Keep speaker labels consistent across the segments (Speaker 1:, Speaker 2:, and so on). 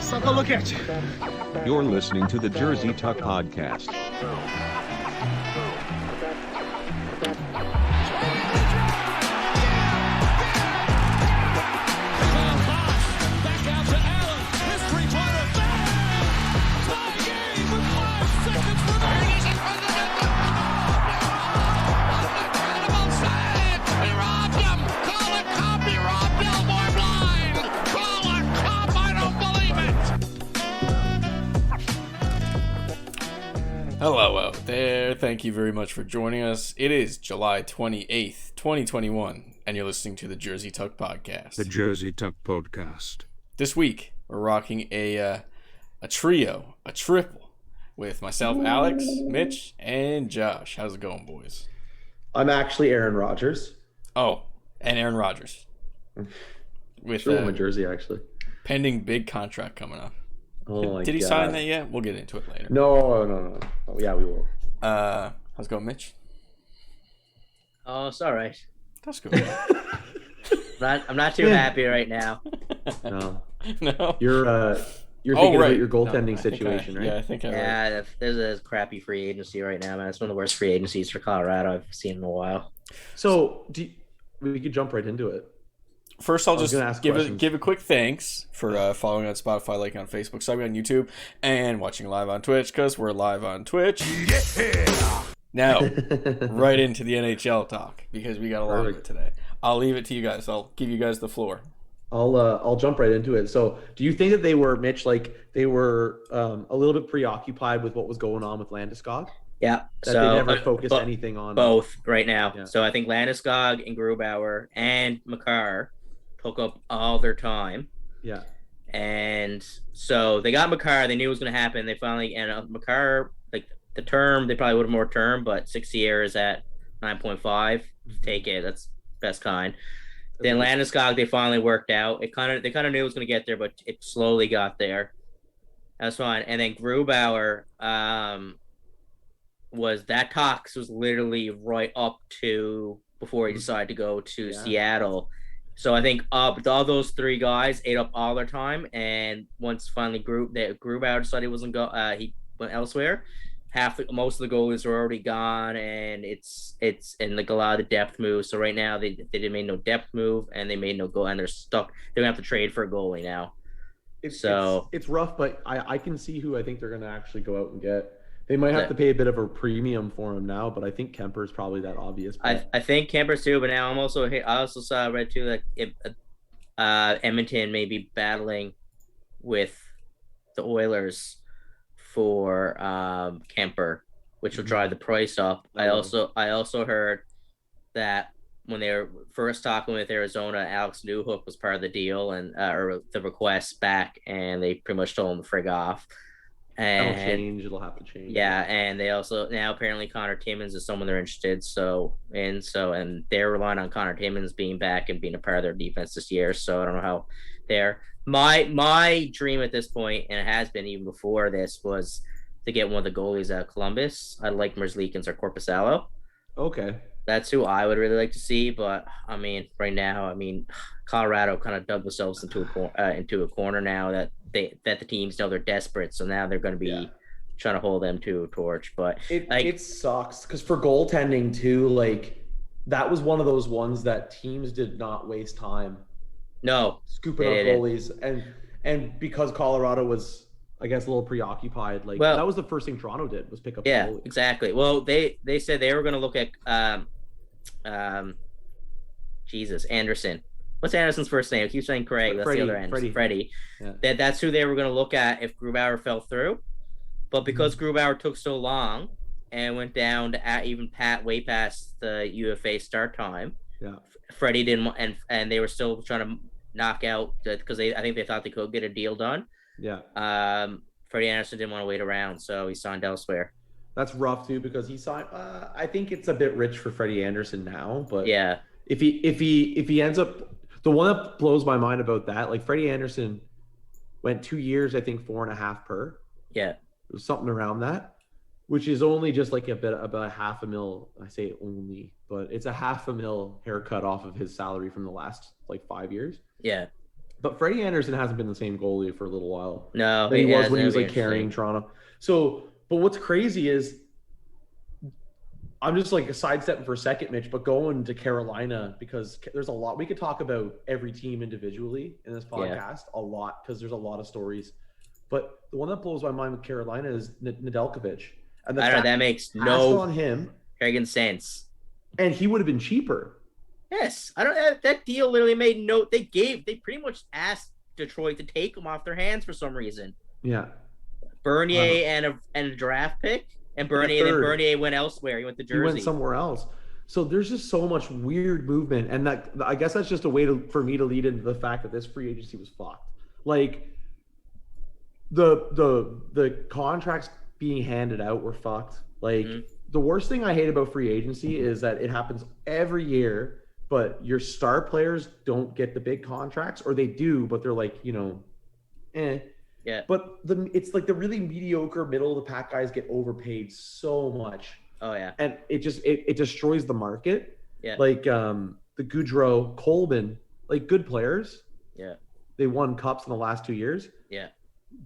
Speaker 1: Suck a look at you.
Speaker 2: You're listening to the Jersey Tuck Podcast.
Speaker 3: Hello out there. Thank you very much for joining us. It is July 28th, 2021, and you're listening to the Jersey Tuck Podcast.
Speaker 2: The Jersey Tuck Podcast.
Speaker 3: This week, we're rocking a trio, a triple, with myself, Alex, Mitch, and Josh. How's it going, boys?
Speaker 4: I'm actually Aaron Rodgers.
Speaker 3: Oh, and Aaron Rodgers. With
Speaker 4: Sure, my jersey, actually.
Speaker 3: pending big contract coming up.
Speaker 4: Oh my
Speaker 3: Did he
Speaker 4: God.
Speaker 3: sign that yet? We'll get into it later.
Speaker 4: No. Oh, yeah, we will.
Speaker 3: How's it going, Mitch?
Speaker 5: Oh, it's all right.
Speaker 3: That's good.
Speaker 5: I'm not too happy right now.
Speaker 4: No.
Speaker 3: No.
Speaker 4: You're thinking
Speaker 3: right.
Speaker 4: about your goaltending
Speaker 3: No, I think
Speaker 4: situation, right?
Speaker 3: Yeah, I think I read.
Speaker 5: Yeah, there's a crappy free agency right now, man. It's one of the worst free agencies for Colorado I've seen in a while.
Speaker 4: So, we could jump right into it.
Speaker 3: First, I'll
Speaker 4: was
Speaker 3: just
Speaker 4: gonna ask
Speaker 3: give
Speaker 4: questions.
Speaker 3: a quick thanks for following on Spotify, liking on Facebook, subbing on YouTube, and watching live on Twitch, because we're live on Twitch. Yeah! Now, right into the NHL talk, because we got a lot of it today. I'll leave it to you guys. I'll give you guys the floor.
Speaker 4: I'll jump right into it. So, do you think that they were, Mitch, like they were a little bit preoccupied with what was going on with Landeskog?
Speaker 5: Yeah,
Speaker 4: That
Speaker 5: so
Speaker 4: they never focused anything on
Speaker 5: both right now.
Speaker 4: Yeah.
Speaker 5: So I think Landeskog and Grubauer and Makar took up all their time.
Speaker 4: Yeah.
Speaker 5: And so they got Makar. They knew it was going to happen. They finally, and Makar, like the term, they probably would have more term, but 6 years at 9.5. Take it. That's best kind. Then Landeskog, they finally worked out. They kind of knew it was going to get there, but it slowly got there. That's fine. And then Grubauer, was literally right up to before he decided to go to Seattle. So I think all those three guys ate up all their time, and once finally Grubauer decided he wasn't he went elsewhere. Most of the goalies are already gone, and it's in like a lot of the depth moves. So right now they didn't make no depth move, and they made no goal, and they're stuck. They're gonna have to trade for a goalie now.
Speaker 4: It's rough, but I can see who I think they're going to actually go out and get. They might have to pay a bit of a premium for him now, but I think Kemper's probably that obvious.
Speaker 5: I think Kemper's too, but now I also read too that Edmonton may be battling with the Oilers for Kemper, which will drive the price up. I also heard that when they were first talking with Arizona, Alex Newhook was part of the deal and or the request back, and they pretty much told him to frig off. And
Speaker 4: It'll have to change.
Speaker 5: Yeah, and they also now apparently Connor Timmins is someone they're interested. And they're relying on Connor Timmins being back and being a part of their defense this year. So I don't know how they're my dream at this point, and it has been even before this, was to get one of the goalies at Columbus. I like Merzlikins or Korpisalo.
Speaker 4: Okay.
Speaker 5: That's who I would really like to see, but I mean, right now, Colorado kind of dug themselves into a corner now that the teams know they're desperate, so now they're going to be trying to hold them to a torch. But
Speaker 4: it sucks because for goaltending too, like that was one of those ones that teams did not waste time.
Speaker 5: No,
Speaker 4: scooping up goalies, and because Colorado was, I guess, a little preoccupied. That was the first thing Toronto did, was pick up.
Speaker 5: Yeah,
Speaker 4: goalies.
Speaker 5: Exactly. Well, they said they were going to look at Anderson. What's Anderson's first name? I keep saying Craig. That's the other Anderson. Freddie. Yeah. That's who they were going to look at if Grubauer fell through. But because Grubauer took so long and went down to way past the UFA start time, Freddie didn't, and they were still trying to knock out because I think they thought they could get a deal done.
Speaker 4: Yeah.
Speaker 5: Freddie Anderson didn't want to wait around, so he signed elsewhere.
Speaker 4: That's rough too because he signed. I think it's a bit rich for Freddie Anderson now, but
Speaker 5: yeah,
Speaker 4: if he ends up, the one that blows my mind about that, like Freddie Anderson went 2 years, I think 4.5 per.
Speaker 5: Yeah,
Speaker 4: it was something around that, which is only just like about $500,000. I say only, but it's $500,000 haircut off of his salary from the last like 5 years.
Speaker 5: Yeah.
Speaker 4: But Freddie Anderson hasn't been the same goalie for a little while.
Speaker 5: No,
Speaker 4: than he was when he was
Speaker 5: hasn't.
Speaker 4: like carrying Toronto. So, but what's crazy is I'm just like sidestepping for a second, Mitch, but going to Carolina because there's a lot we could talk about every team individually in this podcast a lot because there's a lot of stories. But the one that blows my mind with Carolina is Nedeljkovic, and
Speaker 5: I don't know, that makes no
Speaker 4: on him
Speaker 5: friggin' sense.
Speaker 4: And he would have been cheaper.
Speaker 5: Yes, I don't. That deal literally made no. They pretty much asked Detroit to take him off their hands for some reason.
Speaker 4: Yeah,
Speaker 5: Bernier and a draft pick, and Bernier went elsewhere. He went to Jersey.
Speaker 4: He went somewhere else. So there's just so much weird movement, and that I guess that's just a way for me to lead into the fact that this free agency was fucked. Like the contracts being handed out were fucked. Like the worst thing I hate about free agency is that it happens every year. But your star players don't get the big contracts, or they do, but they're like,
Speaker 5: Yeah.
Speaker 4: But it's like the really mediocre middle of the pack guys get overpaid so much.
Speaker 5: Oh yeah.
Speaker 4: And it destroys the market.
Speaker 5: Yeah.
Speaker 4: Like the Goudreau, Colbin, like good players.
Speaker 5: Yeah.
Speaker 4: They won cups in the last 2 years.
Speaker 5: Yeah.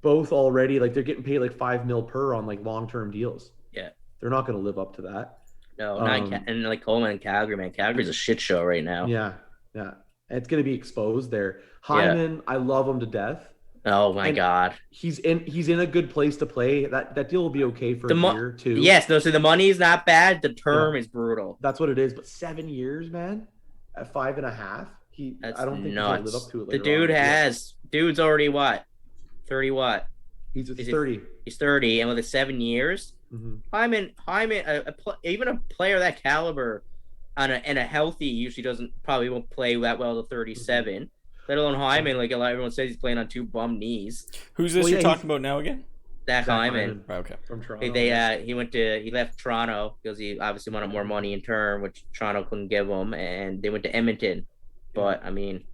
Speaker 4: Both already like they're getting paid like $5 million per on like long-term deals.
Speaker 5: Yeah.
Speaker 4: They're not going to live up to that.
Speaker 5: No, and like Coleman and Calgary, man. Calgary's a shit show right now.
Speaker 4: Yeah, yeah. It's going to be exposed there. Hyman, I love him to death.
Speaker 5: Oh my God.
Speaker 4: He's in a good place to play. That deal will be okay for a year too.
Speaker 5: Yes, no. So the money's not bad. The term is brutal.
Speaker 4: That's what it is. But 7 years, man, at 5.5, I don't think he can live up to it.
Speaker 5: The dude dude's already what? 30 what?
Speaker 4: He's 30.
Speaker 5: He's 30, and with 7 years.
Speaker 4: Mm-hmm.
Speaker 5: Hyman, even a player that caliber, and a healthy usually probably won't play that well to 37. Mm-hmm. Let alone Hyman, like everyone says, he's playing on 2 bum knees.
Speaker 3: Who's this you're talking about now again?
Speaker 5: Zach Hyman.
Speaker 3: Okay,
Speaker 4: from Toronto.
Speaker 5: He left Toronto because he obviously wanted more money in term, which Toronto couldn't give him, and they went to Edmonton. But I mean,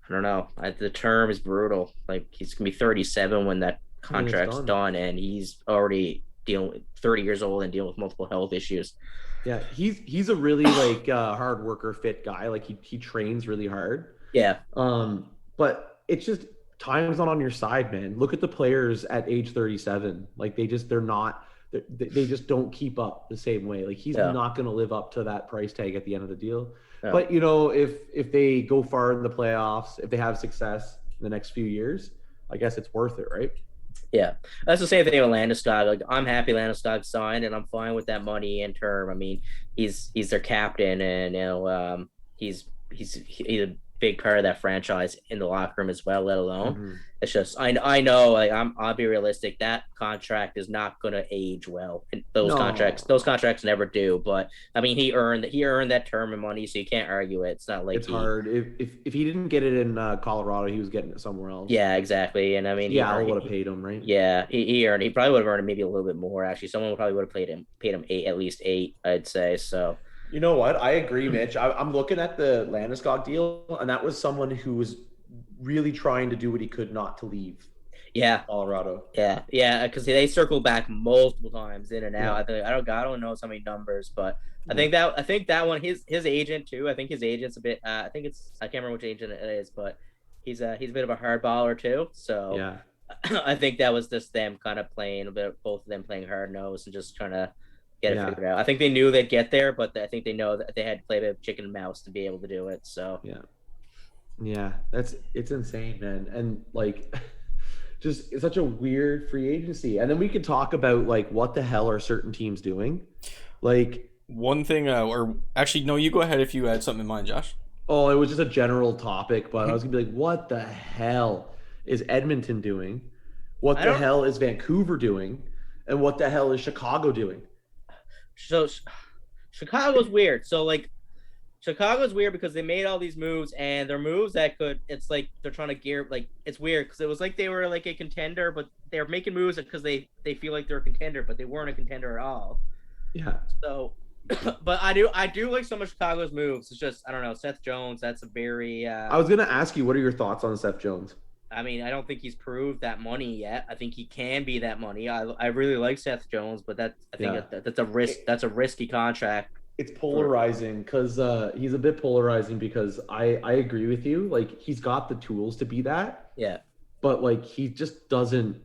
Speaker 5: I don't know. The term is brutal. Like he's gonna be 37 when that contract's done, and he's already 30 years old and dealing with multiple health issues.
Speaker 4: Yeah, he's a really like hard worker, fit guy. Like he trains really hard.
Speaker 5: Yeah.
Speaker 4: But it's just time's not on your side, man. Look at the players at age 37. Like they just don't keep up the same way. Like he's not going to live up to that price tag at the end of the deal. Yeah. But if they go far in the playoffs, if they have success in the next few years, I guess it's worth it, right?
Speaker 5: Yeah, that's the same thing with Landeskog. Like I'm happy Landeskog signed, and I'm fine with that money in term. I mean, he's their captain, and he's a big part of that franchise in the locker room as well. Let alone, it's just I know. Like I'll be realistic. That contract is not going to age well. And those contracts never do. But I mean, he earned that term and money, so you can't argue it. It's not like
Speaker 4: it's hard. If he didn't get it in Colorado, he was getting it somewhere else.
Speaker 5: Yeah, exactly. And I mean,
Speaker 4: I would have paid him, right?
Speaker 5: Yeah, he probably would have earned maybe a little bit more. Actually, someone probably would have paid him at least 8. I'd say so.
Speaker 4: You know what? I agree, Mitch. I'm looking at the Landeskog deal, and that was someone who was really trying to do what he could not to leave.
Speaker 5: Yeah,
Speaker 4: Colorado.
Speaker 5: Yeah, because they circled back multiple times in and out. Yeah. I don't know so many numbers, but I think that one his agent too. I think his agent's a bit. I can't remember which agent it is, but he's a bit of a hard baller too. So
Speaker 4: yeah,
Speaker 5: I think that was just them kind of playing a bit, both of them playing hard nose and just trying to get it figured out. I think they knew they'd get there, but I think they know that they had to play a bit of chicken and mouse to be able to do it. So
Speaker 4: yeah, it's insane, man, and like, just it's such a weird free agency. And then we could talk about like what the hell are certain teams doing, like
Speaker 3: one thing, or actually no, you go ahead if you had something in mind, Josh.
Speaker 4: Oh, it was just a general topic, but I was gonna be like, what the hell is Edmonton doing? What the hell is Vancouver doing? And what the hell is Chicago doing?
Speaker 5: So Chicago's weird. So like Chicago's weird because they made all these moves, and they're moves that it's like they're trying to gear, like it's weird because it was like they were like a contender, but they're making moves because they feel like they're a contender, but they weren't a contender at all.
Speaker 4: Yeah.
Speaker 5: So, but I do like some of Chicago's moves. It's just I don't know, Seth Jones. That's a very.
Speaker 4: I was gonna ask you, what are your thoughts on Seth Jones?
Speaker 5: I mean, I don't think he's proved that money yet. I think he can be that money. I really like Seth Jones, but that's a risk. That's a risky contract
Speaker 4: It's polarizing because he's a bit polarizing because I agree with you. Like he's got the tools to be that.
Speaker 5: Yeah.
Speaker 4: But like he just doesn't.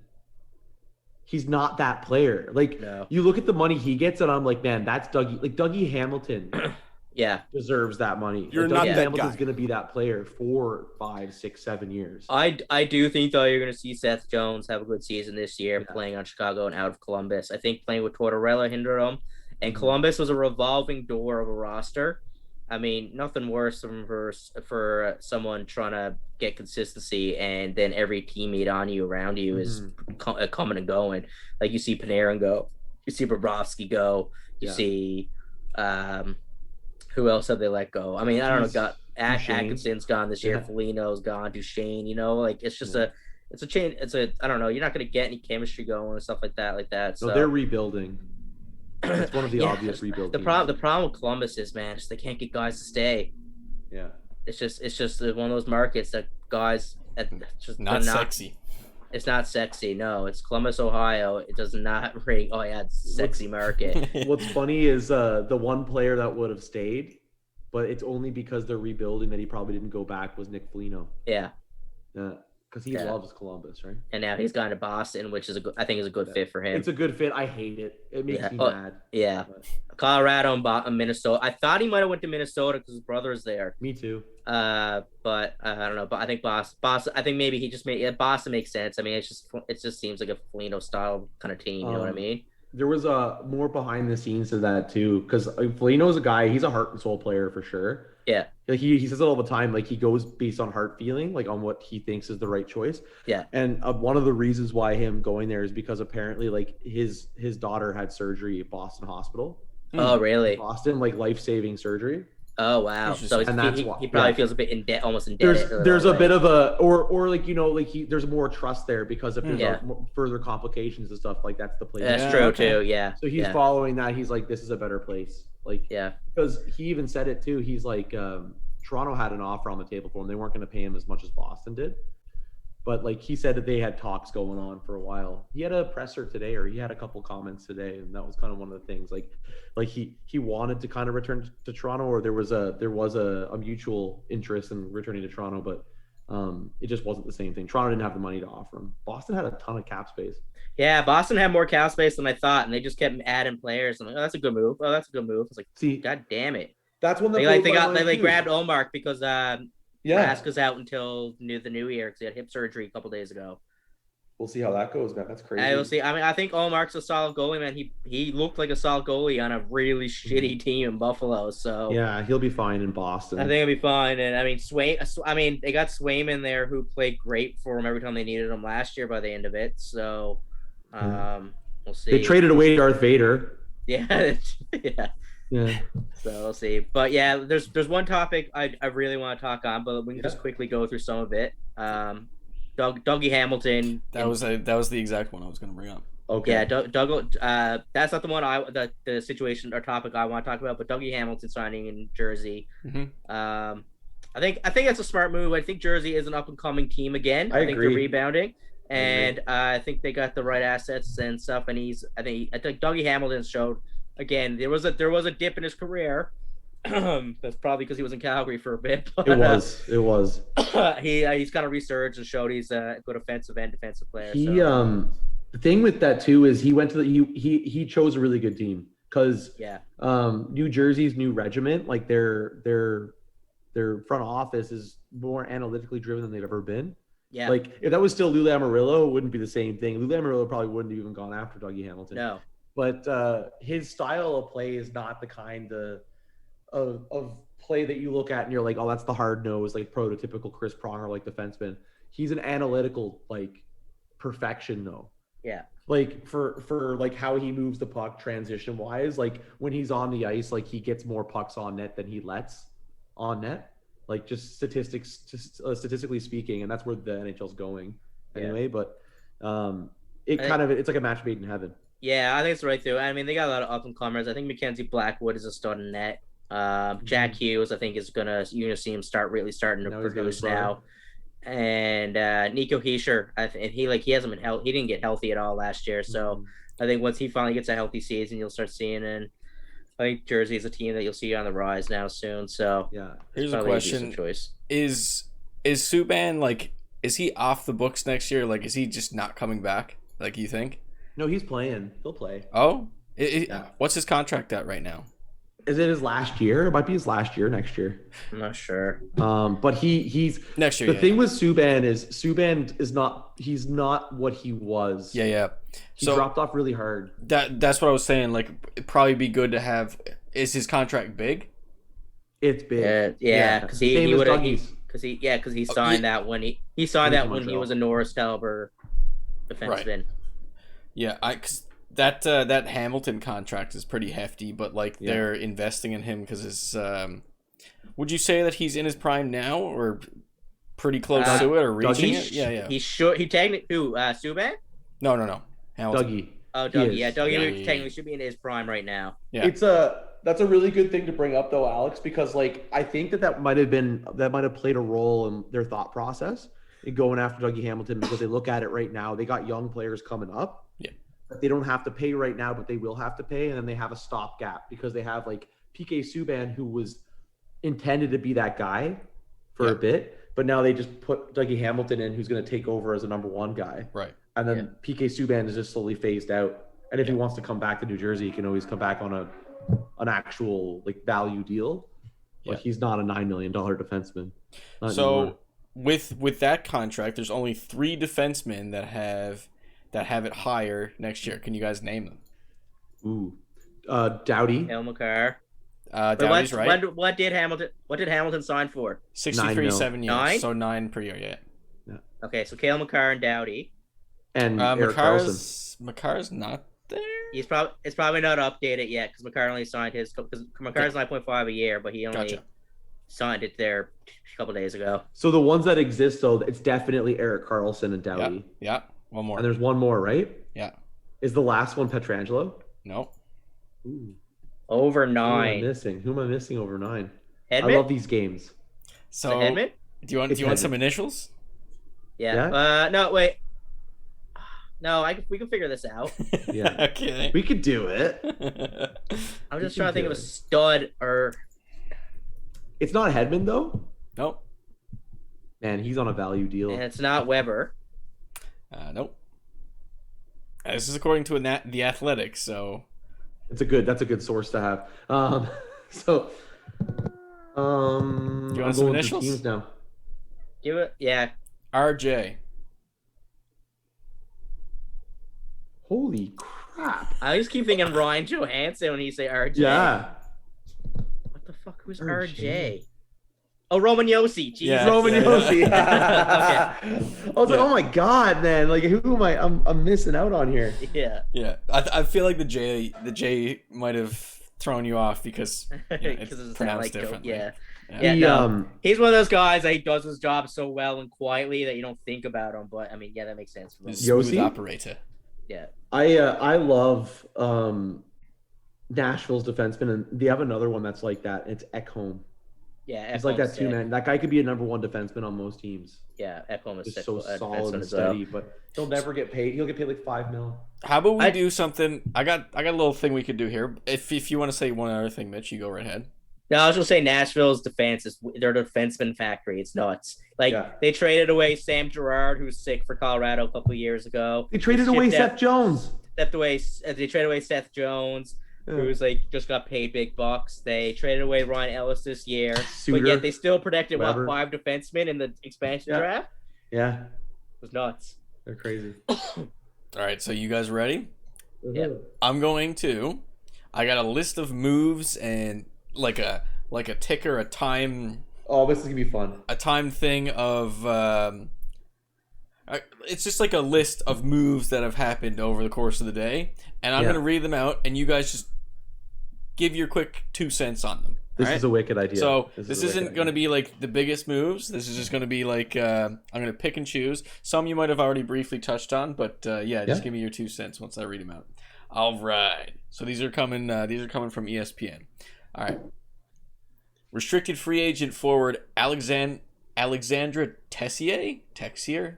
Speaker 4: He's not that player. Like
Speaker 5: No.
Speaker 4: you look at the money he gets, and I'm like, man, that's Dougie. Like Dougie Hamilton.
Speaker 5: Yeah.
Speaker 4: Deserves that money.
Speaker 3: You're
Speaker 4: like,
Speaker 3: not
Speaker 4: Dougie
Speaker 3: that
Speaker 4: Hamilton's
Speaker 3: guy.
Speaker 4: going to be that player for 5, 6, 7 years.
Speaker 5: I do think though you're going to see Seth Jones have a good season this year playing on Chicago and out of Columbus. I think playing with Tortorella hindered him, and Columbus was a revolving door of a roster. I mean, nothing worse than for someone trying to get consistency and then every teammate on you around you is coming and going. Like you see Panarin go, you see Bobrovsky go, you see who else have they let go? I mean, I don't know. Atkinson's gone this year. Foligno's gone. Duchesne. You know, like it's just it's a change. I don't know. You're not going to get any chemistry going and stuff like that. So
Speaker 4: they're rebuilding. It's one of the obvious rebuild.
Speaker 5: The problem with Columbus is, man, they can't get guys to stay.
Speaker 4: Yeah.
Speaker 5: It's just one of those markets that guys just
Speaker 3: not sexy.
Speaker 5: It's not sexy. No, it's Columbus, Ohio. It does not ring. Oh yeah, it's a sexy market.
Speaker 4: What's funny is the one player that would have stayed, but it's only because they're rebuilding that he probably didn't go back was Nick Foligno.
Speaker 5: Yeah.
Speaker 4: Because he loves Columbus, right?
Speaker 5: And now he's gone to Boston, which is I think is a good fit for him.
Speaker 4: It's a good fit. I hate it. It makes me mad.
Speaker 5: Yeah. Colorado and Minnesota. I thought he might have went to Minnesota because his brother is there.
Speaker 4: Me too.
Speaker 5: But I don't know. But I think Boston. I think maybe he just made Boston makes sense. I mean, it just seems like a Foligno style kind of team. You know what I mean?
Speaker 4: There was more behind the scenes to that too, because Foligno's a guy. He's a heart and soul player for sure.
Speaker 5: Yeah.
Speaker 4: Like he says it all the time. Like he goes based on heart feeling, like on what he thinks is the right choice.
Speaker 5: Yeah.
Speaker 4: And one of the reasons why him going there is because apparently like his daughter had surgery at Boston Hospital.
Speaker 5: Oh really?
Speaker 4: Boston, like life-saving surgery.
Speaker 5: Oh wow! So he probably feels a bit in debt, almost in debt.
Speaker 4: There's a bit of a or like there's more trust there because if there's further complications and stuff like that's the place.
Speaker 5: That's true too. Yeah.
Speaker 4: So he's following that. He's like, this is a better place. Like because he even said it too. He's like, Toronto had an offer on the table for him. They weren't going to pay him as much as Boston did. But like he said that they had talks going on for a while. He had a presser today, or he had a couple comments today, and that was kind of one of the things. Like he wanted to kind of return to Toronto, or there was a mutual interest in returning to Toronto, but it just wasn't the same thing. Toronto didn't have the money to offer him. Boston had a ton of cap space.
Speaker 5: Yeah, Boston had more cap space than I thought, and they just kept adding players. I'm like, oh, that's a good move. Oh, that's a good move. It's like, see, God damn it.
Speaker 4: That's when
Speaker 5: they grabbed Olmark because Raska's out until the new year because he had hip surgery a couple days ago.
Speaker 4: We'll see how that goes, man. That's crazy.
Speaker 5: I will see. I mean, I think Olmark's a solid goalie, man. He looked like a solid goalie on a really shitty team in Buffalo. So
Speaker 4: yeah, he'll be fine in Boston.
Speaker 5: I think he'll be fine. And I mean, they got Swayman there who played great for him every time they needed him last year by the end of it. So we'll see.
Speaker 4: They traded away Darth Vader.
Speaker 5: Yeah,
Speaker 4: yeah.
Speaker 5: So we'll see. But yeah, there's one topic I really want to talk on, but we can just quickly go through some of it. Dougie Hamilton.
Speaker 3: That was the exact one I was going to bring up.
Speaker 4: Okay.
Speaker 5: Yeah, Doug. That's not the one the situation or topic I want to talk about, but Dougie Hamilton signing in Jersey.
Speaker 3: Mm-hmm.
Speaker 5: I think that's a smart move. I think Jersey is an up and coming team again. I think they're rebounding, and I think they got the right assets and stuff. And I think Dougie Hamilton showed. Again, there was a dip in his career. That's probably because he was in Calgary for a bit. But,
Speaker 4: it was.
Speaker 5: He's kind of resurged and showed he's a good offensive and defensive player.
Speaker 4: The thing with that too is he went to he chose a really good team because New Jersey's new regiment, like their front office is more analytically driven than they've ever been.
Speaker 5: Yeah.
Speaker 4: Like if that was still Lou Lamoriello, it wouldn't be the same thing. Lou Lamoriello probably wouldn't have even gone after Dougie Hamilton.
Speaker 5: No.
Speaker 4: But his style of play is not the kind of play that you look at and you're like, oh, that's the hard nose, like prototypical Chris Pronger, like defenseman. He's an analytical like perfection though.
Speaker 5: Yeah.
Speaker 4: Like for like how he moves the puck transition wise, like when he's on the ice, like he gets more pucks on net than he lets on net. Like just statistically speaking, and that's where the NHL's going anyway. Yeah. But it's like a match made in heaven.
Speaker 5: Yeah, I think it's right through. I mean, they got a lot of up and comers. I think Mackenzie Blackwood is a star in net. Jack Hughes, I think, is gonna see him starting to produce now. And Nico Hischier, he hasn't been he didn't get healthy at all last year. So I think once he finally gets a healthy season, you'll start seeing. And I think Jersey is a team that you'll see on the rise now soon. So
Speaker 4: Yeah.
Speaker 3: Here's a
Speaker 5: probably
Speaker 3: question:
Speaker 5: decent choice.
Speaker 3: Is Subban like? Is he off the books next year? Like, is he just not coming back? Like, you think?
Speaker 4: No, he's playing. He'll play.
Speaker 3: Oh,
Speaker 4: Yeah.
Speaker 3: What's his contract at right now?
Speaker 4: Is it his last year? It might be his last year next year.
Speaker 5: I'm not sure.
Speaker 4: But he's
Speaker 3: Next year.
Speaker 4: the thing with Subban is not he's not what he was.
Speaker 3: Yeah.
Speaker 4: He
Speaker 3: So
Speaker 4: dropped off really hard.
Speaker 3: that's what I was saying. Like, it'd probably be good to have. Is his contract big?
Speaker 4: It's big.
Speaker 5: Yeah, because
Speaker 4: Same
Speaker 5: he
Speaker 4: as
Speaker 5: would have
Speaker 4: Dougie's.
Speaker 5: because he signed that when he signed that when he was a Norris caliber defenseman.
Speaker 3: Right. Yeah, cause that Hamilton contract is pretty hefty, but like they're investing in him because his. Would you say that he's in his prime now, or pretty close to it, or reaching it? Yeah.
Speaker 5: He should. He technically Subban?
Speaker 3: No. Hamilton.
Speaker 4: Dougie.
Speaker 5: Oh, Dougie.
Speaker 4: Is.
Speaker 5: Dougie technically should be in his prime right now.
Speaker 3: Yeah.
Speaker 4: That's a really good thing to bring up though, Alex, because like I think that might have played a role in their thought process in going after Dougie Hamilton, because they look at it right now. They got young players coming up.
Speaker 3: Yeah.
Speaker 4: That they don't have to pay right now, but they will have to pay, and then they have a stopgap because they have like PK Subban, who was intended to be that guy for a bit, but now they just put Dougie Hamilton in, who's going to take over as a number one guy.
Speaker 3: Right.
Speaker 4: And then PK Subban is just slowly phased out. And if he wants to come back to New Jersey, he can always come back on an actual like value deal. But he's not a $9 million defenseman. Not
Speaker 3: so
Speaker 4: anymore.
Speaker 3: with that contract, there's only 3 defensemen that have it higher next year. Can you guys name them?
Speaker 4: Ooh, Doughty.
Speaker 5: El McCarr.
Speaker 3: Doughty's right.
Speaker 5: What did Hamilton sign for?
Speaker 3: 63, 7 years.
Speaker 5: 9?
Speaker 3: So 9 per year. Yeah.
Speaker 5: Okay, so Cale McCarr and Doughty.
Speaker 4: And Erik Karlsson.
Speaker 3: McCarr's not there.
Speaker 5: It's probably not updated yet because McCarr only signed his because McCarr's 9.5 a year, but he only signed it there a couple days ago.
Speaker 4: So the ones that exist, though, it's definitely Erik Karlsson and Doughty.
Speaker 3: Yeah. One more.
Speaker 4: And there's one more, right?
Speaker 3: Yeah.
Speaker 4: Is the last one Pietrangelo?
Speaker 3: No.
Speaker 4: Ooh.
Speaker 5: Over 9.
Speaker 4: Who am I missing over 9?
Speaker 5: Hedman?
Speaker 4: I love these games.
Speaker 3: So
Speaker 5: Hedman?
Speaker 3: Do you want some initials?
Speaker 5: Yeah. No, wait. No, we can figure this out.
Speaker 4: Yeah.
Speaker 3: Okay.
Speaker 4: We could do it.
Speaker 5: I'm just trying to think of a stud or.
Speaker 4: It's not Hedman, though?
Speaker 3: Nope.
Speaker 4: Man, he's on a value deal.
Speaker 5: And it's not Weber.
Speaker 3: Nope. This is according to the Athletics, so.
Speaker 4: That's a good source to have. So.
Speaker 3: Do you want some initials?
Speaker 4: Teams now.
Speaker 5: Give it. Yeah.
Speaker 3: RJ.
Speaker 4: Holy crap.
Speaker 5: I just keep thinking Ryan Johansson when you say RJ.
Speaker 4: Yeah.
Speaker 5: What the fuck? Who's RJ? Oh, Roman Yossi. Jesus.
Speaker 3: Yeah.
Speaker 4: Roman Yossi.
Speaker 5: Okay.
Speaker 4: I was like, oh my god, man! Like, who am I? I'm missing out on here.
Speaker 5: Yeah.
Speaker 3: Yeah. I feel like the J might have thrown you off because it's pronounced differently.
Speaker 5: Yeah.
Speaker 4: Yeah.
Speaker 5: He's one of those guys that he does his job so well and quietly that you don't think about him. But I mean, yeah, that makes sense. For
Speaker 3: He's a smooth
Speaker 4: Yossi?
Speaker 3: operator.
Speaker 5: Yeah.
Speaker 4: I love Nashville's defenseman, and they have another one that's like that. It's Ekholm.
Speaker 5: Yeah,
Speaker 4: It's like that too, man. That guy could be a number one defenseman on most teams.
Speaker 5: Yeah, Ekholm is
Speaker 4: Just so solid and steady, but he'll never get paid. He'll get paid like $5 million.
Speaker 3: How about we do something? I got a little thing we could do here. If you want to say one other thing, Mitch, you go right ahead.
Speaker 5: No, I was gonna say Nashville's defense is their defenseman factory. It's nuts. They traded away Sam Girard, who was sick for Colorado a couple of years ago.
Speaker 4: They traded away Seth Jones.
Speaker 5: They traded away Seth Jones, who's just got paid big bucks. They traded away Ryan Ellis this year, but yet they still protected
Speaker 4: Weber.
Speaker 5: 5 defensemen in the expansion draft.
Speaker 4: Yeah,
Speaker 5: it was nuts.
Speaker 4: They're crazy.
Speaker 3: All right, so you guys ready?
Speaker 5: Yeah.
Speaker 3: I got a list of moves and like a ticker, a time.
Speaker 4: Oh, this is gonna be fun.
Speaker 3: A time thing of. It's just like a list of moves that have happened over the course of the day, and I'm gonna read them out, and you guys just give your quick 2 cents on them.
Speaker 4: This is a wicked idea.
Speaker 3: So this isn't going to be like the biggest moves. This is just going to be like I'm going to pick and choose. Some you might have already briefly touched on, but just give me your 2 cents once I read them out. All right. So these are coming. These are coming from ESPN. All right. Restricted free agent forward Alexandra Texier.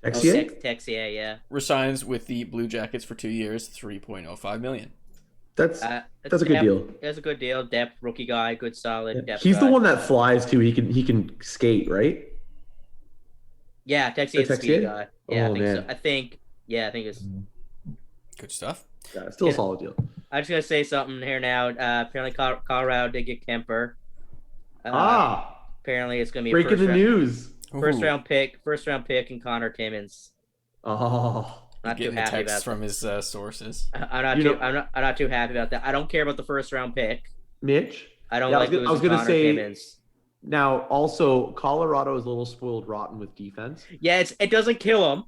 Speaker 5: Texier, yeah.
Speaker 3: Resigns with the Blue Jackets for 2 years, $3.05 million.
Speaker 4: That's a good deal.
Speaker 5: That's a good deal. Depth, rookie guy, good solid depth.
Speaker 4: He's
Speaker 5: guy.
Speaker 4: the one that flies too. He can skate, right?
Speaker 5: Yeah, Texier is a speedy guy. Yeah,
Speaker 4: I think
Speaker 5: so. I think it's
Speaker 3: Good stuff.
Speaker 4: Yeah, still a solid deal.
Speaker 5: I'm just gonna say something here now. Apparently, Colorado did get Kemper. Apparently, it's gonna be
Speaker 4: breaking the news.
Speaker 5: First round pick, and Connor Timmins.
Speaker 4: Oh,
Speaker 5: not too happy about that.
Speaker 3: From his sources.
Speaker 5: I'm not too happy about that. I don't care about the first round pick,
Speaker 4: Mitch.
Speaker 5: I don't like. I was gonna say. Timmins.
Speaker 4: Now, also, Colorado is a little spoiled rotten with defense.
Speaker 5: Yeah, it doesn't kill him,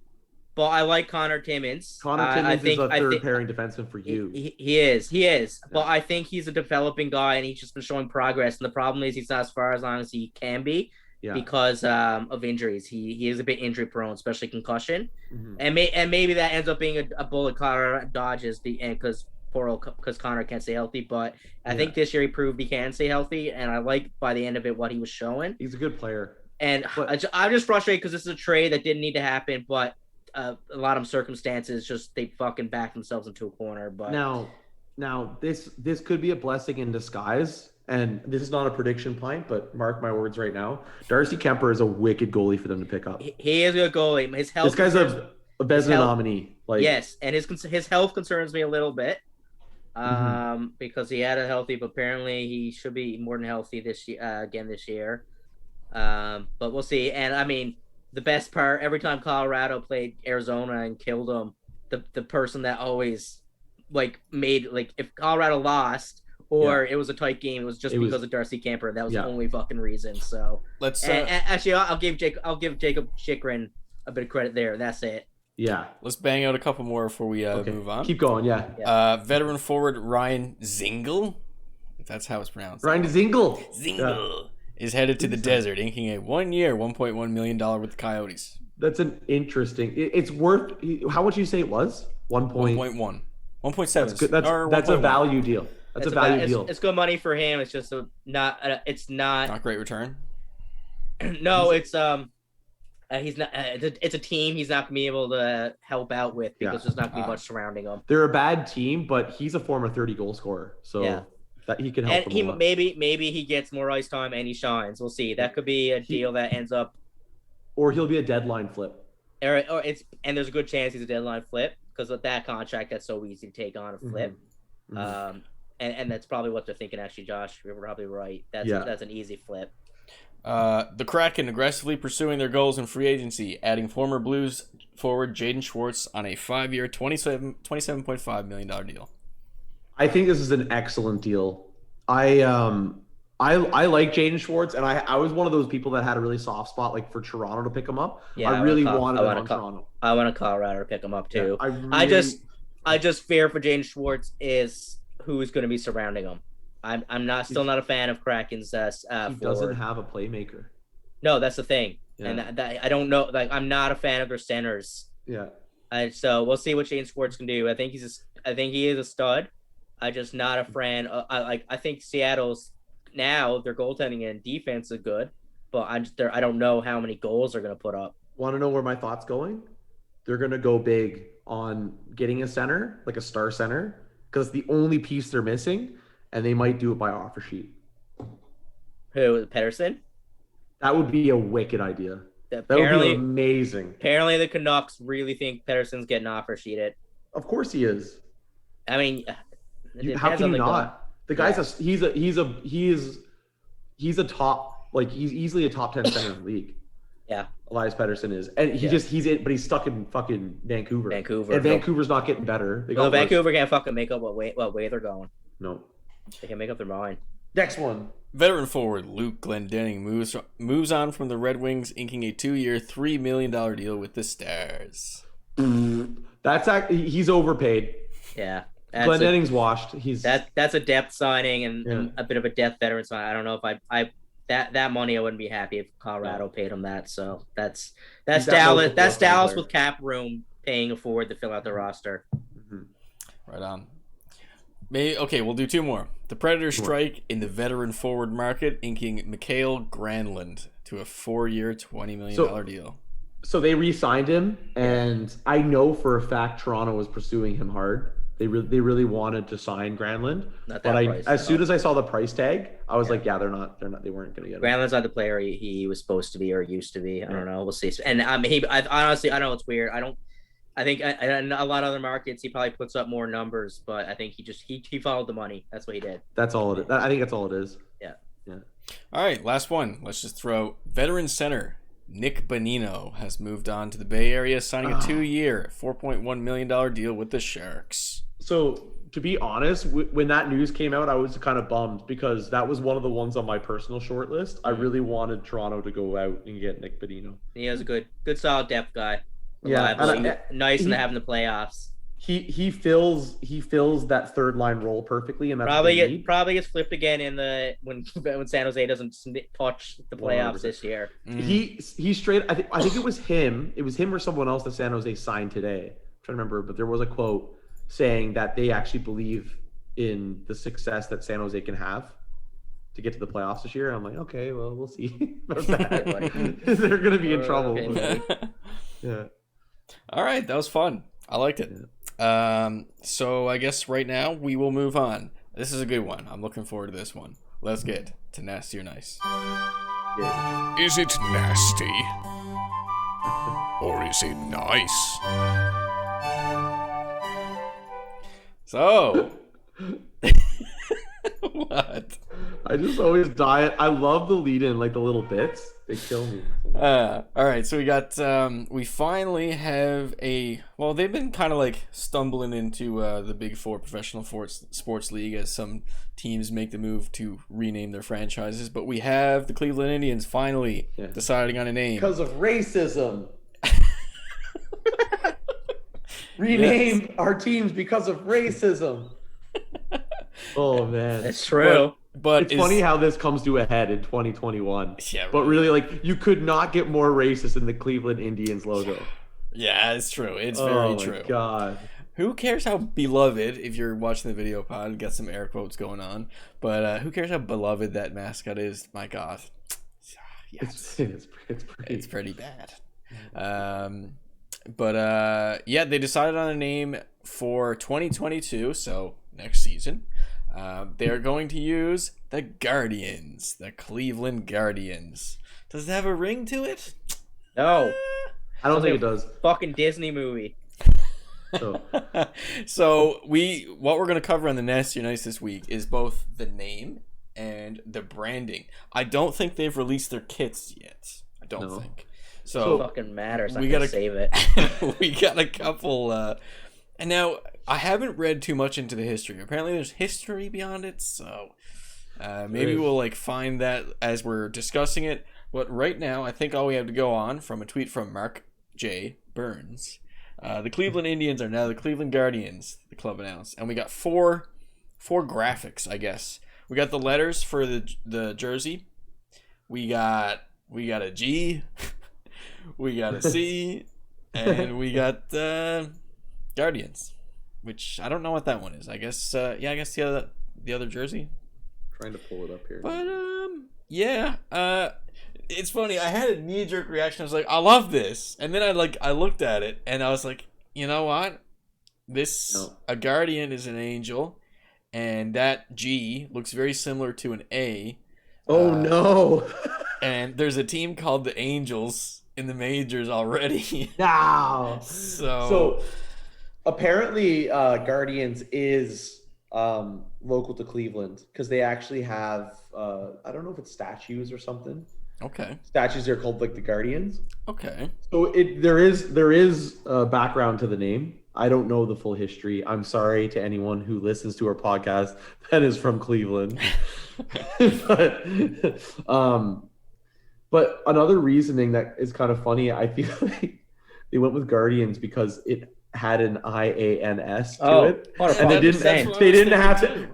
Speaker 5: but I like Connor Timmins.
Speaker 4: Connor Timmins is a third pairing defenseman for you.
Speaker 5: He is. Yeah. But I think he's a developing guy, and he's just been showing progress. And the problem is he's not as far as long as he can be because of injuries. He is a bit injury prone, especially concussion. Mm-hmm. And maybe that ends up being a bullet Colorado dodges because Connor can't stay healthy, but I think this year he proved he can stay healthy, and I like by the end of it what he was showing.
Speaker 4: He's a good player, and
Speaker 5: I'm just frustrated because this is a trade that didn't need to happen, but a lot of circumstances just they fucking back themselves into a corner. But
Speaker 4: now this could be a blessing in disguise, and this is not a prediction point, but mark my words right now, Darcy Kemper is a wicked goalie for them to pick up.
Speaker 5: He is a good goalie. His health.
Speaker 4: This guy's a Vezina nominee.
Speaker 5: Yes, and his health concerns me a little bit. Because he had a healthy, but apparently he should be more than healthy this year. But we'll see. And I mean, the best part, every time Colorado played Arizona and killed them, the person that always made if Colorado lost or it was a tight game, it was because of Darcy Kemper. That was the only fucking reason. So actually, I'll give Jacob Chikrin a bit of credit there. That's it.
Speaker 4: Yeah.
Speaker 3: Let's bang out a couple more before we move on.
Speaker 4: Keep going,
Speaker 3: veteran forward Ryan Zingle, if that's how it's pronounced.
Speaker 4: Ryan Zingle
Speaker 3: is headed to the desert, inking a 1-year, $1.1 million with the Coyotes.
Speaker 4: That's an interesting. It's worth. How much you say it was? 1.1.
Speaker 3: 1.7.
Speaker 4: That's good. That's a value deal. That's a value deal.
Speaker 5: It's good money for him. It's just not. It's not
Speaker 3: great return.
Speaker 5: No, it's he's not. It's a team he's not gonna be able to help out with because there's not gonna be much surrounding him.
Speaker 4: They're a bad team, but he's a former 30 goal scorer, so that he can help.
Speaker 5: And maybe he gets more ice time and he shines. We'll see. That could be a deal that ends up,
Speaker 4: or he'll be a deadline flip.
Speaker 5: Or there's a good chance he's a deadline flip because with that contract, that's so easy to take on a flip. Mm-hmm. And that's probably what they're thinking. Actually, Josh, you're probably right. That's an easy flip.
Speaker 3: The Kraken aggressively pursuing their goals in free agency, adding former Blues forward Jaden Schwartz on a 5-year, $27.5 million deal.
Speaker 4: I think this is an excellent deal. I like Jaden Schwartz, and I was one of those people that had a really soft spot for Toronto to pick him up. Yeah, I really wanted him on Toronto.
Speaker 5: I want a Colorado to pick him up too. Yeah, I just fear for Jaden Schwartz is who's going to be surrounding him. I'm still not a fan of Kraken's. He
Speaker 4: doesn't have a playmaker.
Speaker 5: No, that's the thing, and I don't know. I'm not a fan of their centers.
Speaker 4: Yeah.
Speaker 5: So we'll see what Jaden Schwartz can do. I think he is a stud. I'm just not a fan. I think Seattle's now their goaltending and defense is good, but I don't know how many goals they're going to put up.
Speaker 4: Want to know where my thoughts going? They're going to go big on getting a center, like a star center, because it's the only piece they're missing. And they might do it by offer sheet.
Speaker 5: Who, Pettersson?
Speaker 4: That would be a wicked idea. That would be amazing.
Speaker 5: Apparently, the Canucks really think Pettersson's getting offer sheeted.
Speaker 4: Of course he is.
Speaker 5: I mean,
Speaker 4: how can you not? The guy's he's a top, he's easily a top 10 center in the league.
Speaker 5: Yeah,
Speaker 4: Elias Pettersson is, and he's stuck in fucking Vancouver. And Vancouver's not getting better.
Speaker 5: Vancouver can't fucking make up what way they're going.
Speaker 4: No.
Speaker 5: They can make up their mind.
Speaker 4: Next one.
Speaker 3: Veteran forward Luke Glendening moves on from the Red Wings, inking a 2-year, $3 million deal with the Stars.
Speaker 4: He's overpaid.
Speaker 5: Yeah.
Speaker 4: Glendening's washed.
Speaker 5: That's a depth signing and a bit of a depth veteran signing. I don't know if I that money I wouldn't be happy if Colorado paid him that. So that's Dallas. That's Dallas with cap room paying a forward to fill out the roster.
Speaker 3: Mm-hmm. Right on. We'll do 2 more. The Predators strike in the veteran forward market, inking Mikael Granlund to a 4-year, $20 million deal.
Speaker 4: So they re-signed him, and I know for a fact Toronto was pursuing him hard. They really wanted to sign Granlund,
Speaker 5: Not that
Speaker 4: but
Speaker 5: price,
Speaker 4: as
Speaker 5: no.
Speaker 4: soon as I saw the price tag, I was like, yeah, they weren't going to get him.
Speaker 5: Granlund's not the player he was supposed to be or used to be. I don't know. We'll see. And I honestly, I know it's weird. I think in a lot of other markets he probably puts up more numbers, but I think he followed the money. That's what he did.
Speaker 4: That's all it is. I think that's all it is.
Speaker 5: Yeah.
Speaker 3: All right, last one. Let's just throw veteran center Nick Bonino has moved on to the Bay Area, signing a 2-year, $4.1 million deal with the Sharks.
Speaker 4: So, to be honest, when that news came out, I was kind of bummed because that was one of the ones on my personal short list. I really wanted Toronto to go out and get Nick Bonino.
Speaker 5: He has a good solid depth guy.
Speaker 4: Yeah,
Speaker 5: nice to have in the playoffs.
Speaker 4: He fills that third line role perfectly, and that's
Speaker 5: probably gets flipped again in the when San Jose doesn't touch the playoffs 100%. This year.
Speaker 4: He straight. I think it was him. It was him or someone else that San Jose signed today. I'm trying to remember, but there was a quote saying that they actually believe in the success that San Jose can have to get to the playoffs this year. I'm like, okay, well, we'll see. They're gonna be in trouble.
Speaker 5: Okay.
Speaker 4: Yeah.
Speaker 3: All right, that was fun. I liked it. So I guess right now we will move on. This is a good one. I'm looking forward to this one. Let's get to Nasty or Nice.
Speaker 4: Yeah.
Speaker 6: Is it nasty? Or is it nice?
Speaker 3: So, what?
Speaker 4: I just always die. I love the lead-in, like the little bits. They kill me.
Speaker 3: All right, so we finally have they've been kind of like stumbling into the Big Four professional sports league as some teams make the move to rename their franchises, but we have the Cleveland Indians finally deciding on a name.
Speaker 4: Because of racism. Rename our teams because of racism. Oh, man.
Speaker 5: That's true.
Speaker 3: But
Speaker 4: it's funny how this comes to a head in 2021.
Speaker 3: Yeah,
Speaker 4: but really, like, you could not get more racist than the Cleveland Indians logo.
Speaker 3: Yeah, it's true. It's very true.
Speaker 4: Oh, my God.
Speaker 3: Who cares how beloved, if you're watching the video pod, got some air quotes going on, but who cares how beloved that mascot is? My God. Yeah, it's pretty bad. They decided on a name for 2022, so next season. They're going to use the Guardians, the Cleveland Guardians. Does it have a ring to it?
Speaker 5: No.
Speaker 4: I don't think it does.
Speaker 5: Fucking Disney movie.
Speaker 3: So what we're going to cover on the Nasty or Nice this week is both the name and the branding. I don't think they've released their kits yet. I don't think. So
Speaker 5: it fucking matters.
Speaker 3: We gotta
Speaker 5: save it.
Speaker 3: We got a couple. And now I haven't read too much into the history. Apparently, there's history beyond it. So maybe we'll like find that as we're discussing it. But right now, I think all we have to go on from a tweet from Mark J. Burns. The Cleveland Indians are now the Cleveland Guardians. The club announced, and we got four graphics. I guess we got the letters for the jersey. We got a G. We got a C, and we got Guardians, which I don't know what that one is. I guess the other jersey.
Speaker 4: Trying to pull it up here.
Speaker 3: But it's funny. I had a knee-jerk reaction. I was like, I love this, and then I looked at it, and I was like, you know what? A Guardian is an angel, and that G looks very similar to an A.
Speaker 4: Oh no!
Speaker 3: And there's a team called the Angels in the majors already.
Speaker 4: No.
Speaker 3: So
Speaker 4: apparently Guardians is local to Cleveland because they actually have I don't know if it's statues or something.
Speaker 3: Okay.
Speaker 4: Statues are called like the Guardians.
Speaker 3: Okay.
Speaker 4: So there is a background to the name. I don't know the full history. I'm sorry to anyone who listens to our podcast that is from Cleveland. But another reasoning that is kind of funny, I feel like they went with Guardians because it had an IANS to it, and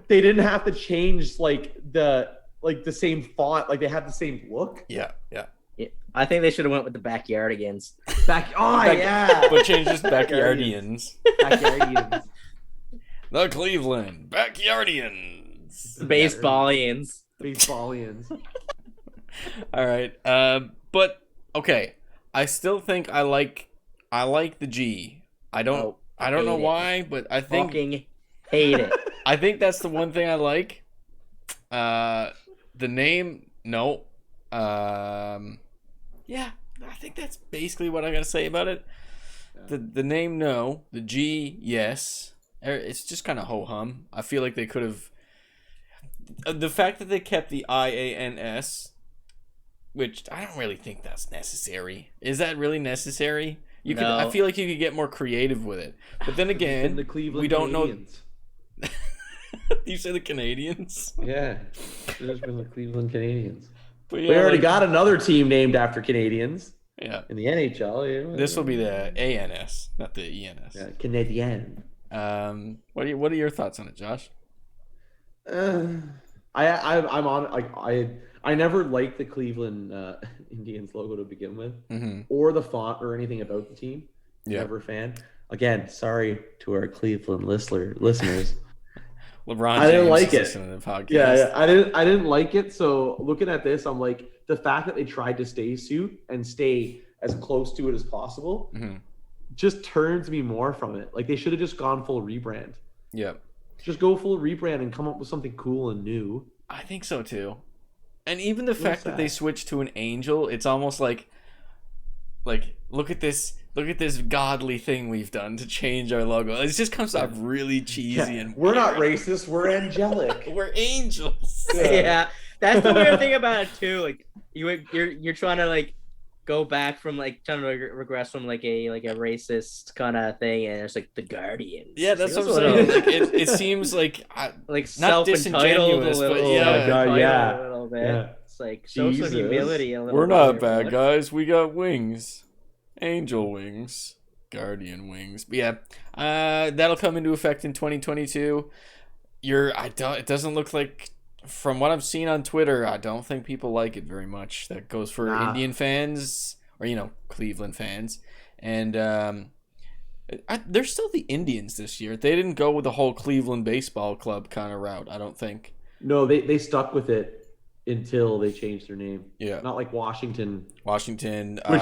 Speaker 4: they didn't have to change like the same font, like they had the same look.
Speaker 3: Yeah.
Speaker 5: I think they should have went with the Backyardigans.
Speaker 3: But change this Backyardians.
Speaker 4: Backyardians.
Speaker 3: The Cleveland Backyardians.
Speaker 5: Baseballians.
Speaker 3: All right. But okay. I still think I like the G. I don't know why, but I think
Speaker 5: fucking Hate it.
Speaker 3: I think that's the one thing I like. The name, no. Yeah, I think that's basically what I gotta say about it. The name, no. The G, yes. It's just kind of ho-hum. I feel like they could have... The fact that they kept the IANS, which I don't really think that's necessary. Is that really necessary? You could. I feel like you could get more creative with it. But then again,
Speaker 4: the Cleveland
Speaker 3: we don't
Speaker 4: Canadians.
Speaker 3: know. You say the Canadians?
Speaker 4: Yeah, there's been the Cleveland Canadians.
Speaker 3: But yeah,
Speaker 4: We already got another team named after Canadians
Speaker 3: Yeah.
Speaker 4: in the NHL. Yeah.
Speaker 3: This will be the ANS, not the ENS.
Speaker 4: Yeah, Canadien.
Speaker 3: What are your thoughts on it, Josh?
Speaker 4: I'm on like I never liked the Cleveland Indians logo to begin with, or the font or anything about the team.
Speaker 3: Yeah.
Speaker 4: Never a fan. Again, sorry to our Cleveland listeners.
Speaker 3: LeBron
Speaker 4: I didn't
Speaker 3: James
Speaker 4: like
Speaker 3: is
Speaker 4: it.
Speaker 3: listening to the podcast.
Speaker 4: Yeah, I didn't like it. So looking at this, I'm like, the fact that they tried to stay suit and stay as close to it as possible just turns me more from it. Like they should have just gone full rebrand.
Speaker 3: Yeah.
Speaker 4: Just go full rebrand and come up with something cool and new.
Speaker 3: I think so too. And even the fact that they switched to an angel, it's almost like look at this godly thing we've done to change our logo. It just comes off really cheesy and
Speaker 4: we're not racist, we're angelic.
Speaker 3: We're angels.
Speaker 5: Yeah, that's the weird thing about it too. Like you're trying to like go back from like trying to regress from like a racist kind of thing, and it's like the Guardians.
Speaker 3: Yeah, that's what I'm saying. Like, it seems like
Speaker 5: like
Speaker 3: not
Speaker 5: self-entitled a
Speaker 3: disingenuous,
Speaker 5: little,
Speaker 3: but yeah.
Speaker 5: a little bit.
Speaker 4: Yeah.
Speaker 5: It's like social humility. A little
Speaker 3: We're
Speaker 5: bit
Speaker 3: not
Speaker 5: there,
Speaker 3: bad guys. We got wings, angel wings, guardian wings. But yeah, that'll come into effect in 2022. It doesn't look like, from what I've seen on Twitter, I don't think people like it very much. That goes for Indian fans or Cleveland fans, and they're still the Indians this year. They didn't go with the whole Cleveland Baseball Club kind of route, I don't think.
Speaker 4: No, they stuck with it until they changed their name.
Speaker 3: Yeah.
Speaker 4: Not like Washington,
Speaker 3: which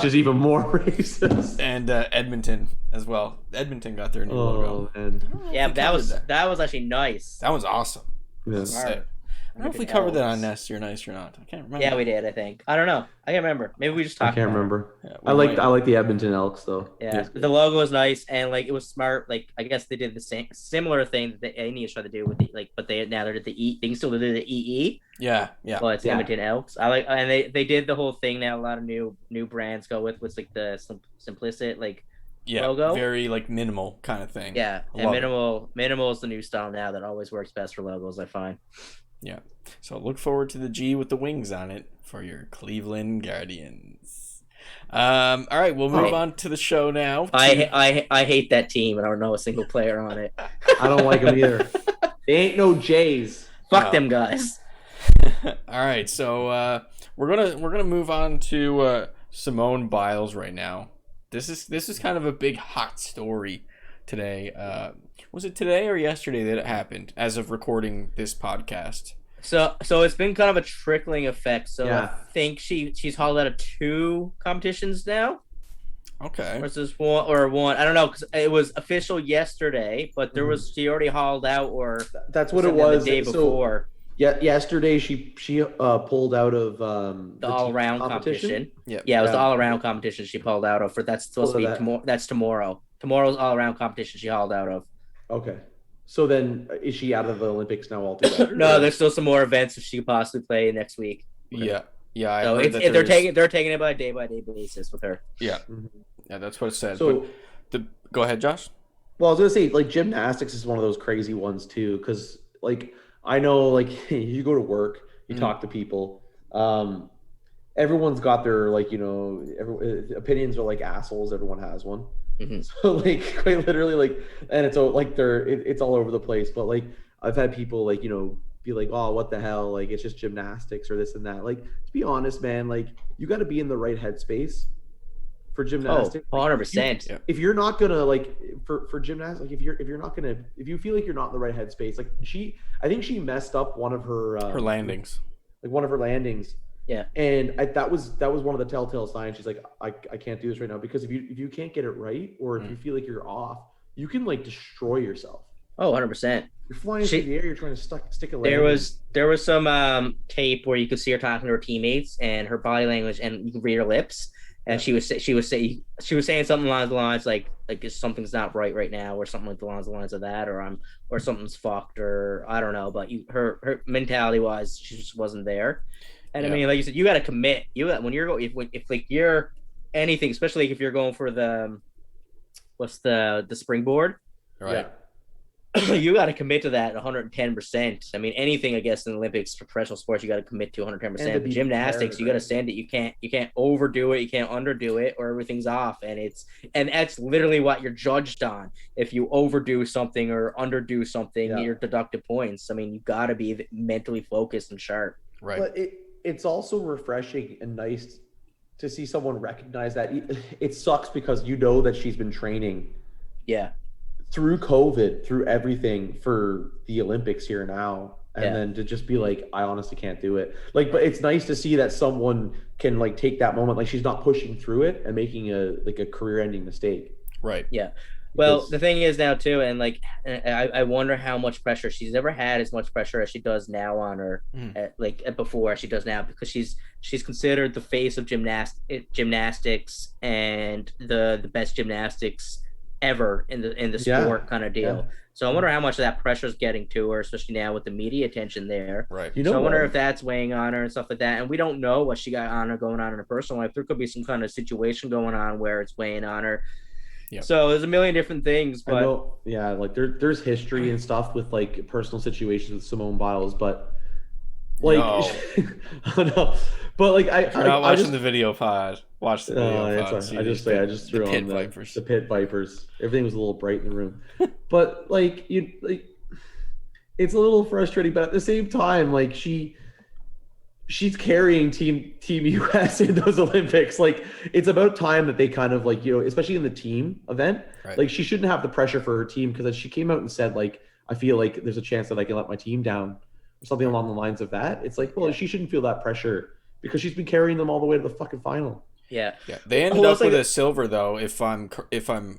Speaker 4: is even more racist.
Speaker 3: And Edmonton as well. Edmonton got their new logo.
Speaker 4: And
Speaker 5: Yeah, that was actually nice.
Speaker 3: That was awesome.
Speaker 4: yeah.
Speaker 5: Smart.
Speaker 3: I don't know if we covered that on Nasty or Nice or not. I can't remember.
Speaker 5: Yeah, we did. I think. I don't know. I can't remember. Maybe we just talked.
Speaker 4: I can't
Speaker 5: about it.
Speaker 4: remember.
Speaker 3: Yeah,
Speaker 4: I like the Edmonton Elks though.
Speaker 5: Yeah, the logo was nice, and like it was smart. Like I guess they did the similar thing that the Indians tried to do with but they did the E. They can still do the EE.
Speaker 3: Yeah.
Speaker 5: But it's Edmonton Elks. I like, and they did the whole thing now. A lot of new brands go with like the simplicit logo.
Speaker 3: Very like minimal kind of thing.
Speaker 5: Yeah, and minimal is the new style now that always works best for logos, I find.
Speaker 3: Yeah. So look forward to the G with the wings on it for your Cleveland Guardians. All right, we'll move on to the show now.
Speaker 5: I hate that team, and I don't know a single player on it.
Speaker 4: I don't like them either. They ain't no Jays.
Speaker 5: Fuck them guys.
Speaker 3: All right, so we're gonna move on to Simone Biles right now. This is kind of a big hot story today. Was it today or yesterday that it happened? As of recording this podcast.
Speaker 5: So it's been kind of a trickling effect. So
Speaker 4: Yeah.
Speaker 5: I think she's hauled out of 2 competitions now.
Speaker 3: Okay.
Speaker 5: Versus one. I don't know, because it was official yesterday, but there was she already hauled out or
Speaker 4: That's what it was.
Speaker 5: the day before.
Speaker 4: Yesterday she pulled out of
Speaker 5: The all-around competition. Yeah, it was the all-around competition she pulled out of. That's supposed to be tomorrow. That's tomorrow. Tomorrow's all-around competition she hauled out of.
Speaker 4: Okay. So then, is she out of the Olympics now altogether?
Speaker 5: No, there's still some more events that she could possibly play next week.
Speaker 3: Okay. Yeah. I
Speaker 5: So
Speaker 3: heard that
Speaker 5: they're taking it by day basis with her.
Speaker 3: Yeah, yeah, that's what it said.
Speaker 4: So,
Speaker 3: go ahead, Josh.
Speaker 4: well, I was gonna say like gymnastics is one of those crazy ones too, because like I know like you go to work, you talk to people, everyone's got their opinions are like assholes. Everyone has one. So like quite literally like, and it's all like it's all over the place. But like I've had people like be like, oh, what the hell, like it's just gymnastics or this and that. Like to be honest, man, like you got to be in the right headspace for gymnastics.
Speaker 5: 100%.
Speaker 4: If you're not gonna like for gymnastics, like if you feel like you're not in the right headspace, like I think she messed up one of her
Speaker 3: landings.
Speaker 4: Like one of her landings.
Speaker 5: Yeah.
Speaker 4: And that was one of the telltale signs. She's like, I can't do this right now, because if you can't get it right, or if you feel like you're off, you can like destroy yourself.
Speaker 5: Oh, 100%.
Speaker 4: You're flying through the air. You're trying to stick a leg.
Speaker 5: There was some tape where you could see her talking to her teammates and her body language, and you could read her lips. And she was saying something along the lines like something's not right now, or something along the lines of that, or something's fucked, or I don't know. But her mentality wise, she just wasn't there. And I mean, like you said, you got to commit. When you're going, if like you're anything, especially like if you're going for the springboard,
Speaker 3: Right.
Speaker 4: Yeah.
Speaker 5: You got to commit to that 110%. I mean, anything, I guess, in the Olympics, professional sports, you got to commit to 110%. But gymnastics, you got to send it. You can't overdo it. You can't underdo it, or everything's off. And that's literally what you're judged on. If you overdo something or underdo something, you're deducted points. I mean, you got to be mentally focused and sharp.
Speaker 3: Right.
Speaker 4: But it's also refreshing and nice to see someone recognize that. It sucks because you know that she's been training.
Speaker 5: Yeah.
Speaker 4: Through COVID, through everything for the Olympics here now, and then to just be like, I honestly can't do it. Like, but it's nice to see that someone can like take that moment, like she's not pushing through it and making a career-ending mistake.
Speaker 3: Right.
Speaker 5: Yeah. Well, the thing is now too, and like I wonder how much pressure she's never had as much pressure as she does now on her, before she does now, because she's considered the face of gymnastics and the best gymnastics ever in the sport kind of deal. So I wonder how much of that pressure is getting to her, especially now with the media attention there.
Speaker 3: Right.
Speaker 5: So I wonder if that's weighing on her and stuff like that. And we don't know what she got on her going on in her personal life. There could be some kind of situation going on where it's weighing on her. Yep. So there's a million different things, but
Speaker 4: like there's history and stuff with like personal situations with Simone Biles, but like no. But like
Speaker 3: if you're not watching the video pod, watch the video pod.
Speaker 4: I just threw on the pit vipers. Everything was a little bright in the room. But like it's a little frustrating, but at the same time, like she's carrying team US in those Olympics. Like it's about time that they kind of like, especially in the team event, like she shouldn't have the pressure for her team, because she came out and said like, I feel like there's a chance that I can let my team down, or something along the lines of that. It's like, well, she shouldn't feel that pressure because she's been carrying them all the way to the fucking final.
Speaker 5: Yeah.
Speaker 3: They ended up with a silver though, if I'm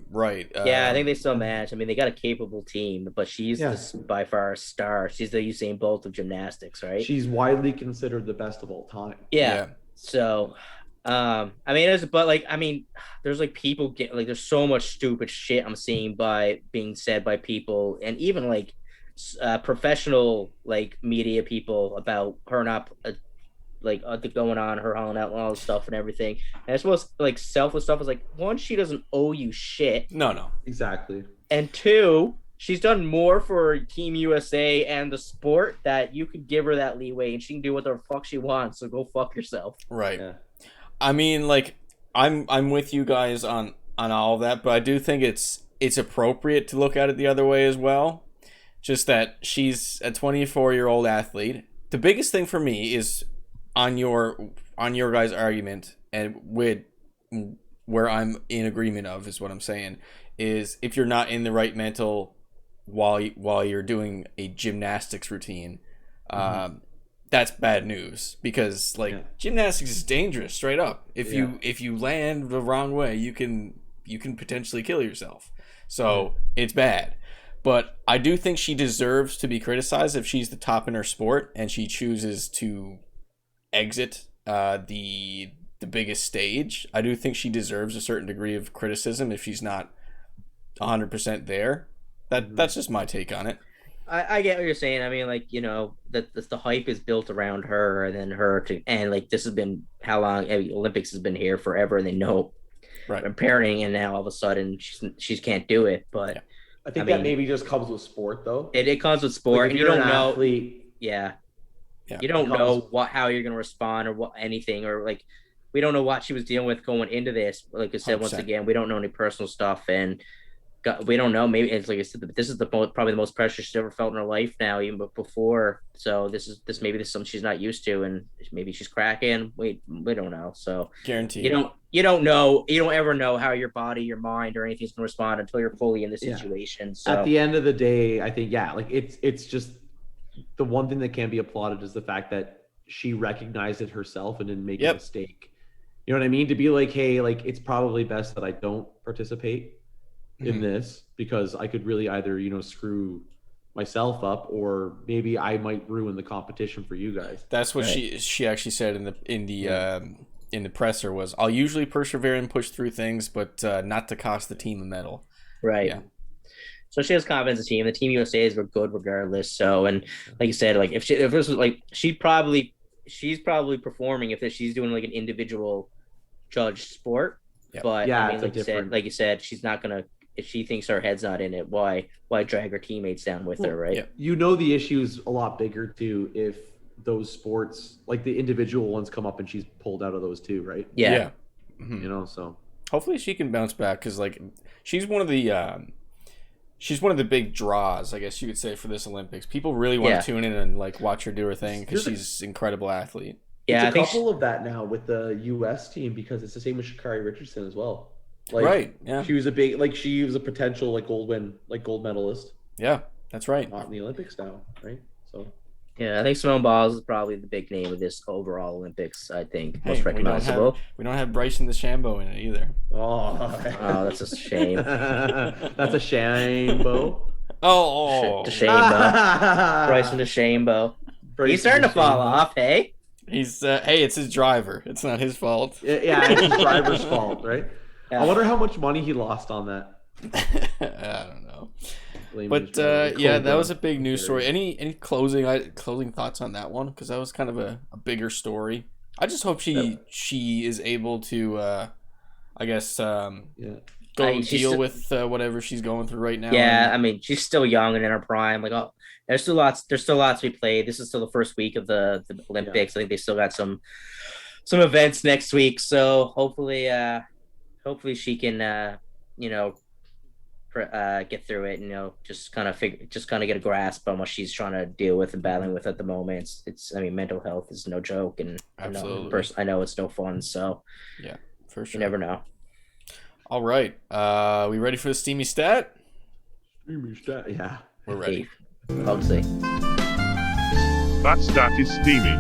Speaker 3: right.
Speaker 5: Yeah, I think they still match. I mean, they got a capable team, but she's by far a star. She's the Usain Bolt of gymnastics, right?
Speaker 4: She's widely considered the best of all time.
Speaker 5: Yeah. So, I mean, there's like people get like, there's so much stupid shit I'm seeing being said by people, and even like professional like media people about her not going on, her hauling out and all this stuff and everything. And I suppose like selfless stuff is like, one, she doesn't owe you shit.
Speaker 3: No.
Speaker 4: Exactly.
Speaker 5: And two, she's done more for Team USA and the sport that you could give her that leeway, and she can do what the fuck she wants. So go fuck yourself.
Speaker 3: Right.
Speaker 4: Yeah.
Speaker 3: I mean, like, I'm with you guys on all of that, but I do think it's appropriate to look at it the other way as well. Just that she's a 24-year-old athlete. The biggest thing for me is on your guys' argument, and with where I'm in agreement of is what I'm saying, is if you're not in the right mental while you're doing a gymnastics routine, that's bad news, because gymnastics is dangerous straight up. If you land the wrong way, you can potentially kill yourself. So it's bad. But I do think she deserves to be criticized if she's the top in her sport and she chooses to exit the biggest stage. I do think she deserves a certain degree of criticism if she's not 100% there. That's just my take on it.
Speaker 5: I get what you're saying. I mean, like, that the hype is built around her, and then and like this has been how long Olympics has been here forever, and they know parenting, and now all of a sudden she can't do it. But
Speaker 4: I think that maybe just comes with sport, though.
Speaker 5: It comes with sport,
Speaker 4: like,
Speaker 5: and you don't know.
Speaker 4: Athlete,
Speaker 5: you don't know how you're gonna respond or anything, or like we don't know what she was dealing with going into this. Like I said, 100%. Once again, we don't know any personal stuff, and we don't know. Maybe it's like I said, this is probably the most pressure she's ever felt in her life now, even before. So this is something she's not used to, and maybe she's cracking. We don't know. So
Speaker 3: guaranteed.
Speaker 5: You don't know. You don't ever know how your body, your mind, or anything's gonna respond until you're fully in the situation. So
Speaker 4: at the end of the day, I think it's just the one thing that can be applauded is the fact that she recognized it herself and didn't make a mistake. You know what I mean? To be like, hey, like it's probably best that I don't participate. in this because I could really either, screw myself up or maybe I might ruin the competition for you guys.
Speaker 3: That's what she actually said in the presser was, I'll usually persevere and push through things, but not to cost the team a medal.
Speaker 5: Right.
Speaker 3: Yeah.
Speaker 5: So she has confidence in the team. The Team USA's were good regardless. So, and like you said, like if this was like, she's probably performing if she's doing like an individual judged sport.
Speaker 3: Yep.
Speaker 5: But
Speaker 4: Yeah,
Speaker 5: I mean, like you said, she's not gonna, if she thinks her head's not in it, why drag her teammates down with her, right?
Speaker 3: Yeah.
Speaker 4: The issue's a lot bigger too if those sports, like the individual ones, come up and she's pulled out of those too, right?
Speaker 5: Yeah.
Speaker 3: Mm-hmm.
Speaker 4: So
Speaker 3: hopefully she can bounce back because like she's one of the big draws, I guess you could say, for this Olympics. People really want to tune in and like watch her do her thing because she's an incredible athlete.
Speaker 5: Yeah,
Speaker 4: it's a couple of that now with the U.S. team because it's the same with Sha'Carri Richardson as well. Like,
Speaker 3: right. Yeah.
Speaker 4: She was a potential gold medalist.
Speaker 3: Yeah, that's right.
Speaker 4: Not in the Olympics now, right? So.
Speaker 5: Yeah, I think Simone Biles is probably the big name of this overall Olympics. I think most recognizable.
Speaker 3: We don't have Bryson DeChambeau in it either.
Speaker 4: Oh,
Speaker 5: that's a shame.
Speaker 4: That's a shame, Bo.
Speaker 5: DeChambeau. Bryson DeChambeau. He's starting to fall off. Hey.
Speaker 3: He's it's his driver. It's not his fault.
Speaker 4: Yeah, it's his driver's fault, right?
Speaker 5: Yeah.
Speaker 4: I wonder how much money he lost on that.
Speaker 3: I don't know. But that was a big news story. Any closing thoughts on that one? Because that was kind of a bigger story. I just hope she is able to, deal with whatever she's going through right now.
Speaker 5: Yeah, I mean, she's still young and in her prime. Like, there's still lots to be played. This is still the first week of the Olympics. I think they still got some events next week. So hopefully she can get through it and just kind of get a grasp on what she's trying to deal with and battling with at the moment. It's mental health is no joke, and
Speaker 3: absolutely.
Speaker 5: I know it's no fun. So
Speaker 3: yeah, for sure.
Speaker 5: You never know.
Speaker 3: All right, we ready for the steamy stat?
Speaker 4: Steamy stat, yeah,
Speaker 3: we're ready.
Speaker 5: I'll see.
Speaker 7: That stat is steamy.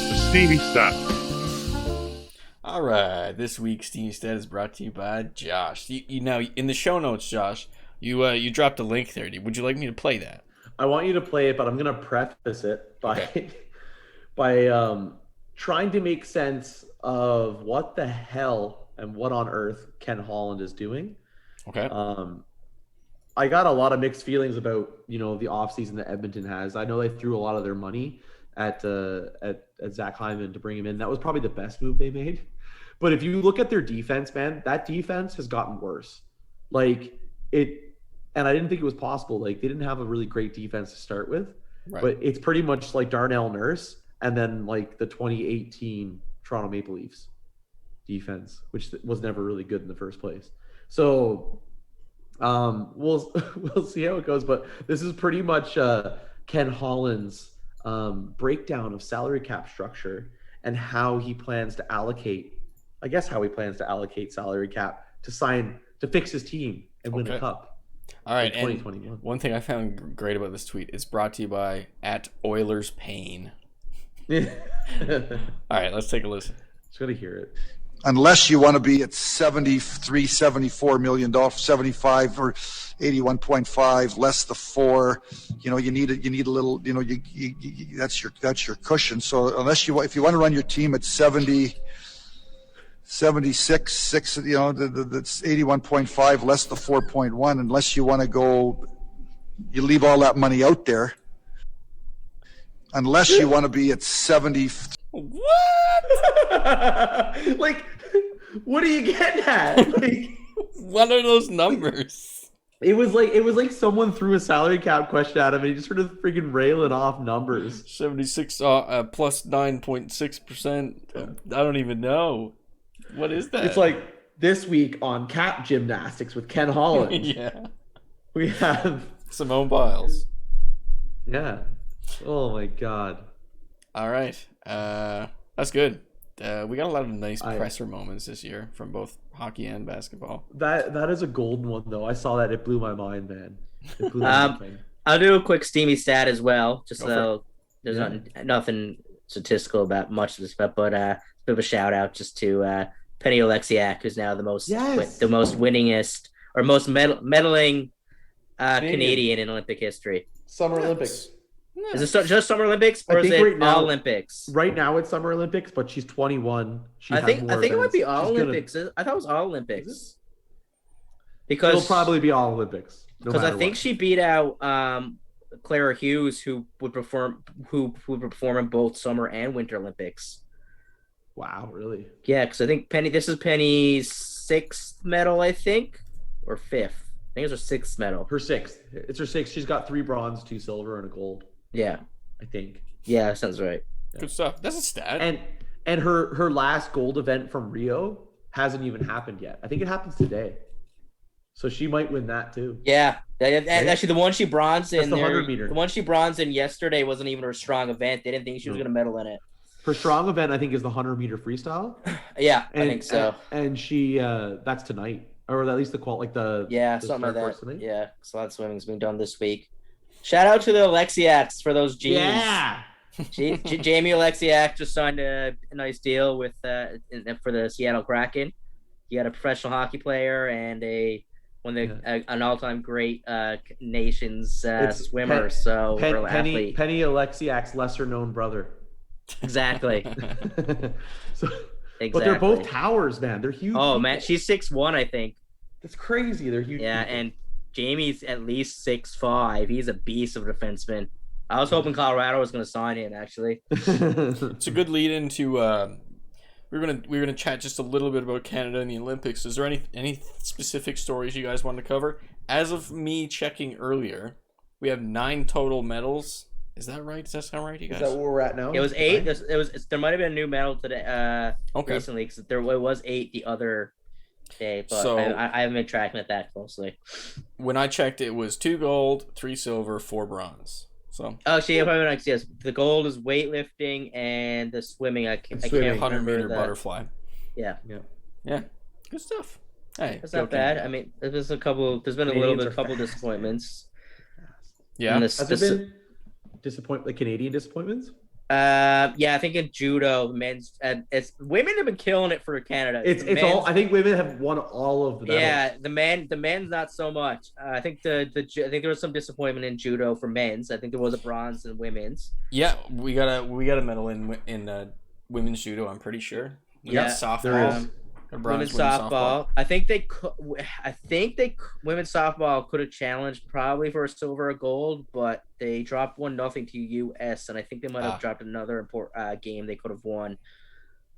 Speaker 7: The steamy stat.
Speaker 3: All right, this week's Steamy Stat is brought to you by Josh. You know, in the show notes, Josh, you dropped a link there. Would you like me to play that?
Speaker 4: I want you to play it, but I'm going to preface it by trying to make sense of what the hell and what on earth Ken Holland is doing.
Speaker 3: Okay.
Speaker 4: I got a lot of mixed feelings about the offseason that Edmonton has. I know they threw a lot of their money at Zach Hyman to bring him in. That was probably the best move they made. But if you look at their defense, man, that defense has gotten worse. And I didn't think it was possible. Like, they didn't have a really great defense to start with, right. But it's pretty much like Darnell Nurse and then like the 2018 Toronto Maple Leafs defense, which was never really good in the first place. So we'll see how it goes. But this is pretty much Ken Holland's breakdown of salary cap structure and how he plans to allocate salary cap to fix his team and win a cup.
Speaker 3: All right,
Speaker 4: 2021.
Speaker 3: And one thing I found great about this tweet is brought to you by @OilersPain. All right, let's take a listen.
Speaker 4: Just gotta hear it.
Speaker 8: Unless you want to be at $74 million, 75 or 81.5, less the 4, you need a little, that's your cushion. So if you want to run your team at 76, 6, that's 81.5, less the 4.1, unless you want to go, you leave all that money out there. Unless you want to be at 70.
Speaker 3: What?
Speaker 4: Like, what are you getting at? Like,
Speaker 3: what are those numbers?
Speaker 4: It was like someone threw a salary cap question at him and he just started freaking railing off numbers.
Speaker 3: 76 plus 9.6%. I don't even know. What is that?
Speaker 4: It's like this week on cap gymnastics with Ken Holland.
Speaker 3: Yeah.
Speaker 4: We have
Speaker 3: Simone Biles.
Speaker 4: Yeah. Oh my God.
Speaker 3: All right. That's good. We got a lot of nice presser moments this year from both hockey and basketball.
Speaker 4: That is a golden one, though. I saw that. It blew my mind, man. It blew my mind.
Speaker 5: I'll do a quick steamy stat as well, just so there's nothing statistical about much of this, but a bit of a shout out just to Penny Oleksiak, who's now the most
Speaker 4: Yes.
Speaker 5: winningest or most medaling
Speaker 4: Canadian.
Speaker 5: Canadian in Olympic history.
Speaker 4: Summer Olympics.
Speaker 5: Is it just Summer Olympics or
Speaker 4: I
Speaker 5: is
Speaker 4: think
Speaker 5: it
Speaker 4: right now-
Speaker 5: all Olympics?
Speaker 4: Right now it's Summer Olympics, but she's 21.
Speaker 5: I think it might be all Olympics. I thought it was all Olympics. Because
Speaker 4: it'll probably be all Olympics.
Speaker 5: Because I think she beat out Clara Hughes, who would perform in both Summer and Winter Olympics.
Speaker 4: Wow, really?
Speaker 5: Yeah, because I think this is Penny's 6th medal, I think, or 5th. I think it's her 6th medal.
Speaker 4: Her 6th. It's her 6th. She's got 3 bronze, 2 silver, and a gold.
Speaker 5: Yeah,
Speaker 4: I think.
Speaker 5: Yeah, that sounds right.
Speaker 3: Good stuff. That's a stat.
Speaker 4: And her last gold event from Rio hasn't even happened yet. I think it happens today. So she might win that too.
Speaker 5: Yeah. Actually, the one she bronzed in,
Speaker 4: the 100 meter.
Speaker 5: The one she bronzed in yesterday wasn't even her strong event. They didn't think she was going to medal in it.
Speaker 4: Her strong event, I think, is the 100 meter freestyle.
Speaker 5: Yeah, I think so.
Speaker 4: And she, that's tonight, or at least the something
Speaker 5: like that. Tonight. Yeah, so that swimming's being done this week. Shout out to the Alexiaks for those jeans.
Speaker 4: Yeah.
Speaker 5: Jamie Alexiak just signed a nice deal with for the Seattle Kraken. He had a professional hockey player and an all-time great nation's swimmer.
Speaker 4: Penny Alexiak's lesser-known brother.
Speaker 5: Exactly.
Speaker 4: But they're both towers, man. They're huge.
Speaker 5: Oh man, she's 6'1", I think.
Speaker 4: That's crazy. They're huge.
Speaker 5: Yeah, and Jamie's at least 6'5". He's a beast of a defenseman. I was hoping Colorado was going to sign him. Actually,
Speaker 3: it's a good lead into. We're gonna chat just a little bit about Canada and the Olympics. Is there any specific stories you guys want to cover? As of me checking earlier, we have 9 total medals. Is that right? Does that sound right, you guys?
Speaker 4: Is that where we're at now?
Speaker 5: It was 8. There might have been a new medal today. Recently, because it was 8 the other day, but so, I haven't been tracking it that closely.
Speaker 3: When I checked, it was 2 gold, 3 silver, 4 bronze. So.
Speaker 5: Oh, yes. The gold is weightlifting and the swimming. I can't
Speaker 3: 100-meter butterfly.
Speaker 5: Yeah.
Speaker 3: Good stuff. Hey,
Speaker 5: it's not bad. I mean, there's been a couple disappointments.
Speaker 3: Yeah.
Speaker 4: Has there been Canadian disappointments?
Speaker 5: I think in judo, men's women have been killing it for Canada.
Speaker 4: I think women have won all of the medals.
Speaker 5: Yeah, the men's not so much. I think I think there was some disappointment in judo for men's. I think there was a bronze in women's.
Speaker 3: Yeah, we got a medal in women's judo. I'm pretty sure. We got softball.
Speaker 5: Women's softball. I think women's softball could have challenged probably for a silver or gold, but they dropped 1-0 to US, and I think they might have dropped another important game they could have won.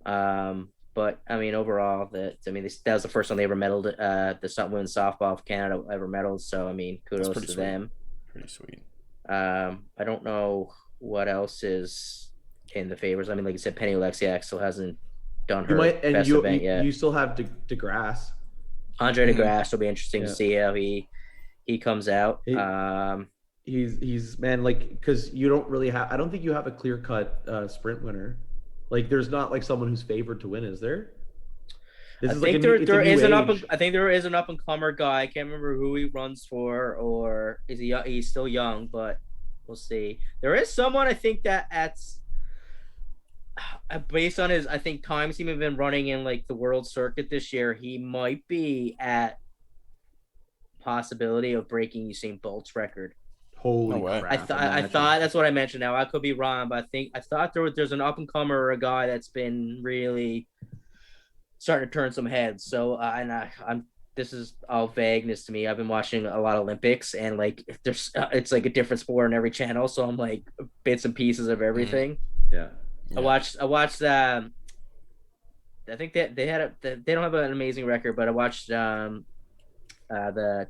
Speaker 5: But I mean, overall, that was the first time they ever medaled. The women's softball of Canada ever medaled. So I mean, kudos to them.
Speaker 3: Pretty sweet.
Speaker 5: I don't know what else is in the favors. I mean, like you said, Penny Oleksiak still hasn't done her best event yet.
Speaker 4: You still have DeGrasse.
Speaker 5: Andre DeGrasse will be interesting to see how he comes out.
Speaker 4: He's man, like, because you don't really have. I don't think you have a clear cut sprint winner. Like, there's not like someone who's favored to win, is there?
Speaker 5: I think there is an up and comer guy. I can't remember who he runs for, or is he? He's still young, but we'll see. There is someone I think that's based on his times he's been running in like the world circuit this year. He might be at possibility of breaking Usain Bolt's record.
Speaker 4: Holy crap!
Speaker 5: I thought that's what I mentioned. Now I could be wrong, but I thought there's an up and comer or a guy that's been really starting to turn some heads. So this is all vagueness to me. I've been watching a lot of Olympics, and like there's it's like a different sport on every channel. So I'm like bits and pieces of everything.
Speaker 4: Yeah.
Speaker 5: I watched. I think that they don't have an amazing record, but I watched the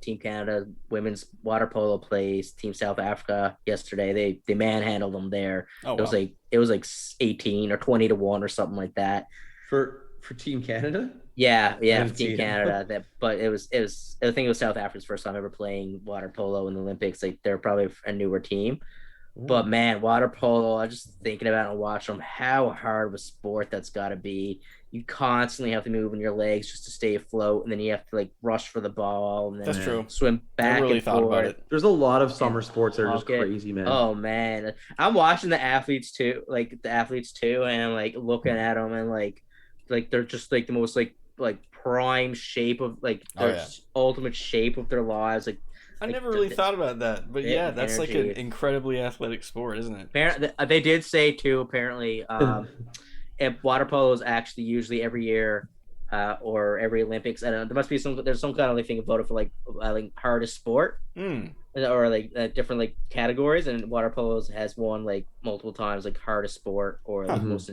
Speaker 5: Team Canada women's water polo plays Team South Africa yesterday. They manhandled them there. It was like 18 or 20 to 1 or something like that.
Speaker 4: For Team Canada?
Speaker 5: Yeah, for Team Canada. But it was I think it was South Africa's first time ever playing water polo in the Olympics. Like they're probably a newer team. But man, water polo, I'm just thinking about it and watching them, how hard of a sport that's got to be. You constantly have to move in your legs just to stay afloat, and then you have to like rush for the ball and then swim back and forth. About it.
Speaker 4: There's a lot of summer sports that are just crazy, man.
Speaker 5: Oh man, I'm watching the athletes too, and I'm like looking at them and like like they're just like the most like prime shape of like their ultimate shape of their lives.
Speaker 3: I never really thought about that, but yeah, that's like an incredibly athletic sport, isn't it?
Speaker 5: They did say too. Apparently, if water polo is actually usually every year, or every Olympics, and there must be there's some kind of thing voted for like hardest sport, or like different like categories, and water polo has won like multiple times like hardest sport or like most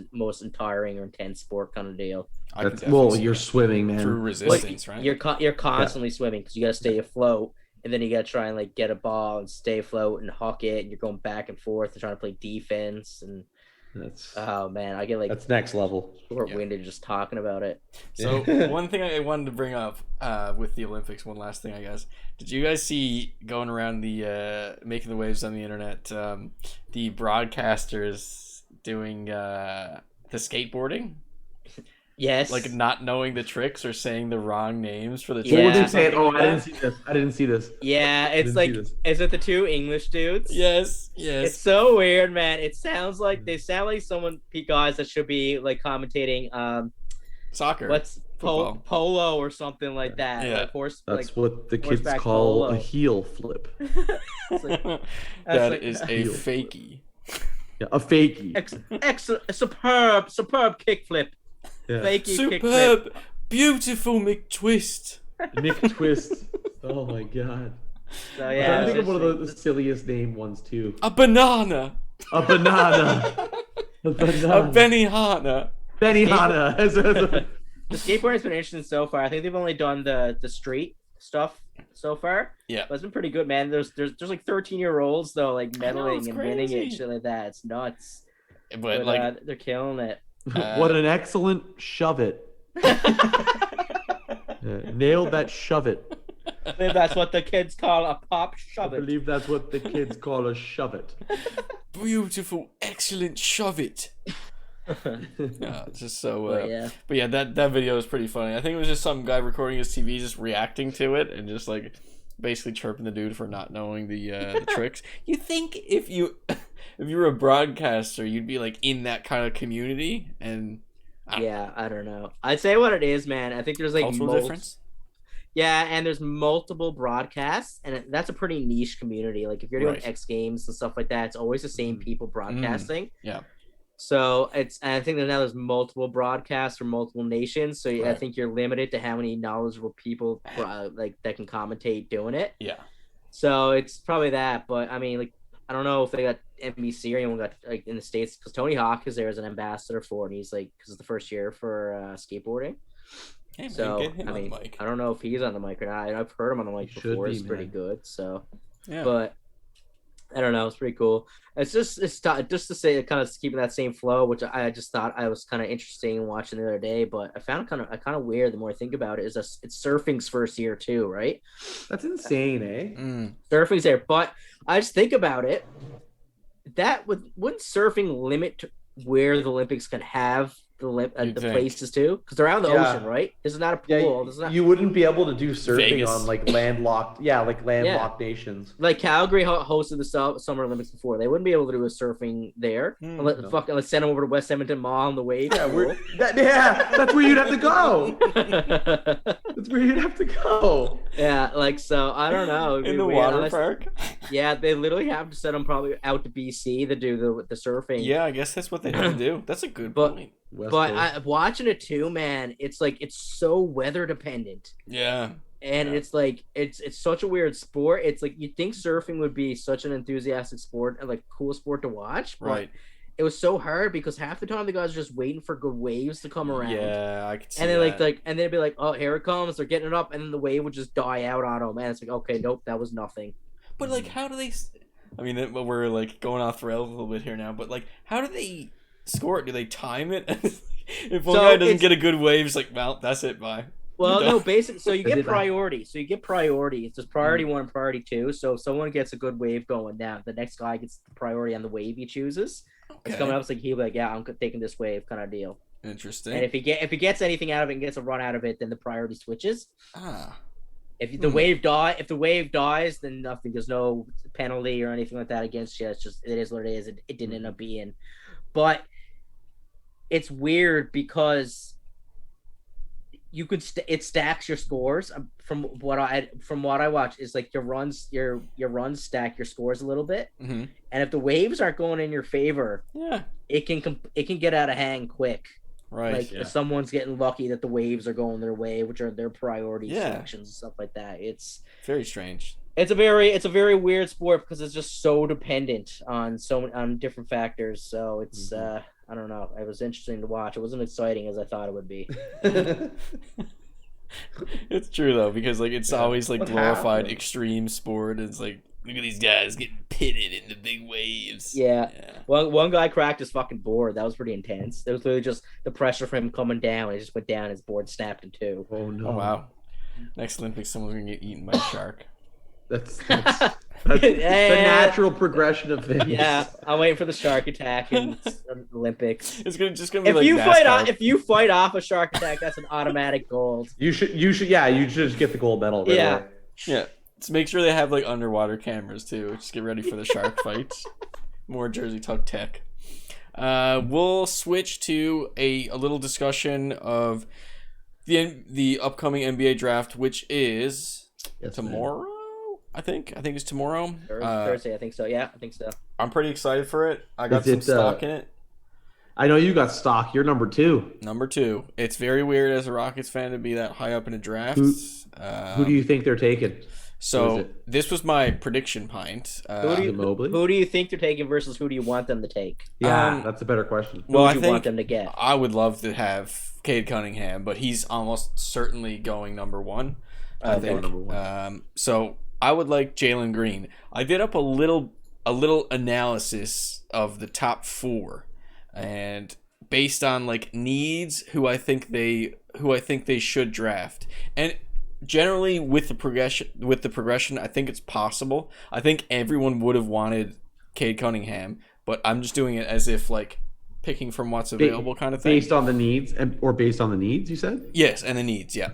Speaker 5: tiring or intense sport kind of deal.
Speaker 4: You're swimming, man.
Speaker 3: Through resistance, right?
Speaker 5: You're constantly swimming because you got to stay afloat. And then you got to try and like get a ball and stay afloat and huck it. And you're going back and forth and trying to play defense. And oh man, I get like
Speaker 4: that's next level.
Speaker 5: Short-winded just talking about it.
Speaker 3: So one thing I wanted to bring up with the Olympics, one last thing I guess. Did you guys see going around the making the waves on the internet, the broadcasters doing the skateboarding?
Speaker 5: Yes.
Speaker 3: Like not knowing the tricks or saying the wrong names for the
Speaker 4: tricks. What were they saying? Oh, I didn't see this.
Speaker 5: Yeah, it's like, is it the two English dudes?
Speaker 3: Yes.
Speaker 5: It's so weird, man. It sounds like they sound like guys that should be like commentating
Speaker 3: soccer.
Speaker 5: What's polo or something like that.
Speaker 3: Yeah.
Speaker 4: That's what the kids call a heel flip.
Speaker 3: That is a fakie.
Speaker 4: Yeah, a fakie.
Speaker 5: Superb kick flip.
Speaker 4: Yeah.
Speaker 5: Fakey
Speaker 3: superb, beautiful McTwist.
Speaker 4: McTwist. Oh my god.
Speaker 5: So yeah,
Speaker 4: I think of one of the silliest named ones too.
Speaker 3: A banana.
Speaker 4: A banana.
Speaker 3: A Benihana.
Speaker 4: Benihana.
Speaker 5: The skateboarding's been interesting so far. I think they've only done the street stuff so far.
Speaker 3: Yeah,
Speaker 5: but it's been pretty good, man. There's like 13-year-olds though, like medaling and winning it, shit like that. It's nuts.
Speaker 3: But like
Speaker 5: they're killing it.
Speaker 4: What an excellent shove it. Nailed that shove it.
Speaker 5: I believe that's what the kids call a pop shove it.
Speaker 4: I believe that's what the kids call a shove it.
Speaker 3: Beautiful, excellent shove it. Just so but yeah, that video was pretty funny. I think it was just some guy recording his TV just reacting to it and just like basically chirping the dude for not knowing the tricks. You think if you were a broadcaster, you'd be like in that kind of community, and
Speaker 5: I don't know. I'd say what it is, man. I think there's like
Speaker 3: cultural difference.
Speaker 5: Yeah, and there's multiple broadcasts, and that's a pretty niche community. Like if you're doing X Games and stuff like that, it's always the same people broadcasting.
Speaker 3: Yeah.
Speaker 5: So I think that now there's multiple broadcasts from multiple nations. So I think you're limited to how many knowledgeable people like that can commentate doing it.
Speaker 3: Yeah.
Speaker 5: So it's probably that, but I mean, like, I don't know if they got NBC or anyone got like in the States, because Tony Hawk is there as an ambassador for it, and he's like, because it's the first year for skateboarding.
Speaker 3: Hey, man,
Speaker 5: so
Speaker 3: get him
Speaker 5: I mean,
Speaker 3: on the mic.
Speaker 5: I don't know if he's on the mic or not. I've heard him on the mic before. It's pretty good. So,
Speaker 3: yeah.
Speaker 5: But I don't know. It's pretty cool. It's just to say, kind of keeping that same flow, which I just thought I was kind of interesting in watching the other day. But I found it kind of weird. The more I think about it, it's surfing's first year too, right?
Speaker 4: That's insane, eh?
Speaker 5: Surfing's there, but I just think about it. That wouldn't surfing limit where the Olympics can have the places too, because they're out in the ocean, right? This is not a pool.
Speaker 4: You wouldn't be able to do surfing
Speaker 3: Vegas.
Speaker 4: on like landlocked nations.
Speaker 5: Like Calgary hosted the Summer Olympics before. They wouldn't be able to do a surfing there. Let's send them over to West Edmonton Mall on the wave.
Speaker 4: That's where you'd have to go. That's where you'd have to go.
Speaker 5: Yeah, like, so I don't know.
Speaker 3: In the water park.
Speaker 5: Yeah, they literally have to send them probably out to BC to do the surfing.
Speaker 3: Yeah, I guess that's what they have to do. That's a good point.
Speaker 5: But watching it too, man, it's like it's so weather dependent.
Speaker 3: Yeah.
Speaker 5: And it's like it's such a weird sport. It's like you'd think surfing would be such an enthusiastic sport and like cool sport to watch, but
Speaker 3: right.
Speaker 5: It was so hard because half the time the guys are just waiting for good waves to come around.
Speaker 3: Yeah, I could see
Speaker 5: and then
Speaker 3: that.
Speaker 5: like and they'd be like, oh, here it comes, they're getting it up, and then the wave would just die out on them, and it's like, okay, nope, that was nothing.
Speaker 3: But like, how do they? I mean, we're like going off the rails a little bit here now, but like, how do they score it? Do they time it? If one guy doesn't get a good wave, it's like, well, that's it, bye.
Speaker 5: Well, no, basically, so you get priority. So you get priority. It's just priority 1, priority 2. So if someone gets a good wave going down, the next guy gets the priority on the wave he chooses. Okay. It's coming up, it's like he'll be like, yeah, I'm taking this wave kind of deal.
Speaker 3: Interesting.
Speaker 5: And if he gets anything out of it and gets a run out of it, then the priority switches. If the wave dies, then nothing. There's no penalty or anything like that against you. It's just, it is what it is. It didn't end up being. But it's weird because you could it stacks your scores. From what I watch is like your runs stack your scores a little bit,
Speaker 3: Mm-hmm.
Speaker 5: and if the waves aren't going in your favor, it can get out of hand quick.
Speaker 3: Right.
Speaker 5: Like if someone's getting lucky that the waves are going their way, which are their priority selections and stuff like that. It's
Speaker 3: very strange.
Speaker 5: It's a very weird sport because it's just so dependent on different factors. So it's I don't know. It was interesting to watch. It wasn't exciting as I thought it would be.
Speaker 3: It's true though, because like it's always like glorified extreme sport. It's like, look at these guys getting pitted in the big waves.
Speaker 5: Yeah. One guy cracked his fucking board. That was pretty intense. It was literally just the pressure from him coming down. He just went down. His board snapped in two.
Speaker 4: Oh no!
Speaker 3: Oh wow! Next Olympics, someone's gonna get eaten by a shark.
Speaker 4: That's the natural progression of things.
Speaker 5: Yeah, I'm waiting for the shark attack in the Olympics.
Speaker 3: It's just gonna be
Speaker 5: if
Speaker 3: like
Speaker 5: you fight off a shark attack, that's an automatic gold.
Speaker 4: You should just get the gold medal. Right away.
Speaker 3: Yeah. Just make sure they have like underwater cameras too. Just get ready for the shark fights. More Jersey Talk tech. We'll switch to a little discussion of the upcoming NBA draft, which is tomorrow. Man. I think it's tomorrow.
Speaker 5: Thursday, I think so. Yeah, I think so.
Speaker 3: I'm pretty excited for it. I got some stock in it.
Speaker 4: I know you got stock. You're number 2.
Speaker 3: Number 2. It's very weird as a Rockets fan to be that high up in a draft.
Speaker 4: Who do you think they're taking?
Speaker 3: So this was my prediction pint.
Speaker 5: Who do you think they're taking versus who do you want them to take?
Speaker 4: Yeah, that's a better question.
Speaker 5: Who do you want them to get?
Speaker 3: I would love to have Cade Cunningham, but he's almost certainly going number 1. I think. Number 1. So I would like Jalen Green. I did up a little analysis of the top 4, and based on like needs, who I think they should draft, and generally with the progression, I think it's possible. I think everyone would have wanted Cade Cunningham, but I'm just doing it as if like picking from what's available kind of thing.
Speaker 4: Based on the needs, based on the needs, you said?
Speaker 3: Yes, and the needs, yeah.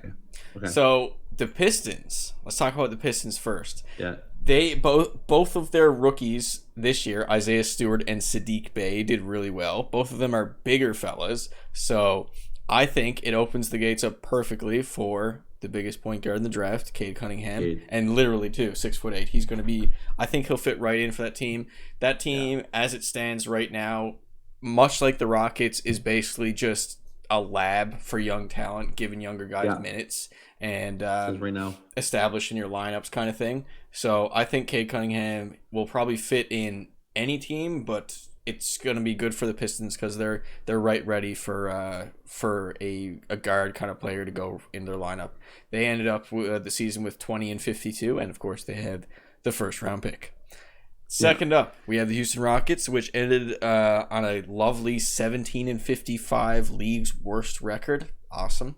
Speaker 4: Okay.
Speaker 3: So the Pistons. Let's talk about the Pistons first.
Speaker 4: Yeah.
Speaker 3: They both of their rookies this year, Isaiah Stewart and Sadiq Bey, did really well. Both of them are bigger fellas, so I think it opens the gates up perfectly for the biggest point guard in the draft, Cade Cunningham, and literally too, 6'8". He's going to be. I think he'll fit right in for that team. That team, as it stands right now, much like the Rockets, is basically just a lab for young talent, giving younger guys minutes and
Speaker 4: right now
Speaker 3: establishing your lineups kind of thing. So I think Cade Cunningham will probably fit in any team, but it's going to be good for the Pistons because they're right ready for a guard kind of player to go in their lineup. They ended up the season with 20-52, and of course they had the first round pick. Second up, we have the Houston Rockets, which ended on a lovely 17-55, league's worst record. Awesome.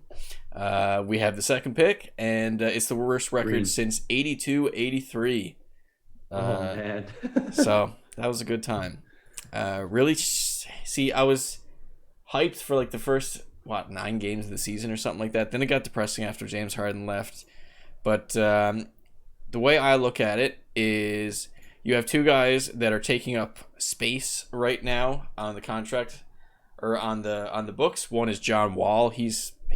Speaker 3: We have the second pick, and it's the worst record since 82-83.
Speaker 4: Man.
Speaker 3: So that was a good time. Really, see, I was hyped for like the first 9 games of the season or something like that. Then it got depressing after James Harden left. But the way I look at it is you have 2 guys that are taking up space right now on the contract or on the books. One is John Wall. He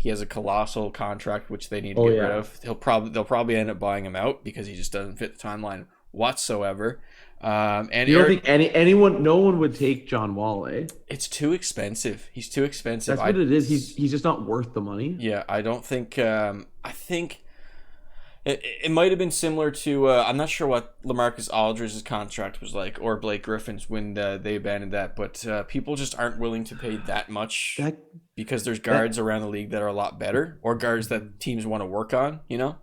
Speaker 3: has a colossal contract which they need to get rid of. They'll probably end up buying him out because he just doesn't fit the timeline whatsoever. And
Speaker 4: you don't think no one would take John Wall, eh?
Speaker 3: It's too expensive. He's too expensive.
Speaker 4: That's what it is. He's just not worth the money.
Speaker 3: Yeah, I don't think. I think it might have been similar to. I'm not sure what LaMarcus Aldridge's contract was like, or Blake Griffin's when they abandoned that. But people just aren't willing to pay that much because there's guards around the league that are a lot better, or guards that teams want to work on. You know.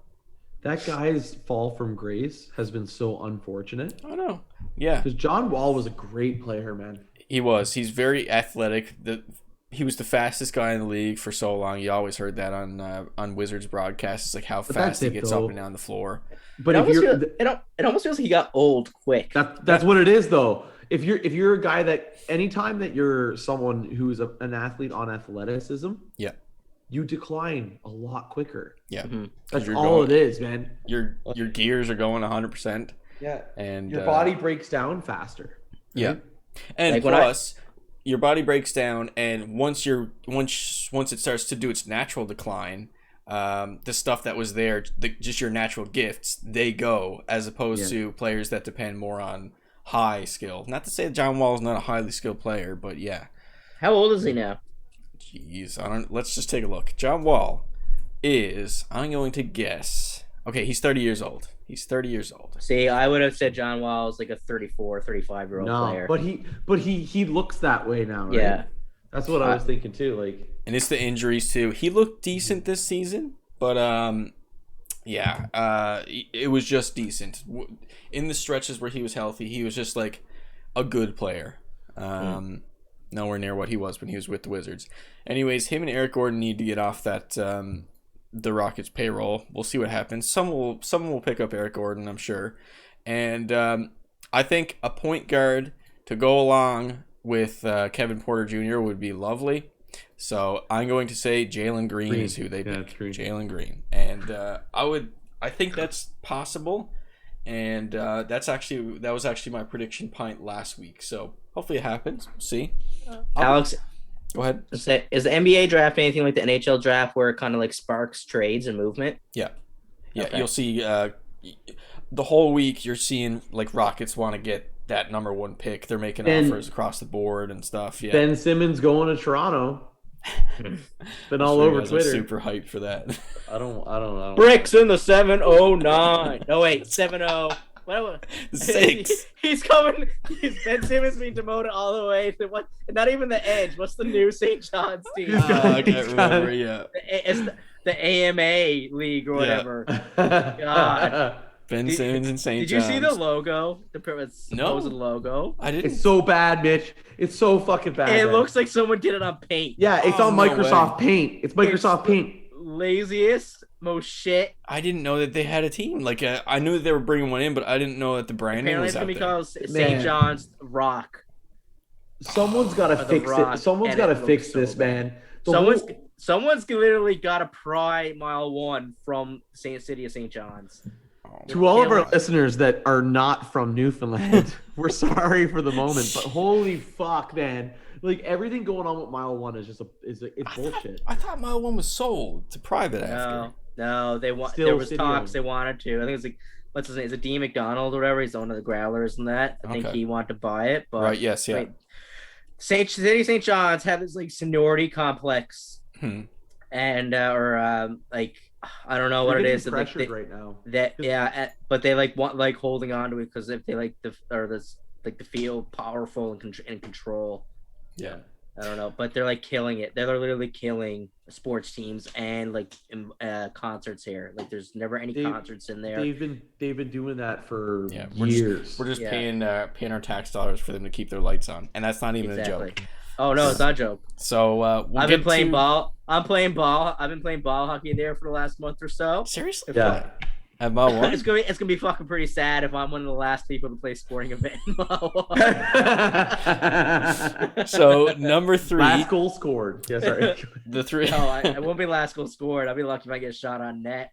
Speaker 4: That guy's fall from grace has been so unfortunate.
Speaker 3: I know. Yeah.
Speaker 4: Because John Wall was a great player, man.
Speaker 3: He was. He's very athletic. He was the fastest guy in the league for so long. You always heard that on Wizards broadcasts. It's like how fast he gets up and down the floor.
Speaker 5: But it almost feels like he got old quick.
Speaker 4: That's what it is, though. If you're a guy that anytime that you're someone who's an athlete on athleticism, you decline a lot quicker.
Speaker 3: Yeah.
Speaker 5: Mm-hmm.
Speaker 4: That's all it is, man.
Speaker 3: Your gears are going 100%.
Speaker 4: Yeah.
Speaker 3: And
Speaker 4: your body breaks down faster. Right?
Speaker 3: Yeah. And like plus, your body breaks down, and once it starts to do its natural decline, the stuff that was there, just your natural gifts, they go, as opposed to players that depend more on high skill. Not to say that John Wall is not a highly skilled player, but yeah.
Speaker 5: How old is he now?
Speaker 3: Jeez, let's just take a look. John Wall is, I'm going to guess, okay, he's 30 years old. He's 30 years old.
Speaker 5: See, I would have said John Wall is like a 34, 35-year-old player.
Speaker 4: But he looks that way now, right?
Speaker 5: Yeah.
Speaker 4: That's what I was thinking too. Like,
Speaker 3: and it's the injuries too. He looked decent this season, but it was just decent. In the stretches where he was healthy, he was just like a good player. Nowhere near what he was when he was with the Wizards. Anyways, him and Eric Gordon need to get off that the Rockets payroll. We'll see what happens. Someone will pick up Eric Gordon, I'm sure. And I think a point guard to go along with Kevin Porter Jr. would be lovely. So I'm going to say Jalen Green is who they pick. Jalen Green. And I think that's possible. And that was actually my prediction point last week. So hopefully it happens. We'll see.
Speaker 5: Alex,
Speaker 3: go ahead.
Speaker 5: Is the NBA draft anything like the NHL draft where it kind of like sparks trades and movement?
Speaker 3: Yeah.
Speaker 5: Okay.
Speaker 3: You'll see the whole week you're seeing like Rockets want to get that number 1 pick. They're making offers across the board and stuff. Yeah.
Speaker 4: Ben Simmons going to Toronto. Been all over Twitter.
Speaker 3: Super hyped for that.
Speaker 4: I don't.
Speaker 5: Bricks in the 709. No wait, 70. What?
Speaker 3: 6.
Speaker 5: He's coming. Ben Simmons being demoted all the way to what? Not even the Edge. What's the new St. John's team?
Speaker 3: I can't remember. Yeah.
Speaker 5: It's the AMA league or whatever. God.
Speaker 3: Ben Simmons and St. John's.
Speaker 5: Did you see the logo? The supposed logo?
Speaker 3: I didn't.
Speaker 4: It's so bad, Mitch. It's so fucking bad.
Speaker 5: It looks like someone did it on Paint.
Speaker 4: Yeah, it's on Microsoft Paint. It's Microsoft Paint.
Speaker 5: Laziest, most shit.
Speaker 3: I didn't know that they had a team. Like I knew that they were bringing one in, but I didn't know that the branding was out there.
Speaker 5: Apparently it's gonna be called St. John's Rock.
Speaker 4: Someone's got to fix it. Someone's got to fix this, man.
Speaker 5: Someone's literally got to pry mile 1 from the city of St. John's.
Speaker 4: To all of our listeners that are not from Newfoundland, we're sorry for the moment, but holy fuck, man! Like everything going on with Mile 1 is just it's bullshit.
Speaker 3: I thought Mile 1 was sold to private after.
Speaker 5: No, there was talks they wanted to. I think it's like what's his name? Is it D. McDonald or whatever? He's one of the Growlers and that. I think he wanted to buy it, but
Speaker 3: right, yes, yeah.
Speaker 5: St. John's had this like seniority complex, and like. I don't know what it is.
Speaker 4: Pressured right now.
Speaker 5: But they like want like holding on to it because if they like the feel powerful and control.
Speaker 3: Yeah.
Speaker 5: I don't know, but they're like killing it. They're literally killing sports teams and like concerts here. Like there's never any concerts in there.
Speaker 4: They've been doing that for
Speaker 3: years. We're just paying our tax dollars for them to keep their lights on, and that's not even a joke.
Speaker 5: Oh no, it's not a joke.
Speaker 3: So
Speaker 5: I've been playing ball. I've been playing ball hockey there for the last month or so.
Speaker 3: Seriously?
Speaker 4: Yeah.
Speaker 3: At Mile 1?
Speaker 5: It's gonna be fucking pretty sad if I'm one of the last people to play a sporting event in Mile 1.
Speaker 3: So number 3.
Speaker 4: Last goal scored. Yeah, sorry.
Speaker 3: The 3.
Speaker 5: No, I won't be last goal scored. I'll be lucky if I get shot on net.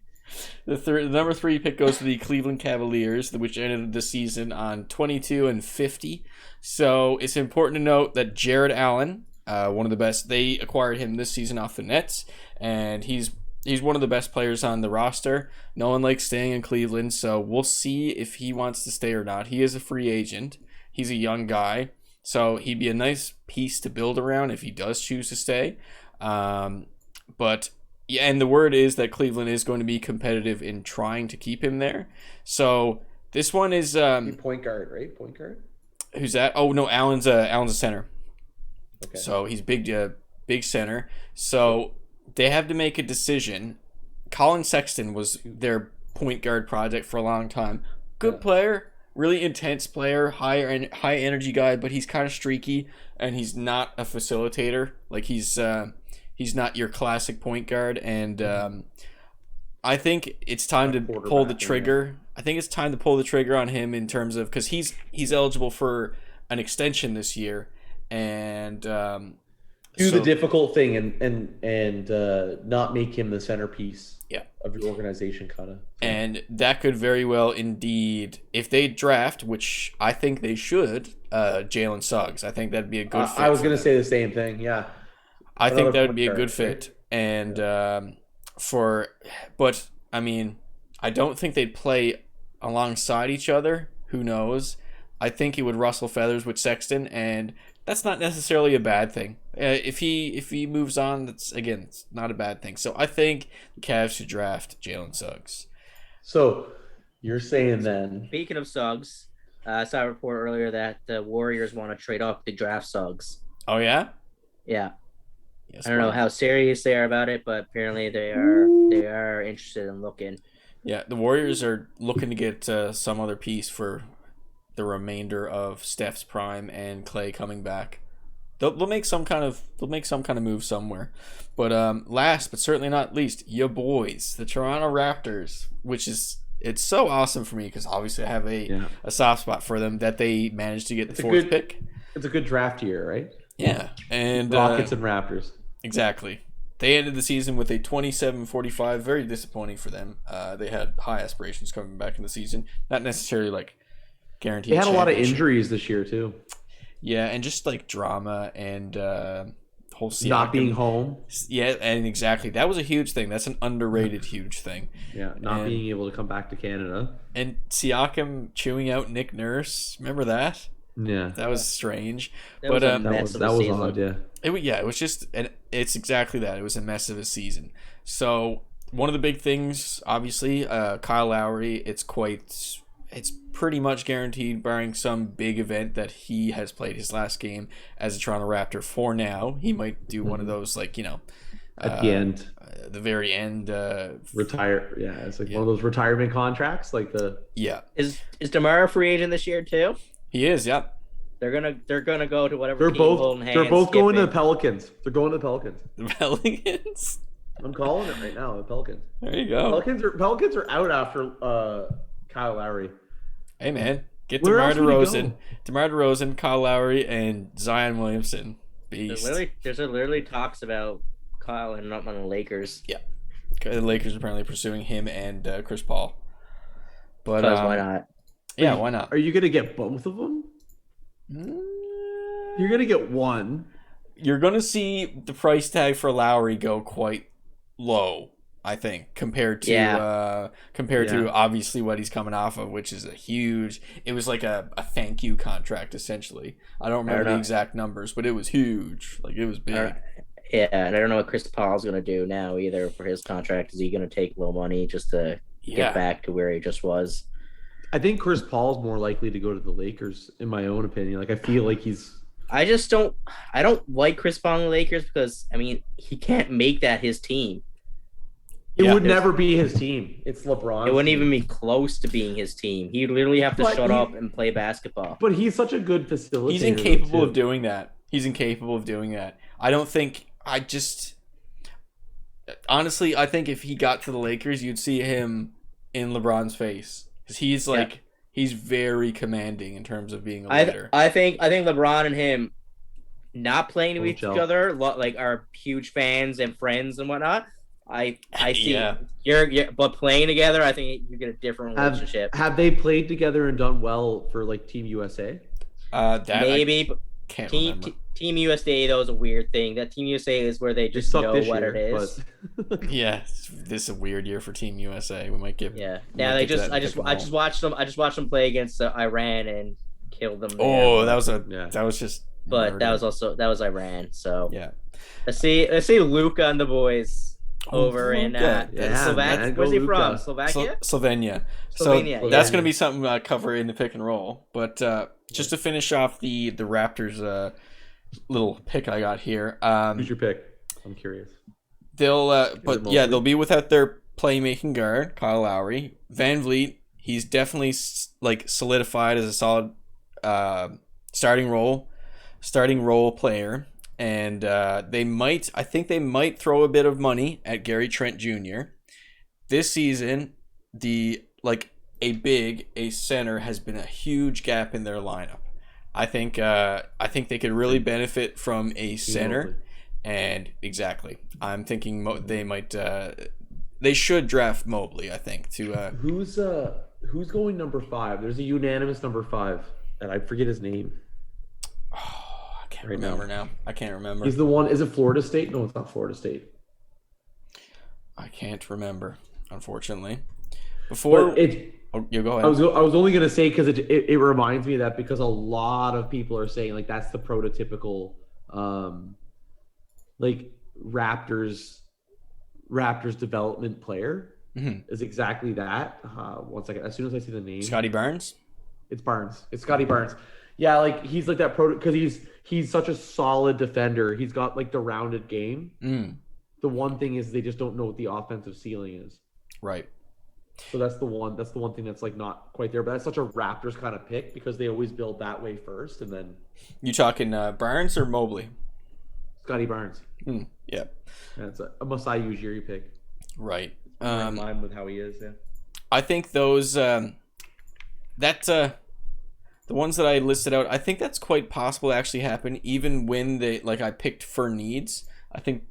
Speaker 3: The number 3 pick goes to the Cleveland Cavaliers, which ended the season on 22-50. So it's important to note that Jared Allen, one of the best, they acquired him this season off the Nets, and he's one of the best players on the roster. No one likes staying in Cleveland, so we'll see if he wants to stay or not. He is a free agent. He's a young guy, so he'd be a nice piece to build around if he does choose to stay. But yeah, and the word is that Cleveland is going to be competitive in trying to keep him there. So this one is
Speaker 4: point guard, right? Point guard.
Speaker 3: Who's that? Oh no, Allen's a center.
Speaker 4: Okay.
Speaker 3: So he's big center. So they have to make a decision. Colin Sexton was their point guard project for a long time. Good player, really intense player, high energy guy, but he's kind of streaky and he's not a facilitator. Like he's not your classic point guard, and I think it's time to pull the trigger. I think it's time to pull the trigger on him in terms of because he's eligible for an extension this year, and
Speaker 4: the difficult thing and not make him the centerpiece of your organization, kind of.
Speaker 3: And that could very well indeed, if they draft, which I think they should, Jalen Suggs. I think that'd be a good fit.
Speaker 4: I was going to say the same thing. Yeah,
Speaker 3: I think that would be a good fit, and but I mean, I don't think they'd play alongside each other. Who knows? I think he would rustle feathers with Sexton, and that's not necessarily a bad thing. If he moves on, it's not a bad thing. So I think the Cavs should draft Jalen Suggs.
Speaker 4: So you're saying then?
Speaker 5: Speaking of Suggs, I saw a report earlier that the Warriors want to trade off the draft Suggs.
Speaker 3: Oh yeah?
Speaker 5: Yeah.
Speaker 3: Yes,
Speaker 5: I don't know how serious they are about it, but apparently they are interested in looking.
Speaker 3: Yeah, the Warriors are looking to get some other piece for the remainder of Steph's prime and Clay coming back. They'll make some kind of move somewhere. But last but certainly not least, your boys, the Toronto Raptors, which is it's so awesome for me because obviously I have a soft spot for them that they managed to get the fourth pick.
Speaker 4: It's a good draft year, right?
Speaker 3: Yeah, and
Speaker 4: Rockets and Raptors.
Speaker 3: Exactly. They ended the season with a 27-45, very disappointing for them. They had high aspirations coming back in the season, not necessarily like guaranteed.
Speaker 4: They had a lot of injuries this year too.
Speaker 3: Yeah, and just like drama and whole Siakam
Speaker 4: not being home.
Speaker 3: Yeah, and exactly. That was a huge thing. That's an underrated huge thing.
Speaker 4: Yeah, not being able to come back to Canada. And
Speaker 3: Siakam chewing out Nick Nurse. Remember that?
Speaker 4: Yeah.
Speaker 3: That was strange.
Speaker 5: That
Speaker 3: was
Speaker 5: odd,
Speaker 3: yeah. It was just, and it's exactly that. It was a mess of a season. So one of the big things, obviously, Kyle Lowry, it's pretty much guaranteed, barring some big event that he has played his last game as a Toronto Raptor for now. He might do one of those, like,
Speaker 4: at the end,
Speaker 3: the very end,
Speaker 4: retire. Yeah, it's like one of those retirement contracts, like the.
Speaker 3: Yeah.
Speaker 5: Is DeMar a free agent this year too?
Speaker 3: He is. Yep. Yeah.
Speaker 5: They're gonna go to whatever.
Speaker 4: They're both going to the Pelicans. They're going to the Pelicans.
Speaker 3: The Pelicans.
Speaker 4: I'm calling it right now. The Pelicans.
Speaker 3: There you go.
Speaker 4: Pelicans are out after Kyle Lowry.
Speaker 3: Hey man, get DeMar DeRozan, Kyle Lowry, and Zion Williamson. Beast.
Speaker 5: There's literally talks about Kyle and not on the Lakers.
Speaker 3: Yeah, the Lakers are apparently pursuing him and Chris Paul. But
Speaker 5: why not?
Speaker 3: Yeah, why not?
Speaker 4: Are you gonna get both of them? You're gonna get one.
Speaker 3: You're gonna see the price tag for Lowry go quite low, I think, compared to obviously what he's coming off of, which is it was like a thank you contract essentially. I don't remember the exact numbers, but it was huge. Like it was big.
Speaker 5: Yeah, and I don't know what Chris Paul's gonna do now either for his contract. Is he gonna take low money just to get back to where he just was?
Speaker 4: I think Chris Paul's more likely to go to the Lakers, in my own opinion. Like I feel like
Speaker 5: I don't like Chris Paul and the Lakers because he can't make that his team.
Speaker 4: It would never be his team. It's LeBron.
Speaker 5: It wouldn't even be close to being his team. He'd literally have to shut up and play basketball.
Speaker 4: But he's such a good facilitator.
Speaker 3: He's incapable of doing that. Honestly, I think if he got to the Lakers, you'd see him in LeBron's face. Because he's very commanding in terms of being a leader.
Speaker 5: I think LeBron and him not playing with each other, like, are huge fans and friends and whatnot. I see. But playing together, I think you get a different relationship.
Speaker 4: Have they played together and done well for like Team USA?
Speaker 5: Maybe. Team USA though is a weird thing. That Team USA is where they just know what it is.
Speaker 3: Yeah, this is a weird year for Team USA. We might give.
Speaker 5: Yeah. Now I just watched them. I just watched them play against Iran and killed them.
Speaker 3: Oh, that was just.
Speaker 5: But murder. that was Iran. So
Speaker 3: yeah.
Speaker 5: Let's see Luka and the boys. Over in Slovakia. Where's he from? Slovakia?
Speaker 3: Slovenia. So that's going to be something I cover in the pick and roll. But just to finish off the Raptors little pick I got here.
Speaker 4: Who's your pick? I'm curious.
Speaker 3: They'll be without their playmaking guard, Kyle Lowry. Van Vliet, he's definitely like solidified as a solid starting role player. And I think they might throw a bit of money at Gary Trent Jr. This season, a center has been a huge gap in their lineup. I think they could really benefit from a center, and exactly, I'm thinking they should draft Mobley. I think to
Speaker 4: who's going number 5? There's a unanimous number 5, and I forget his name.
Speaker 3: I can't remember.
Speaker 4: He's the one. Is it Florida State? No, it's not Florida State.
Speaker 3: I can't remember, unfortunately. Before you go ahead.
Speaker 4: I was only gonna say because it reminds me of that because a lot of people are saying like that's the prototypical like Raptors development player is exactly that. 1 second. As soon as I see the name,
Speaker 3: Scotty Barnes.
Speaker 4: It's Barnes. It's Scotty Barnes. Yeah, like he's like that because he's such a solid defender. He's got like the rounded game. The one thing is they just don't know what the offensive ceiling is.
Speaker 3: Right.
Speaker 4: So that's the one thing that's like not quite there. But that's such a Raptors kind of pick because they always build that way first and then.
Speaker 3: You talking Barnes or Mobley?
Speaker 4: Scotty Barnes.
Speaker 3: Yeah.
Speaker 4: That's a Masai Ujiri pick.
Speaker 3: Right.
Speaker 4: In line with how he is. Yeah.
Speaker 3: I think those the ones that I listed out, I think that's quite possible to actually happen even when I picked for needs. I think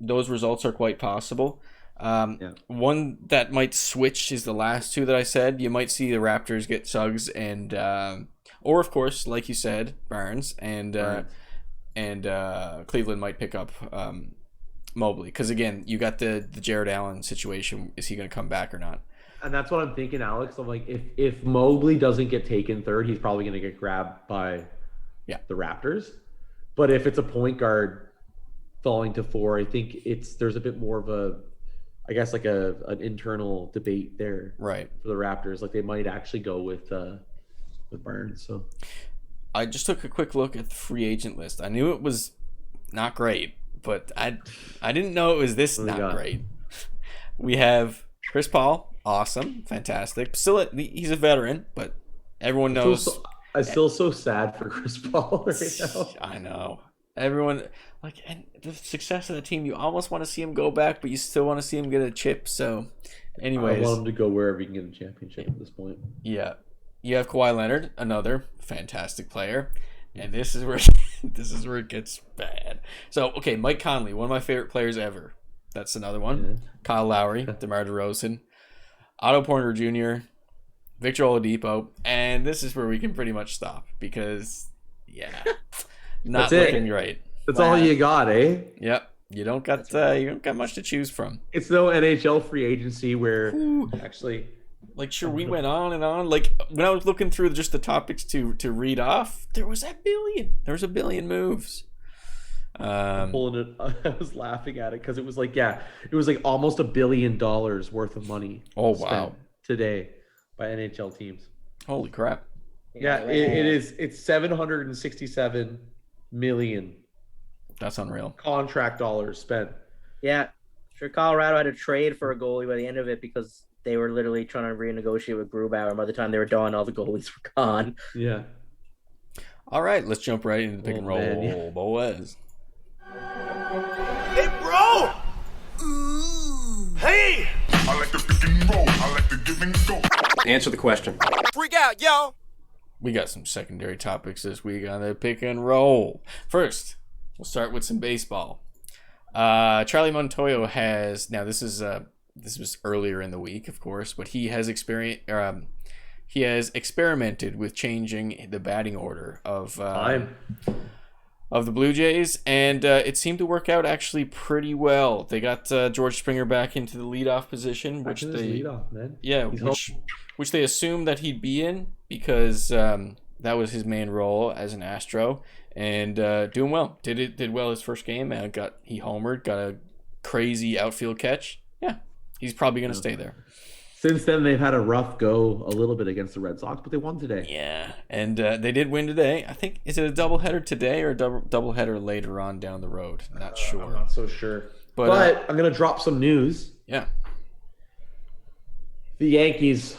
Speaker 3: those results are quite possible. One that might switch is the last two that I said. You might see the Raptors get Suggs and or of course, like you said, Barnes and Cleveland might pick up Mobley because again, you got the Jared Allen situation. Is he going to come back or not?
Speaker 4: And that's what I'm thinking, Alex. I'm like, if Mobley doesn't get taken third, he's probably going to get grabbed by the Raptors. But if it's a point guard falling to 4, I think there's a bit more of I guess like an internal debate there,
Speaker 3: right,
Speaker 4: for the Raptors. Like they might actually go with Barnes. So
Speaker 3: I just took a quick look at the free agent list. I knew it was not great, but I didn't know it was this not great. We have Chris Paul, awesome, fantastic. Still, he's a veteran, but everyone knows.
Speaker 4: I'm still so sad for Chris Paul right now.
Speaker 3: I know. Everyone and the success of the team, you almost want to see him go back, but you still want to see him get a chip. So, anyways,
Speaker 4: I want him to go wherever he can get a championship at this point.
Speaker 3: Yeah, you have Kawhi Leonard, another fantastic player, and this is where it gets bad. So, okay, Mike Conley, one of my favorite players ever. That's another one.
Speaker 4: Yeah.
Speaker 3: Kyle Lowry, DeMar DeRozan, Otto Porter Jr., Victor Oladipo, and this is where we can pretty much stop because, not looking great.
Speaker 4: That's all you got, eh?
Speaker 3: Yep. You don't got much to choose from.
Speaker 4: It's no NHL free agency where actually,
Speaker 3: sure, we went on and on. Like when I was looking through just the topics to read off, there was a billion moves.
Speaker 4: Pulling it, I was laughing at it because it was like almost $1 billion worth of money.
Speaker 3: Oh wow!
Speaker 4: Today by NHL teams.
Speaker 3: Holy crap!
Speaker 4: Yeah, it is. It's 767 million.
Speaker 3: That's unreal.
Speaker 4: Contract dollars spent.
Speaker 5: Yeah, sure. Colorado had to trade for a goalie by the end of it because they were literally trying to renegotiate with Grubauer. And by the time they were done, all the goalies were gone.
Speaker 4: Yeah.
Speaker 3: All right, let's jump right into the pick and roll.
Speaker 4: Man, yeah.
Speaker 3: Boaz.
Speaker 1: Hey, bro! Hey!
Speaker 7: I like the pick and roll. I like the give and go.
Speaker 9: Answer the question.
Speaker 1: Freak out, yo!
Speaker 3: We got some secondary topics this week on the pick and roll. First, we'll start with some baseball. Charlie Montoyo has this was earlier in the week, of course, but he has experimented with changing the batting order of the Blue Jays, and it seemed to work out actually pretty well. They got George Springer back into the leadoff position, which they assumed that he'd be in because that was his main role as an Astro, and doing well. Did well his first game, and he homered, got a crazy outfield catch. Yeah, he's probably gonna stay there.
Speaker 4: Since then, they've had a rough go a little bit against the Red Sox, but they won today.
Speaker 3: Yeah, and they did win today. I think, is it a doubleheader today or a doubleheader later on down the road? I'm not sure.
Speaker 4: I'm not so sure. But I'm going to drop some news.
Speaker 3: Yeah.
Speaker 4: The Yankees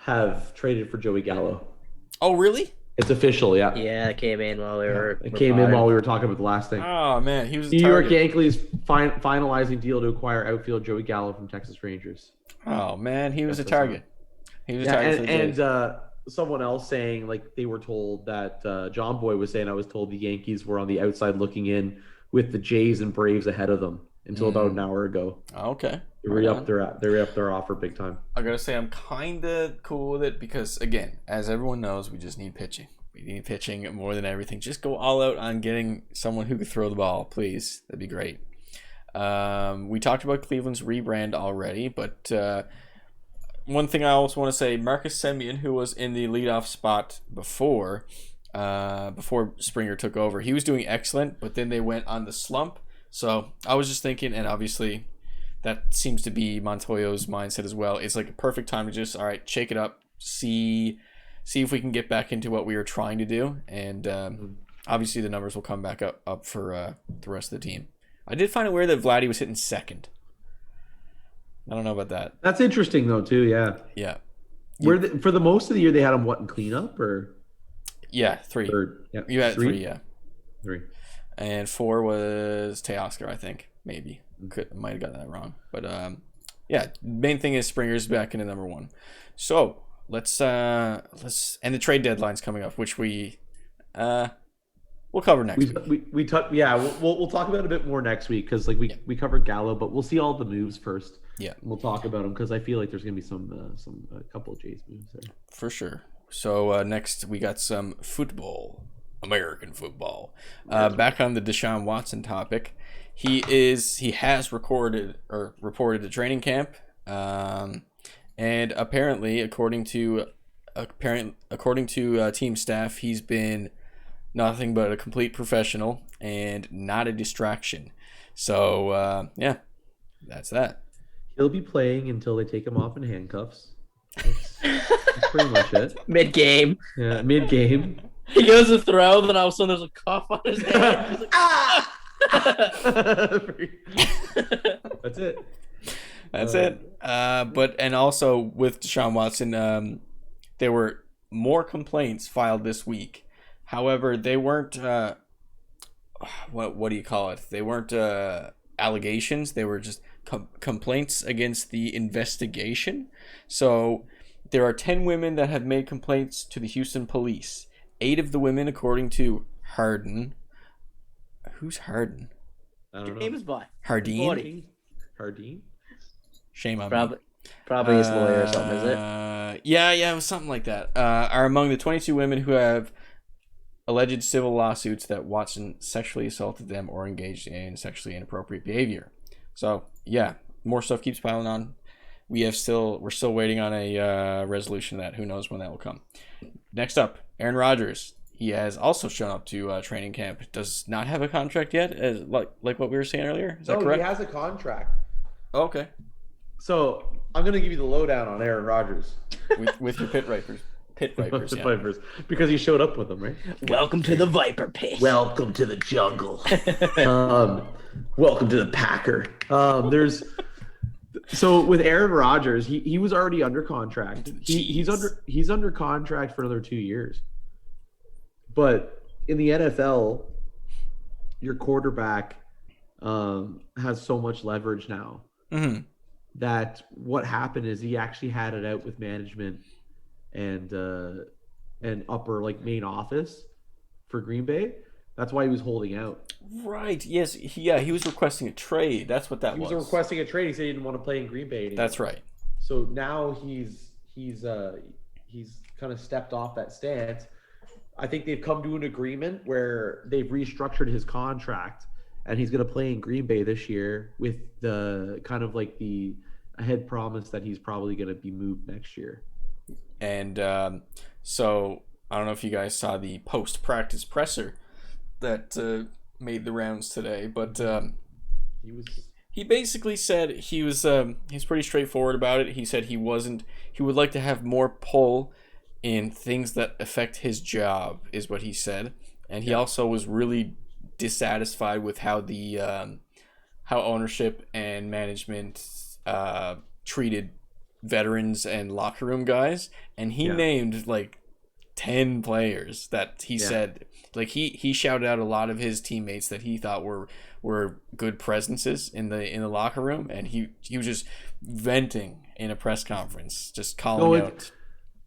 Speaker 4: have traded for Joey Gallo.
Speaker 3: Oh, really?
Speaker 4: It's official, yeah.
Speaker 5: Yeah, it came in while we were.
Speaker 4: It came in while we were talking about the last thing.
Speaker 3: Oh, man. He was
Speaker 4: New York Yankees finalizing deal to acquire outfield Joey Gallo from Texas Rangers.
Speaker 3: Oh man, he was a target. He was a target for the Jays.
Speaker 4: And someone else saying like they were told that John Boy was saying I was told the Yankees were on the outside looking in with the Jays and Braves ahead of them until about an hour ago.
Speaker 3: Okay.
Speaker 4: They re-upped their offer big time.
Speaker 3: I gotta say I'm kinda cool with it because again, as everyone knows, we just need pitching. We need pitching more than everything. Just go all out on getting someone who could throw the ball, please. That'd be great. We talked about Cleveland's rebrand already, but one thing I also want to say, Marcus Semien, who was in the leadoff spot before Springer took over, he was doing excellent, but then they went on the slump. So I was just thinking, and obviously that seems to be Montoyo's mindset as well. It's like a perfect time to just, all right, shake it up, see if we can get back into what we were trying to do, and obviously the numbers will come back up for the rest of the team. I did find it weird that Vladdy was hitting second. I don't know about that.
Speaker 4: That's interesting though too. Yeah.
Speaker 3: Yeah.
Speaker 4: For the most of the year they had him in cleanup or?
Speaker 3: Yeah, 3.
Speaker 4: Yeah.
Speaker 3: You had 3, yeah.
Speaker 4: 3.
Speaker 3: And 4 was Teoscar, I think. Maybe. Might have got that wrong. But yeah, main thing is Springer's back into number 1. So let's and the trade deadline's coming up, which we'll cover next week.
Speaker 4: We'll talk about it a bit more next week because we covered Gallo, but we'll see all the moves first.
Speaker 3: Yeah,
Speaker 4: we'll talk about them because I feel like there's gonna be a couple of Jays moves there
Speaker 3: for sure. So next we got some football, American football. Back on the Deshaun Watson topic, he has reported to training camp, and apparently according to team staff, he's been nothing but a complete professional and not a distraction. So yeah, that's that.
Speaker 4: He'll be playing until they take him off in handcuffs. That's pretty much it.
Speaker 5: Mid-game.
Speaker 4: Yeah, mid-game.
Speaker 5: He goes to throw, then all of a sudden there's a cough on his head. He's like, ah!
Speaker 4: That's it.
Speaker 3: That's it. But also with Deshaun Watson, there were more complaints filed this week. However, they weren't what do you call it? They weren't allegations. They were just complaints against the investigation. So there are 10 women that have made complaints to the Houston police. 8 of the women, according to Harden. Who's Harden?
Speaker 4: I don't know.
Speaker 5: Name is by
Speaker 3: Hardeen.
Speaker 4: Hardeen.
Speaker 3: Shame on me.
Speaker 5: Probably his lawyer or something, is it?
Speaker 3: Yeah, it was something like that. Are among the 22 women who have alleged civil lawsuits that Watson sexually assaulted them or engaged in sexually inappropriate behavior. So yeah, more stuff keeps piling on. We're still waiting on a resolution of that. Who knows when that will come. Next up, Aaron Rodgers. He has also shown up to training camp. Does not have a contract yet, like what we were saying earlier. Is that correct?
Speaker 4: He has a contract.
Speaker 3: Oh, okay.
Speaker 4: So I'm gonna give you the lowdown on Aaron Rodgers
Speaker 3: with your pit vipers.
Speaker 4: Vipers, because he showed up with them, right?
Speaker 5: Welcome to the Viper Pit.
Speaker 4: Welcome to the jungle. Welcome to the Packer. So with Aaron Rodgers, he was already under contract. He's under contract for another 2 years. But in the NFL, your quarterback has so much leverage now that what happened is he actually had it out with management and upper main office for Green Bay. That's why he was holding out.
Speaker 3: Right. Yes. He was requesting a trade. That's what that was.
Speaker 4: He was requesting a trade. He said he didn't want to play in Green Bay anymore.
Speaker 3: That's right.
Speaker 4: So now he's kind of stepped off that stance. I think they've come to an agreement where they've restructured his contract, and he's going to play in Green Bay this year with the kind of the ahead promise that he's probably going to be moved next year.
Speaker 3: And so I don't know if you guys saw the post-practice presser that made the rounds today, but he basically said he's pretty straightforward about it. He said he would like to have more pull in things that affect his job, is what he said. And he also was really dissatisfied with how the how ownership and management treated veterans and locker room guys, and he named 10 players that he said he shouted out a lot of his teammates that he thought were good presences in the locker room, and he was just venting in a press conference, just calling out.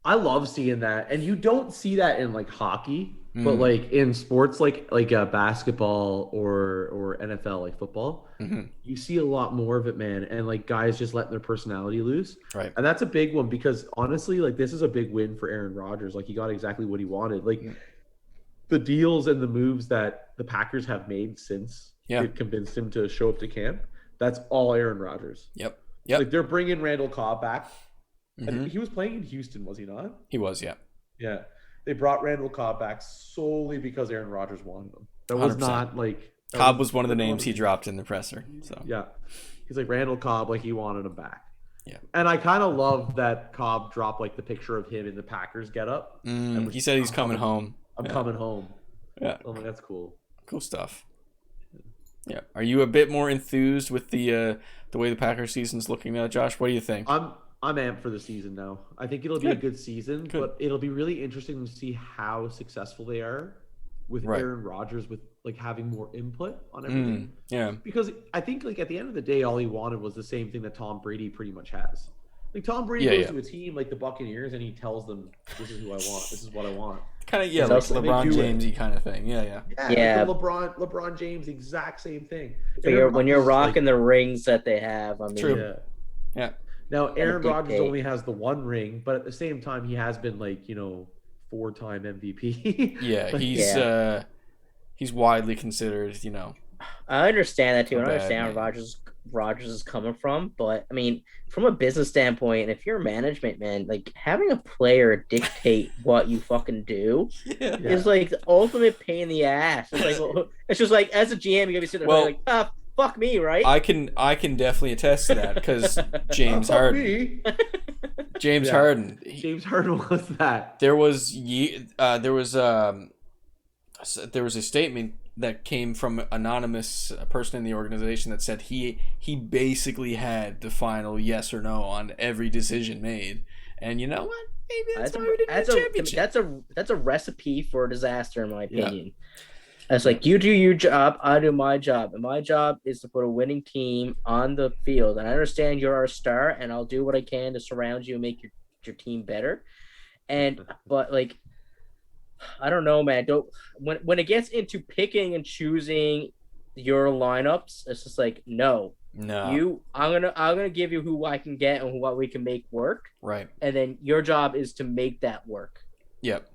Speaker 4: I love seeing that, and you don't see that in hockey, but in sports like basketball or NFL football, you see a lot more of it, man. And guys just letting their personality loose,
Speaker 3: right?
Speaker 4: And that's a big one because honestly, this is a big win for Aaron Rodgers. He got exactly what he wanted. The deals and the moves that the Packers have made since it convinced him to show up to camp That's all Aaron Rodgers.
Speaker 3: Yep.
Speaker 4: Like they're bringing Randall Cobb back.
Speaker 3: Mm-hmm.
Speaker 4: And he was playing in Houston, was he not?
Speaker 3: He was, yeah.
Speaker 4: Yeah. They brought Randall Cobb back solely because Aaron Rodgers wanted him. That was
Speaker 3: 100%.
Speaker 4: not like
Speaker 3: Cobb was one of the names he dropped in the presser. So
Speaker 4: yeah. He's like Randall Cobb, like he wanted him back.
Speaker 3: Yeah.
Speaker 4: And I kind of love that Cobb dropped like the picture of him in the Packers getup.
Speaker 3: He said he's coming home.
Speaker 4: I'm coming home.
Speaker 3: Yeah.
Speaker 4: Oh, that's cool.
Speaker 3: Cool stuff. Yeah. Are you a bit more enthused with the way the Packers season's looking now, Josh? What do you think?
Speaker 4: I'm amped for the season now. I think it'll be a good season, but it'll be really interesting to see how successful they are with Aaron Rodgers, with like having more input on everything.
Speaker 3: Yeah.
Speaker 4: Because I think like at the end of the day, all he wanted was the same thing that Tom Brady pretty much has. Like Tom Brady goes to a team like the Buccaneers and he tells them, "This is who I want. This is what I want."
Speaker 3: Kind of like LeBron Jamesy kind of thing. Yeah.
Speaker 4: Like LeBron James, exact same thing.
Speaker 5: So when you're rocking the rings that they have, I mean,
Speaker 3: true. Yeah.
Speaker 4: Now Aaron Rodgers only has the one ring, but at the same time, he has been like 4-time MVP.
Speaker 3: Yeah, he's widely considered.
Speaker 5: I understand that too. I
Speaker 3: bad
Speaker 5: understand where Rodgers is coming from, but I mean, from a business standpoint, if you're management, man, like having a player dictate what you fucking do is like the ultimate pain in the ass. It's like it's just like as a GM, you gotta be sitting there like, fuck me, right?
Speaker 3: I can definitely attest to that because James Harden. James Harden
Speaker 4: was that.
Speaker 3: There was a statement that came from an anonymous person in the organization that said he basically had the final yes or no on every decision made. And you know what? Maybe that's why we didn't win a championship.
Speaker 5: That's a recipe for disaster, in my opinion. It's like you do your job, I do my job, and my job is to put a winning team on the field. And I understand you're our star, and I'll do what I can to surround you and make your team better. But like, I don't know, man. When it gets into picking and choosing your lineups, it's just like no. I'm gonna give you who I can get and what we can make work.
Speaker 3: Right. And
Speaker 5: then your job is to make that work.
Speaker 3: Yep.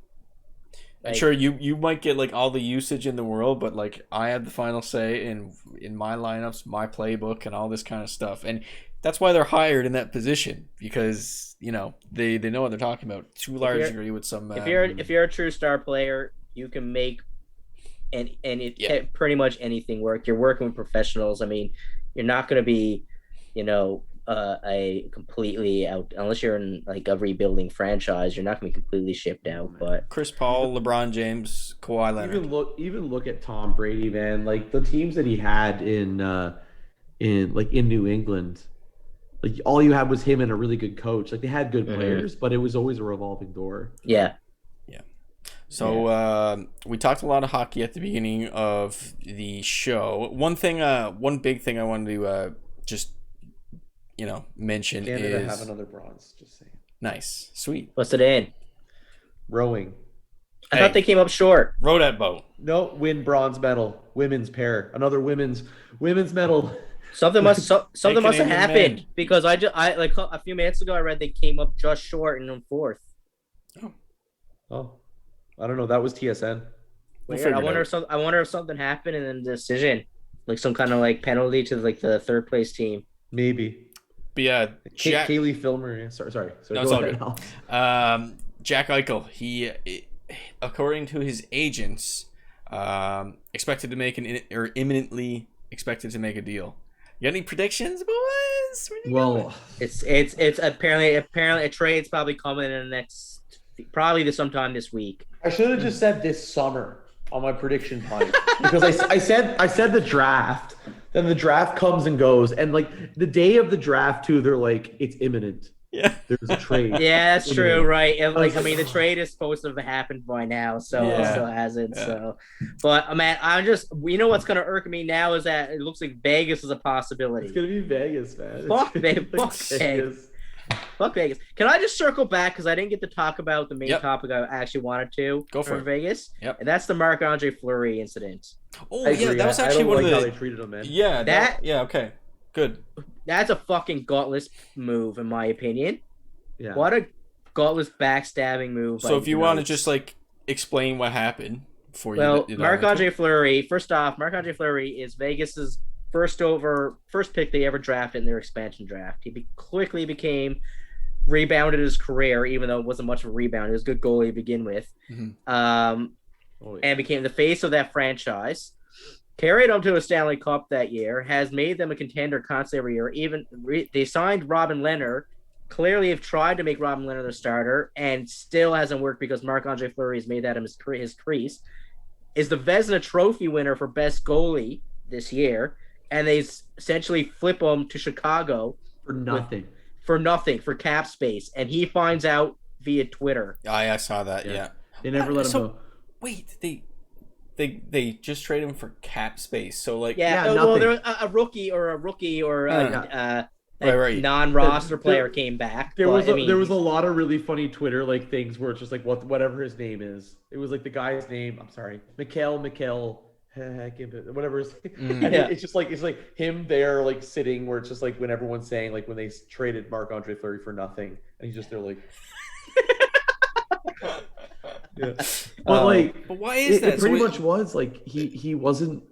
Speaker 3: Like, sure, you might get like all the usage in the world, but like I have the final say in my lineups, my playbook, and all this kind of stuff. And that's why they're hired in that position, because they know what they're talking about to a large degree with some.
Speaker 5: If you're a true star player, you can make pretty much anything work. You're working with professionals. I mean, you're not going to be, a completely out unless you're in like a rebuilding franchise. You're not going to be completely shipped out. But
Speaker 3: Chris Paul, LeBron James, Kawhi Leonard.
Speaker 4: Even look at Tom Brady, man. Like the teams that he had in New England. Like all you had was him and a really good coach. Like they had good players, but it was always a revolving door.
Speaker 5: Yeah.
Speaker 3: So we talked a lot of hockey at the beginning of the show. One big thing I wanted to just mention
Speaker 4: Canada
Speaker 3: is
Speaker 4: have another bronze. Just saying.
Speaker 3: Nice, sweet.
Speaker 5: What's it in?
Speaker 4: Rowing.
Speaker 5: I thought they came up short.
Speaker 3: Row that boat.
Speaker 4: No, win bronze medal. Women's pair. Another women's medal.
Speaker 5: Something must have happened because I like a few minutes ago I read they came up just short and in fourth.
Speaker 4: Oh, I don't know. That was TSN.
Speaker 5: Weird. I wonder if something happened in the decision, like some kind of like penalty to like the third place team.
Speaker 4: Maybe.
Speaker 3: But yeah,
Speaker 4: Kaylee Filmer. Yeah, sorry.
Speaker 3: No, it's all good. Jack Eichel. He, according to his agents, expected to make imminently expected to make a deal. You got any predictions, boys?
Speaker 4: Well,
Speaker 5: it's apparently a trade's probably coming in the next sometime this week.
Speaker 4: I should have just said this summer on my prediction point because I said the draft. Then the draft comes and goes, and like the day of the draft too, they're like it's imminent.
Speaker 3: Yeah,
Speaker 4: there's a trade.
Speaker 5: Yeah, that's true, right? And like I mean, the trade is supposed to have happened by now, so it still hasn't. Yeah. So, but man, I'm just what's gonna irk me now is that it looks like Vegas is a possibility.
Speaker 4: It's gonna be Vegas, man.
Speaker 5: Fuck Vegas. Fuck Vegas. Can I just circle back because I didn't get to talk about the main topic I actually wanted to
Speaker 3: go for
Speaker 5: Vegas?
Speaker 3: Yep.
Speaker 5: And that's the Marc-Andre Fleury incident.
Speaker 3: Oh yeah, that was actually one of the
Speaker 4: how they treated him, man.
Speaker 3: Yeah, okay, good.
Speaker 5: That's a fucking gutless move, in my opinion.
Speaker 4: Yeah.
Speaker 5: What a gutless backstabbing move.
Speaker 3: So if you want to just like explain what happened for
Speaker 5: Marc-Andre Fleury. First off, Marc-Andre Fleury is Vegas's first pick they ever drafted in their expansion draft. He quickly rebounded his career, even though it wasn't much of a rebound. He was a good goalie to begin with. And became the face of that franchise. Carried them to a Stanley Cup that year, has made them a contender constantly every year. They signed Robin Lehner, clearly have tried to make Robin Lehner the starter, and still hasn't worked because Marc-Andre Fleury has made that his crease. Is the Vezina Trophy winner for best goalie this year, and they essentially flip him to Chicago
Speaker 4: for nothing.
Speaker 5: For cap space, and he finds out via Twitter.
Speaker 3: I saw that. Yeah.
Speaker 4: They never let him go.
Speaker 3: Wait, they just trade him for cap space. So like,
Speaker 5: well, there a rookie or non-roster player came back.
Speaker 4: There was a lot of really funny Twitter like things where it's just like whatever his name is. It was like the guy's name. I'm sorry, Mikhail, whatever. It's just like him there like sitting where it's just like when everyone's saying like when they traded Marc-Andre Fleury for nothing, and he's just there like. Yeah. But
Speaker 3: why is that?
Speaker 4: It pretty much was like he wasn't.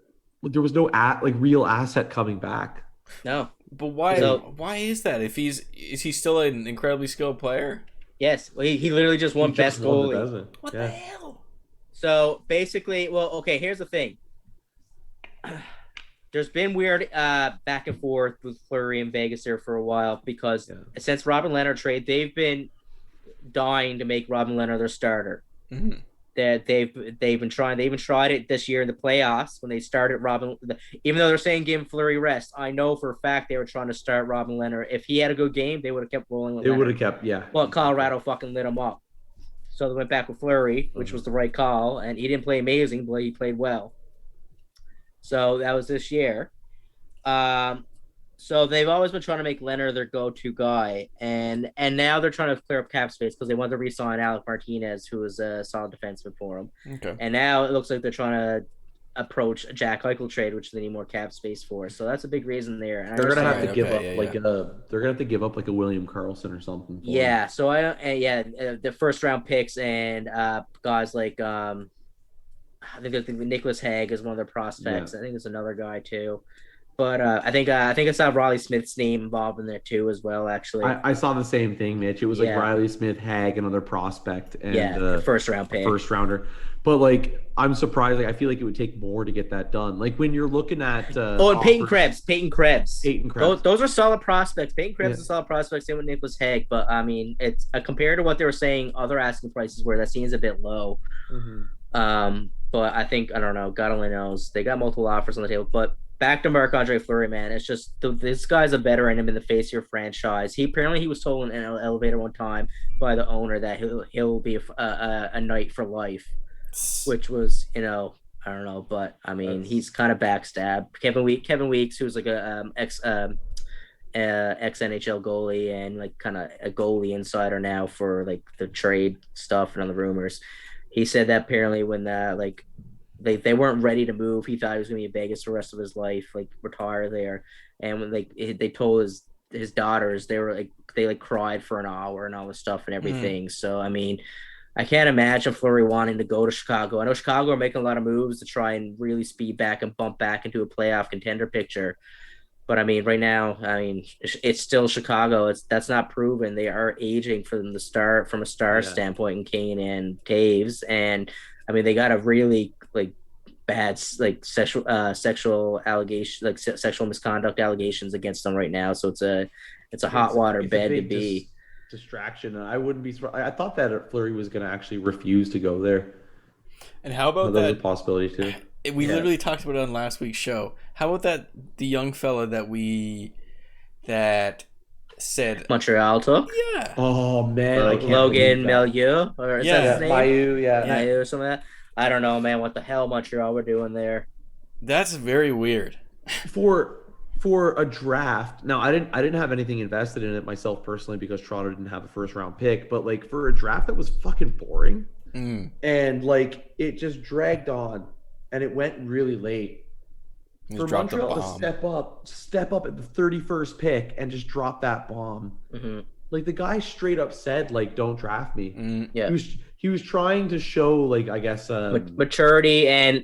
Speaker 4: There was no real asset coming back.
Speaker 5: No.
Speaker 3: But why? Why is that? Is he still an incredibly skilled player?
Speaker 5: Yes. Well, he literally just won best goalie.
Speaker 3: What the hell?
Speaker 5: So basically, here's the thing. There's been weird back and forth with Fleury in Vegas there for a while because since Robin Lehner trade, they've been dying to make Robin Lehner their starter.
Speaker 3: Mm-hmm.
Speaker 5: That they've been trying. They even tried it this year in the playoffs when they started Robin. Even though they're saying give Fleury rest, I know for a fact they were trying to start Robin Lehner. If he had a good game, they would have kept rolling with Lehner.
Speaker 4: They would have kept, Well,
Speaker 5: Colorado fucking lit him up, so they went back with Fleury, which was the right call. And he didn't play amazing, but he played well. So that was this year. So they've always been trying to make Lehner their go-to guy, and now they're trying to clear up cap space because they wanted to re-sign Alec Martinez, who was a solid defenseman for them.
Speaker 3: Okay.
Speaker 5: And now it looks like they're trying to approach a Jack Eichel trade, which they need more cap space for. So that's a big reason there. And
Speaker 4: they're gonna have to give up they're gonna have to give up like a William Karlsson or something.
Speaker 5: Yeah. So the first round picks and guys like I think Nicholas Hague is one of their prospects. I think there's another guy too. But I think I saw Riley Smith's name involved in there too as well. Actually,
Speaker 4: I saw the same thing, Mitch. It was like Riley Smith, Hag, another prospect, and
Speaker 5: first rounder.
Speaker 4: But like, I'm surprised. Like, I feel like it would take more to get that done. Like when you're looking at
Speaker 5: and Peyton Krebs. Those are solid prospects. Peyton Krebs is a solid prospect. Same with Nicholas Hague. But I mean, it's compared to what they were saying, other asking prices were that seems a bit low.
Speaker 4: Mm-hmm.
Speaker 5: But I think I don't know. God only knows. They got multiple offers on the table, but. Back to Marc-Andre Fleury, man. It's just this guy's a veteran. I'm in the face of your franchise. He was told in an elevator one time by the owner that he'll be a Knight for life, which was I don't know, but I mean he's kind of backstabbed. Kevin Weeks, who's like a ex NHL goalie and like kind of a goalie insider now for like the trade stuff and on the rumors. He said that apparently when they weren't ready to move. He thought he was going to be in Vegas for the rest of his life, like retire there. And when they told his daughters, they cried for an hour and all this stuff and everything. So, I mean, I can't imagine Fleury wanting to go to Chicago. I know Chicago are making a lot of moves to try and really speed back and bump back into a playoff contender picture. But I mean, right now, it's still Chicago. That's not proven. They are aging for them to start from a star standpoint in Kane and Taves. And I mean, they got a really bad sexual allegation, sexual misconduct allegations against them right now. So it's a hot water bed to be.
Speaker 4: Distraction. I wouldn't be surprised. I thought that Fleury was going to actually refuse to go there.
Speaker 3: And how about
Speaker 4: that? That was a possibility too.
Speaker 3: We literally talked about it on last week's show. How about the young fella that said
Speaker 5: Montreal took?
Speaker 3: Yeah.
Speaker 4: Oh man,
Speaker 5: Logan Milieu or is that his name?
Speaker 4: Milieu,
Speaker 5: or something like that. I don't know, man. What the hell Montreal were doing there?
Speaker 3: That's very weird.
Speaker 4: For a draft. Now, I didn't have anything invested in it myself personally because Toronto didn't have a first round pick. But like for a draft that was fucking boring, and like it just dragged on, and it went really late. For Montreal to step up at the 31st pick and just drop that bomb.
Speaker 5: Mm-hmm.
Speaker 4: Like the guy straight up said, like, "Don't draft me."
Speaker 5: Yeah.
Speaker 4: he was trying to show, like, I guess
Speaker 5: maturity, and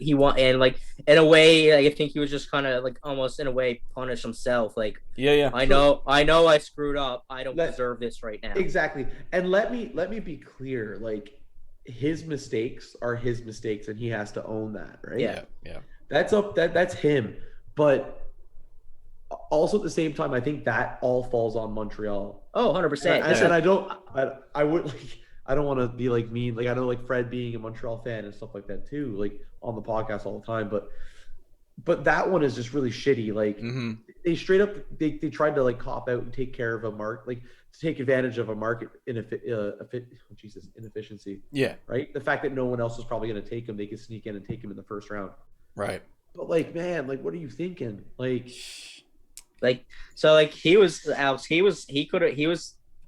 Speaker 5: like in a way, like, I think he was just kind of like almost in a way punish himself. Like,
Speaker 3: yeah.
Speaker 5: I know I screwed up. I don't deserve this right now.
Speaker 4: Exactly. And let me be clear. Like, his mistakes are his mistakes, and he has to own that, right?
Speaker 3: Yeah.
Speaker 4: That's him. But also at the same time, I think that all falls on Montreal.
Speaker 5: Oh, 100%.
Speaker 4: And I don't want to be like mean. Like, I know, like, Fred being a Montreal fan and stuff like that too, like on the podcast all the time. But that one is just really shitty. Like, they straight up they tried to like cop out and take care of a market, like to take advantage of a market inefficiency.
Speaker 5: Yeah.
Speaker 4: Right. The fact that no one else was probably going to take him, they could sneak in and take him in the first round.
Speaker 3: Right.
Speaker 4: But like, man, like, what are you thinking? Like,
Speaker 5: so like he was Alex. He was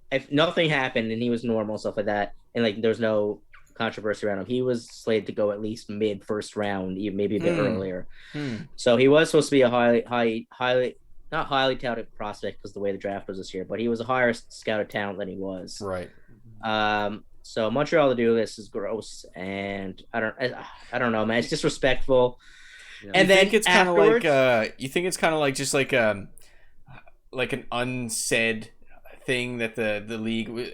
Speaker 5: if nothing happened and he was normal, stuff like that, and like there's no controversy around him, he was slated to go at least mid first round, even maybe a bit earlier. So he was supposed to be a highly not highly touted prospect because the way the draft was this year, but he was a higher scouted talent than he was.
Speaker 3: Right.
Speaker 5: So Montreal to do this is gross, and I don't know, man. It's disrespectful.
Speaker 3: Yeah.
Speaker 5: And then
Speaker 3: it's kind of like you think it's kind of like just like an unsaid thing that the league,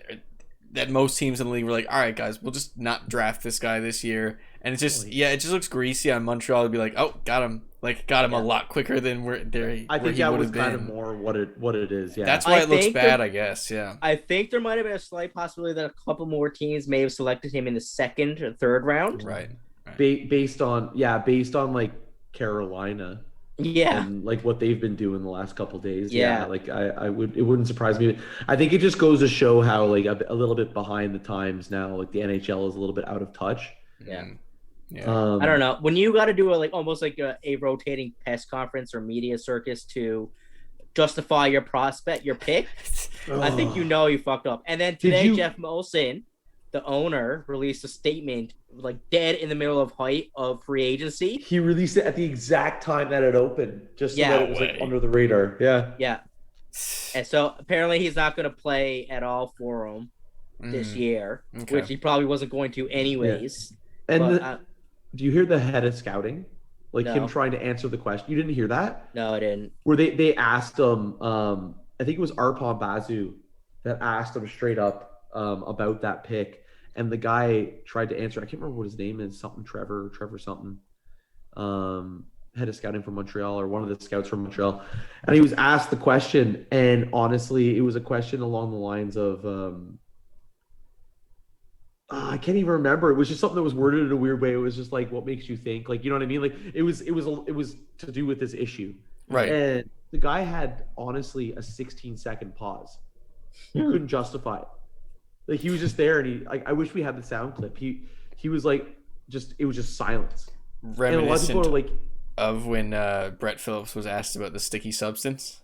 Speaker 3: that most teams in the league were like, all right, guys, we'll just not draft this guy this year, and it's just it just looks greasy on Montreal to be like, oh, got him a lot quicker than where there.
Speaker 4: I think that was kind of more what it is. Yeah,
Speaker 3: that's why it looks bad, I guess. Yeah,
Speaker 5: I think there might have been a slight possibility that a couple more teams may have selected him in the second or third round.
Speaker 3: Right.
Speaker 4: Based on like Carolina.
Speaker 5: Yeah,
Speaker 4: and like what they've been doing the last couple of days. Like it wouldn't surprise me. I think it just goes to show how like a little bit behind the times now. Like the NHL is a little bit out of touch.
Speaker 5: Yeah. I don't know, when you got to do almost like a rotating press conference or media circus to justify your pick. I think you fucked up. And then today, Jeff Molson, the owner, released a statement like dead in the middle of height of free agency.
Speaker 4: He released it at the exact time that it opened, just so that it was like under the radar. Yeah.
Speaker 5: And so apparently he's not going to play at all for him this year, which he probably wasn't going to anyways.
Speaker 4: Yeah. And do you hear the head of scouting? Like him trying to answer the question. You didn't hear that?
Speaker 5: No, I didn't.
Speaker 4: Where they asked him, I think it was Arpon Basu that asked him straight up about that pick. And the guy tried to answer. I can't remember what his name is. Something Trevor something. Head of scouting from Montreal, or one of the scouts from Montreal. And he was asked the question. And honestly, it was a question along the lines of, I can't even remember. It was just something that was worded in a weird way. It was just like, what makes you think? Like, you know what I mean? Like it was to do with this issue.
Speaker 3: Right.
Speaker 4: And the guy had honestly a 16-second pause. He couldn't justify it. Like he was just there, and he like, I wish we had the sound clip. He was like, it was just silence.
Speaker 3: Reminiscent
Speaker 4: and a lot of people are like,
Speaker 3: of when Brett Phillips was asked about the sticky substance.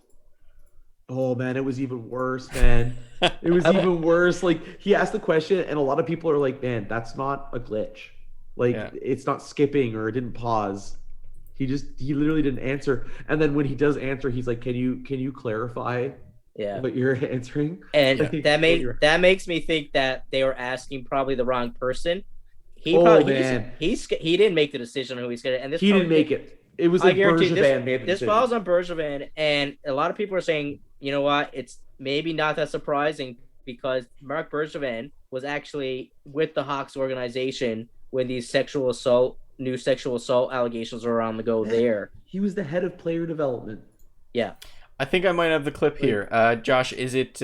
Speaker 4: Oh man, it was even worse, man. It was even worse. Like he asked the question, and a lot of people are like, man, that's not a glitch. Like it's not skipping or it didn't pause. He literally didn't answer. And then when he does answer, he's like, can you clarify? What you're answering,
Speaker 5: and that makes me think that they were asking probably the wrong person. He didn't make the decision on who he's gonna, and this
Speaker 4: he didn't make it. It was like Bergevin made the decision.
Speaker 5: This falls on Bergevin, and a lot of people are saying, you know what, it's maybe not that surprising because Marc Bergevin was actually with the Hawks organization when these new sexual assault allegations were on the go there.
Speaker 4: He was the head of player development.
Speaker 5: Yeah.
Speaker 3: I think I might have the clip here. Josh, is it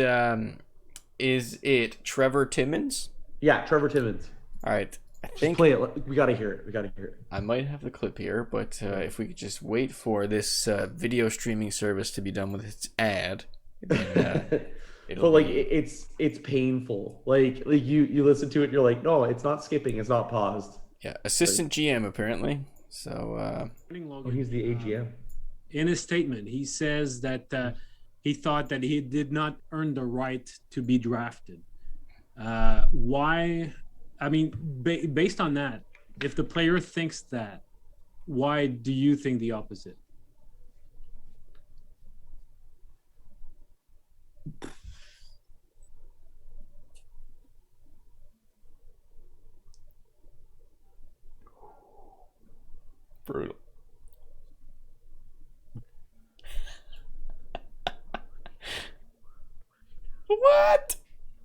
Speaker 3: Trevor Timmins?
Speaker 4: Yeah, Trevor Timmins.
Speaker 3: All right. I think
Speaker 4: just play it. We got to hear it.
Speaker 3: I might have the clip here, but if we could just wait for this video streaming service to be done with its ad. Then,
Speaker 4: but like it's painful. Like you listen to it and you're like, no, it's not skipping, it's not paused.
Speaker 3: Yeah, assistant GM apparently. So
Speaker 4: he's the AGM.
Speaker 9: In his statement, he says that he thought that he did not earn the right to be drafted. Why? I mean, based on that, if the player thinks that, why do you think the opposite?
Speaker 3: Brutal. What?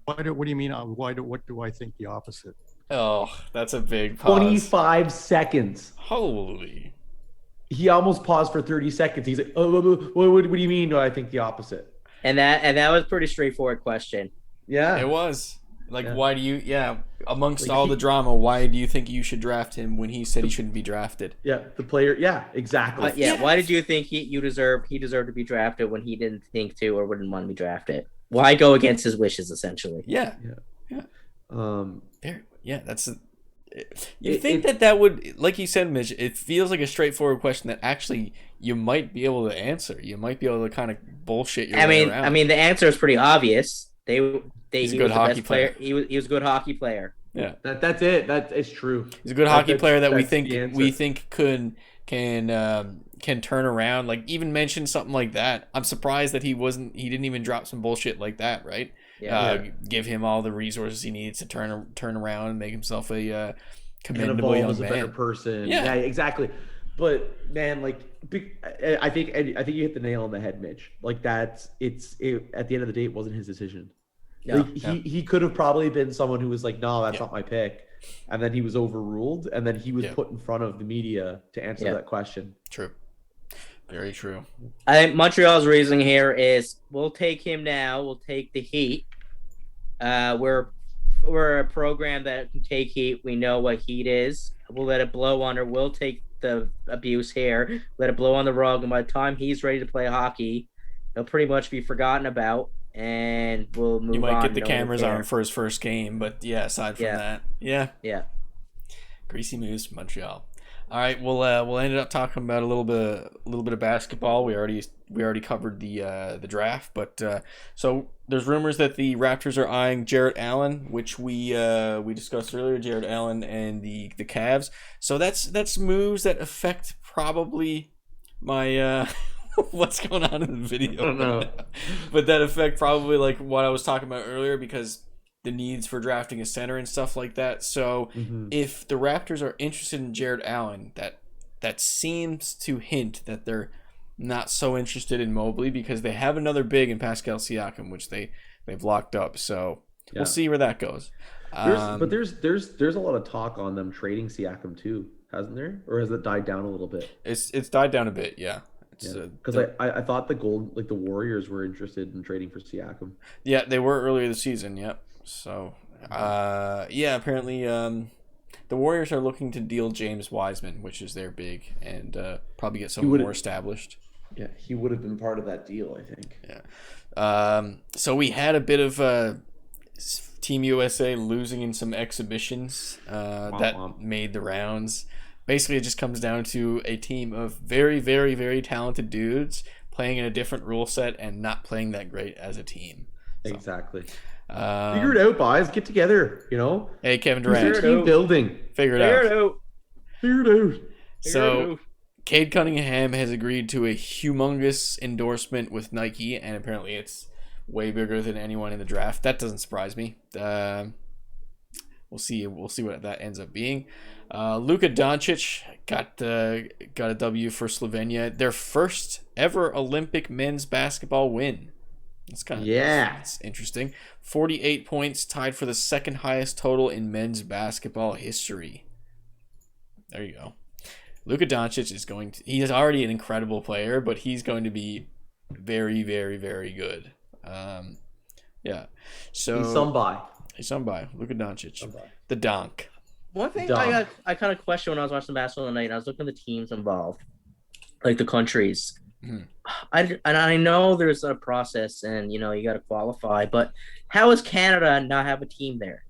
Speaker 10: What do you mean? What do I think the opposite?
Speaker 3: Oh, that's a big pause.
Speaker 4: 25 seconds.
Speaker 3: Holy.
Speaker 4: He almost paused for 30 seconds. He's like, oh, what do you mean? Do I think the opposite?
Speaker 5: And that was a pretty straightforward question.
Speaker 4: Yeah.
Speaker 3: It was. Like,
Speaker 4: Yeah.
Speaker 3: why do you, amongst
Speaker 4: Like
Speaker 3: all the drama, why do you think you should draft him when he said he shouldn't be drafted?
Speaker 4: Yeah, the player. Yeah, exactly.
Speaker 5: Why did you think he deserved to be drafted when he didn't think to or wouldn't want to be drafted? Why go against his wishes, essentially?
Speaker 3: Yeah. That's you think that would, like you said, Mitch, it feels like a straightforward question that actually you might be able to answer. You might be able to kind of bullshit your way around.
Speaker 5: I mean, the answer is pretty obvious.
Speaker 3: He's a good hockey player.
Speaker 5: He was a good hockey player.
Speaker 3: Yeah,
Speaker 4: that's it. It's true.
Speaker 3: He's a good hockey player that we think can turn around. Like, even mention something like that. I'm surprised that he didn't even drop some bullshit like that, right? Give him all the resources he needs to turn around and make himself a commendable young man.
Speaker 4: A better person. Yeah, exactly. But man, like, I think you hit the nail on the head, Mitch. Like, at the end of the day, it wasn't his decision.
Speaker 5: No.
Speaker 4: Like, he could have probably been someone who was like, no, that's not my pick, and then he was overruled, and then he was put in front of the media to answer that question.
Speaker 3: True. Very true.
Speaker 5: I think Montreal's reasoning here is we'll take him now. We'll take the heat. We're a program that can take heat. We know what heat is. We'll let it blow on her. We'll take the abuse here. Let it blow on the rug. And by the time he's ready to play hockey, he'll pretty much be forgotten about. And we'll move on.
Speaker 3: You might get the cameras on for his first game, but aside from that, greasy moves from Montreal. All right, we'll end up talking about a little bit of basketball. We already covered the draft, but so there's rumors that the Raptors are eyeing Jarrett Allen, which we discussed earlier. Jarrett Allen and the Cavs. So that's moves that affect probably my what's going on in the video.
Speaker 4: I don't know.
Speaker 3: But that affect probably like what I was talking about earlier, because the needs for drafting a center and stuff like that. So if the Raptors are interested in Jarrett Allen, that seems to hint that they're not so interested in Mobley, because they have another big in Pascal Siakam, which they've locked up. So we'll see where that goes.
Speaker 4: There's a lot of talk on them trading Siakam too, hasn't there? Or has it died down a little bit?
Speaker 3: It's died down a bit, yeah.
Speaker 4: Because I thought the Warriors were interested in trading for Siakam.
Speaker 3: Yeah, they were earlier this season. Yep. So, apparently, the Warriors are looking to deal James Wiseman, which is their big, and probably get someone more established.
Speaker 4: Yeah, he would have been part of that deal, I think.
Speaker 3: Yeah. So we had a bit of Team USA losing in some exhibitions that made the rounds. Basically, it just comes down to a team of very, very, very talented dudes playing in a different rule set and not playing that great as a team. So,
Speaker 4: exactly. Figure it out, boys. Get together,
Speaker 3: Hey, Kevin Durant.
Speaker 4: Team building.
Speaker 3: Figure it out. So, Cade Cunningham has agreed to a humongous endorsement with Nike, and apparently it's way bigger than anyone in the draft. That doesn't surprise me. We'll see what that ends up being. Luka Doncic got a W for Slovenia, their first ever Olympic men's basketball win. It's kind of it's interesting. 48 points, tied for the second highest total in men's basketball history. There you go. Luka Doncic he is already an incredible player, but he's going to be very, very, very good. So he's somebody. Luka Doncic. The donk.
Speaker 5: One thing I kind of questioned when I was watching basketball tonight, and I was looking at the teams involved, like the countries. I know there's a process, and you got to qualify, but how does Canada not have a team there?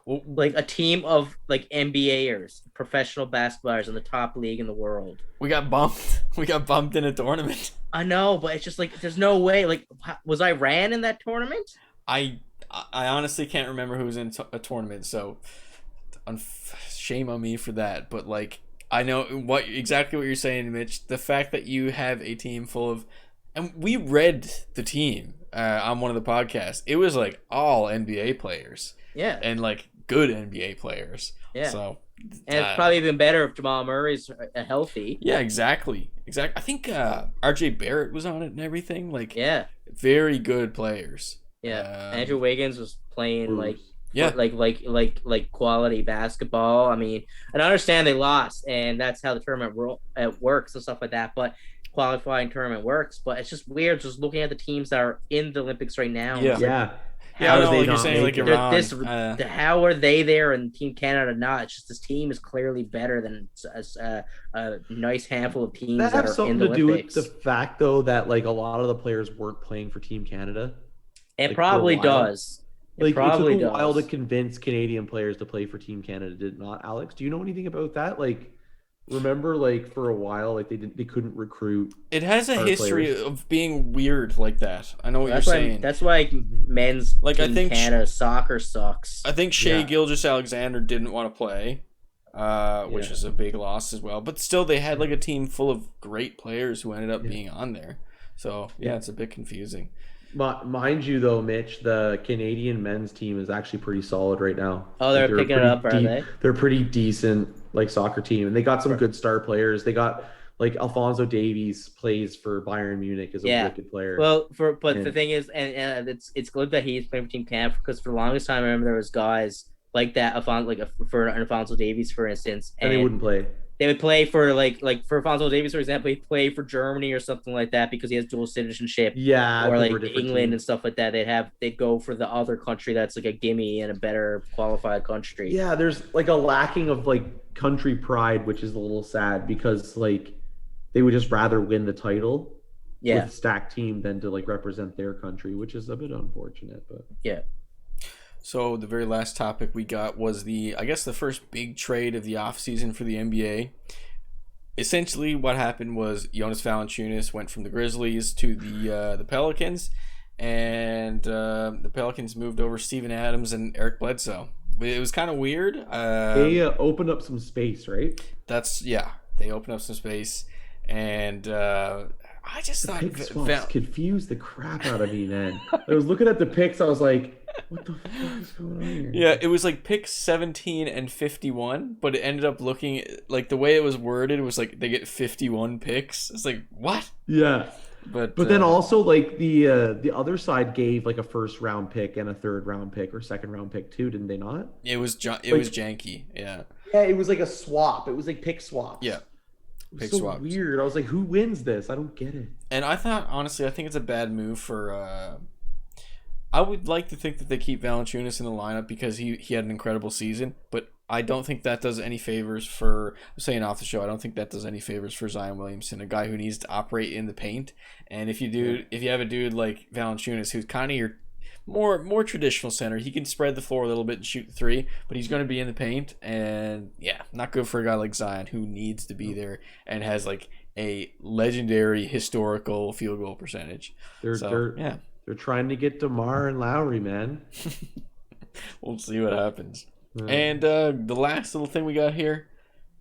Speaker 5: Well, like a team of like NBAers, professional basketballers in the top league in the world.
Speaker 3: We got bumped in a tournament.
Speaker 5: I know, but it's just like there's no way. Like, was Iran in that tournament?
Speaker 3: I honestly can't remember who was in a tournament, so shame on me for that. But like, I know exactly what you're saying, Mitch. The fact that you have a team full of, and we read the team on one of the podcasts. It was like all NBA players.
Speaker 5: Yeah.
Speaker 3: And like good NBA players.
Speaker 5: Yeah.
Speaker 3: So
Speaker 5: And it's probably even better if Jamal Murray's healthy.
Speaker 3: Yeah, exactly. I think R.J. Barrett was on it and everything. Like,
Speaker 5: yeah,
Speaker 3: very good players.
Speaker 5: Yeah, Andrew Wiggins was playing like quality basketball. I mean, and I understand they lost, and that's how the tournament works and stuff like that. But qualifying tournament works. But it's just weird just looking at the teams that are in the Olympics right now.
Speaker 3: Yeah.
Speaker 4: How
Speaker 3: like
Speaker 4: they
Speaker 3: you're saying, like Iran.
Speaker 5: How are they there and Team Canada not? It's just this team is clearly better than a nice handful of teams that
Speaker 4: have
Speaker 5: are
Speaker 4: something
Speaker 5: in the
Speaker 4: to do
Speaker 5: Olympics.
Speaker 4: with the fact, though, that like a lot of the players weren't playing for Team Canada.
Speaker 5: It probably does.
Speaker 4: It took a while to convince Canadian players to play for Team Canada, did it not, Alex? Do you know anything about that? Like, remember, like for a while, like they couldn't recruit.
Speaker 3: It has a history
Speaker 4: players.
Speaker 3: of being weird like that. I know what you're saying.
Speaker 5: That's why men's
Speaker 3: like
Speaker 5: Team
Speaker 3: I think
Speaker 5: Canada soccer sucks.
Speaker 3: I think Shea Gilgeous-Alexander didn't want to play, which is a big loss as well. But still, they had like a team full of great players who ended up being on there. So it's a bit confusing.
Speaker 4: Mind you, though, Mitch, the Canadian men's team is actually pretty solid right now.
Speaker 5: Oh, they're picking it up, are they?
Speaker 4: They're pretty decent, like soccer team, and they got some good star players. They got like Alphonso Davies plays for Bayern Munich as a wicked player.
Speaker 5: Well, the thing is, and it's good that he's playing for Team Canada because for the longest time I remember there was guys like that, for Alphonso Davies, for instance,
Speaker 4: and they wouldn't play.
Speaker 5: They would play for like for Alphonso Davies, for example, he'd play for Germany or something like that because he has dual citizenship.
Speaker 4: Yeah,
Speaker 5: or like England and stuff like that. They'd go for the other country that's like a gimme and a better qualified country.
Speaker 4: Yeah, there's like a lacking of like country pride, which is a little sad because like they would just rather win the title with a stacked team than to like represent their country, which is a bit unfortunate. But
Speaker 5: yeah.
Speaker 3: So the very last topic we got was the first big trade of the offseason for the NBA. Essentially what happened was Jonas Valanciunas went from the Grizzlies to the Pelicans, and the Pelicans moved over Steven Adams and Eric Bledsoe. It was kind of weird.
Speaker 4: They opened up some space, right?
Speaker 3: They opened up some space, and I just thought
Speaker 4: pick swaps confused the crap out of me, man. I was looking at the picks, I was like, what the fuck is going on here?
Speaker 3: Yeah, it was like picks 17 and 51, but it ended up looking like the way it was worded was like they get 51 picks. It's like, what?
Speaker 4: Yeah.
Speaker 3: But
Speaker 4: then also like the other side gave like a first round pick and a third round pick or second round pick too, didn't they not?
Speaker 3: It was janky. Yeah.
Speaker 4: Yeah, it was like a swap. It was like pick swaps.
Speaker 3: Yeah.
Speaker 4: Pick swaps. Weird. I was like, who wins this? I don't get it.
Speaker 3: And I thought, honestly, I think it's a bad move for I would like to think that they keep Valanciunas in the lineup because he had an incredible season, but I don't think that does any favors for, I'm saying off the show, I don't think that does any favors for Zion Williamson, a guy who needs to operate in the paint. And if you have a dude like Valanciunas who's kind of your more traditional center, he can spread the floor a little bit and shoot the three, but he's going to be in the paint, and not good for a guy like Zion who needs to be there and has like a legendary historical field goal percentage.
Speaker 4: They're trying to get DeMar and Lowry, man.
Speaker 3: We'll see what happens. And the last little thing we got here,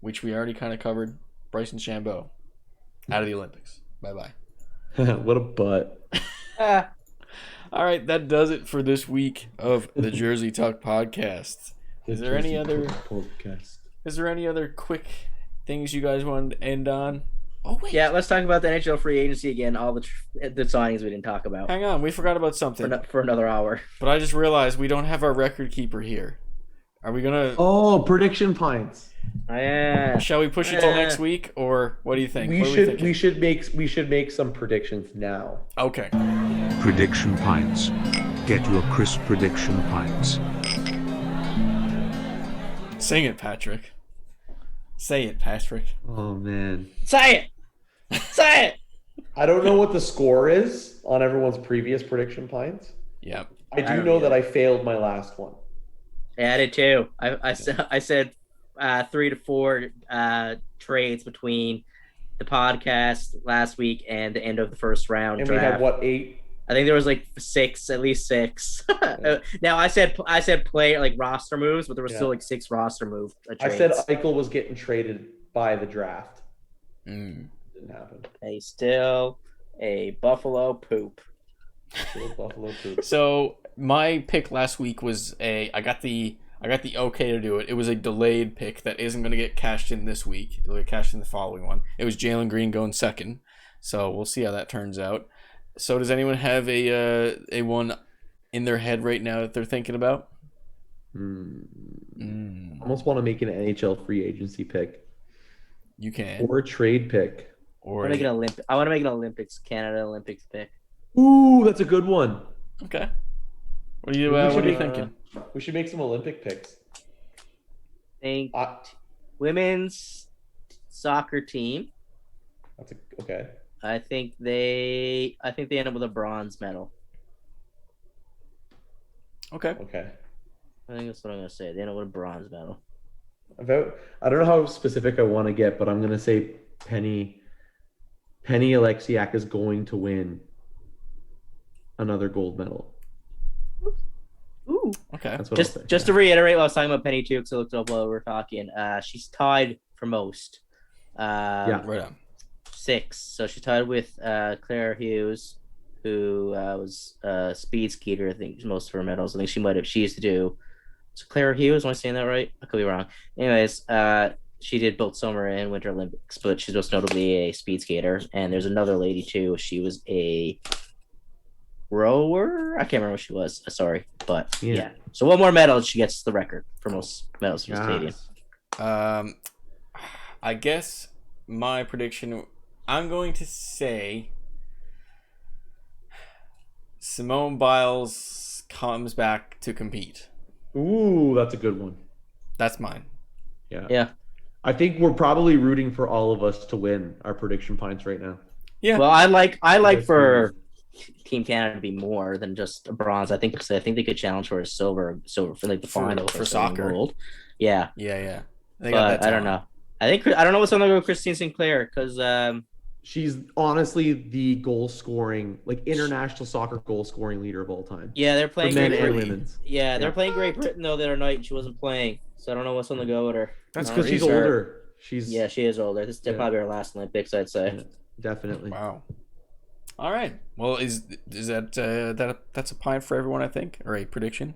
Speaker 3: which we already kind of covered, Bryson DeChambeau out of the Olympics. Bye-bye.
Speaker 4: What a butt.
Speaker 3: All right, that does it for this week of the Jersey Talk podcast. Is there any other quick things you guys wanted to end on? Oh wait.
Speaker 5: Yeah, let's talk about the NHL free agency again. All the signings we didn't talk about.
Speaker 3: Hang on, we forgot about something
Speaker 5: for another hour.
Speaker 3: But I just realized we don't have our record keeper here. Are we gonna?
Speaker 4: Oh, prediction points.
Speaker 5: Yeah.
Speaker 3: Shall we push it till next week, or what do you think?
Speaker 4: We should make some predictions now.
Speaker 3: Okay.
Speaker 11: Prediction pints. Get your crisp prediction pints.
Speaker 3: Sing it, Patrick. Say it, Patrick.
Speaker 4: Oh man.
Speaker 5: Say it. Say it.
Speaker 4: I don't know what the score is on everyone's previous prediction pints.
Speaker 3: Yep.
Speaker 4: I do know that I failed my last one.
Speaker 5: Yeah, I did too. I said 3 to 4 trades between the podcast last week and the end of the first round.
Speaker 4: And
Speaker 5: draft.
Speaker 4: we had what, 8?
Speaker 5: I think there was like 6, at least 6. Yeah. Now I said play like roster moves, but there was still like 6 roster move trades.
Speaker 4: I said Eichel was getting traded by the draft.
Speaker 5: Didn't
Speaker 4: happen.
Speaker 5: Still a Buffalo poop.
Speaker 3: So my pick last week was I got the I got the okay to do it. It was a delayed pick that isn't going to get cashed in this week. It'll get cashed in the following one. It was Jalen Green going second. So we'll see how that turns out. So does anyone have a one in their head right now that they're thinking about?
Speaker 4: I almost want to make an NHL free agency pick.
Speaker 3: You can.
Speaker 4: Or a trade pick.
Speaker 3: Or
Speaker 5: I want to make an Olympics, Canada Olympics pick.
Speaker 4: Ooh, that's a good one.
Speaker 3: Okay. What are you thinking?
Speaker 4: We should make some Olympic picks.
Speaker 5: Think women's soccer team.
Speaker 4: Okay.
Speaker 5: I think they end up with a bronze medal.
Speaker 3: Okay.
Speaker 5: I think that's what I'm gonna say. They end up with a bronze medal.
Speaker 4: I don't know how specific I want to get, but I'm gonna say Penny Alexiak is going to win another gold medal.
Speaker 5: Ooh.
Speaker 3: Okay.
Speaker 5: Just to reiterate what I was talking about Penny too, because I looked up while we were talking. She's tied for most.
Speaker 3: Right on.
Speaker 5: 6. So she tied with Claire Hughes, who was a speed skater. I think most of her medals. I think she used to do. So Claire Hughes, am I saying that right? I could be wrong. Anyways, she did both Summer and Winter Olympics, but she's most notably a speed skater. And there's another lady too. She was a rower. I can't remember what she was. Sorry, but yeah. So one more medal, she gets the record for most medals for Canadian.
Speaker 3: I guess my prediction. I'm going to say Simone Biles comes back to compete.
Speaker 4: Ooh, that's a good one.
Speaker 3: That's mine.
Speaker 5: Yeah.
Speaker 4: I think we're probably rooting for all of us to win our prediction points right now.
Speaker 3: Yeah.
Speaker 5: Well, I like for Team Canada to be more than just a bronze. I think they could challenge for a silver for like the final
Speaker 3: for soccer.
Speaker 5: Gold. Yeah.
Speaker 3: Yeah.
Speaker 5: But I don't know. I don't know what's on the go with Christine Sinclair because
Speaker 4: she's honestly the international soccer goal scoring leader of all time.
Speaker 5: Yeah, they're playing
Speaker 4: men
Speaker 5: Great
Speaker 4: and
Speaker 5: Britain.
Speaker 4: women's.
Speaker 5: Yeah, they're playing Great Britain though the other night, and she wasn't playing, so I don't know what's on the go with her.
Speaker 4: That's because she's older.
Speaker 5: She is older. This is probably her last Olympics, I'd say.
Speaker 4: Yeah, definitely.
Speaker 3: Wow. All right. Well, is that that's a pint for everyone? I think, or a prediction.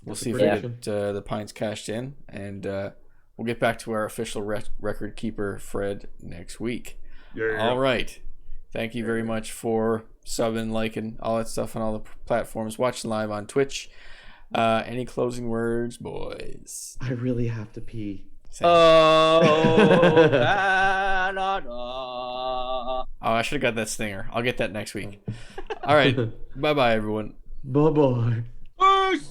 Speaker 3: We'll see if we get the pints cashed in, and we'll get back to our official record keeper, Fred, next week. Yeah. All right. Thank you very much for subbing, liking, all that stuff on all the platforms, watching live on Twitch. Any closing words, boys?
Speaker 4: I really have to pee.
Speaker 5: Oh, Canada.
Speaker 3: Oh, I should have got that stinger. I'll get that next week. All right. Bye-bye, everyone.
Speaker 4: Bye-bye.
Speaker 5: Peace.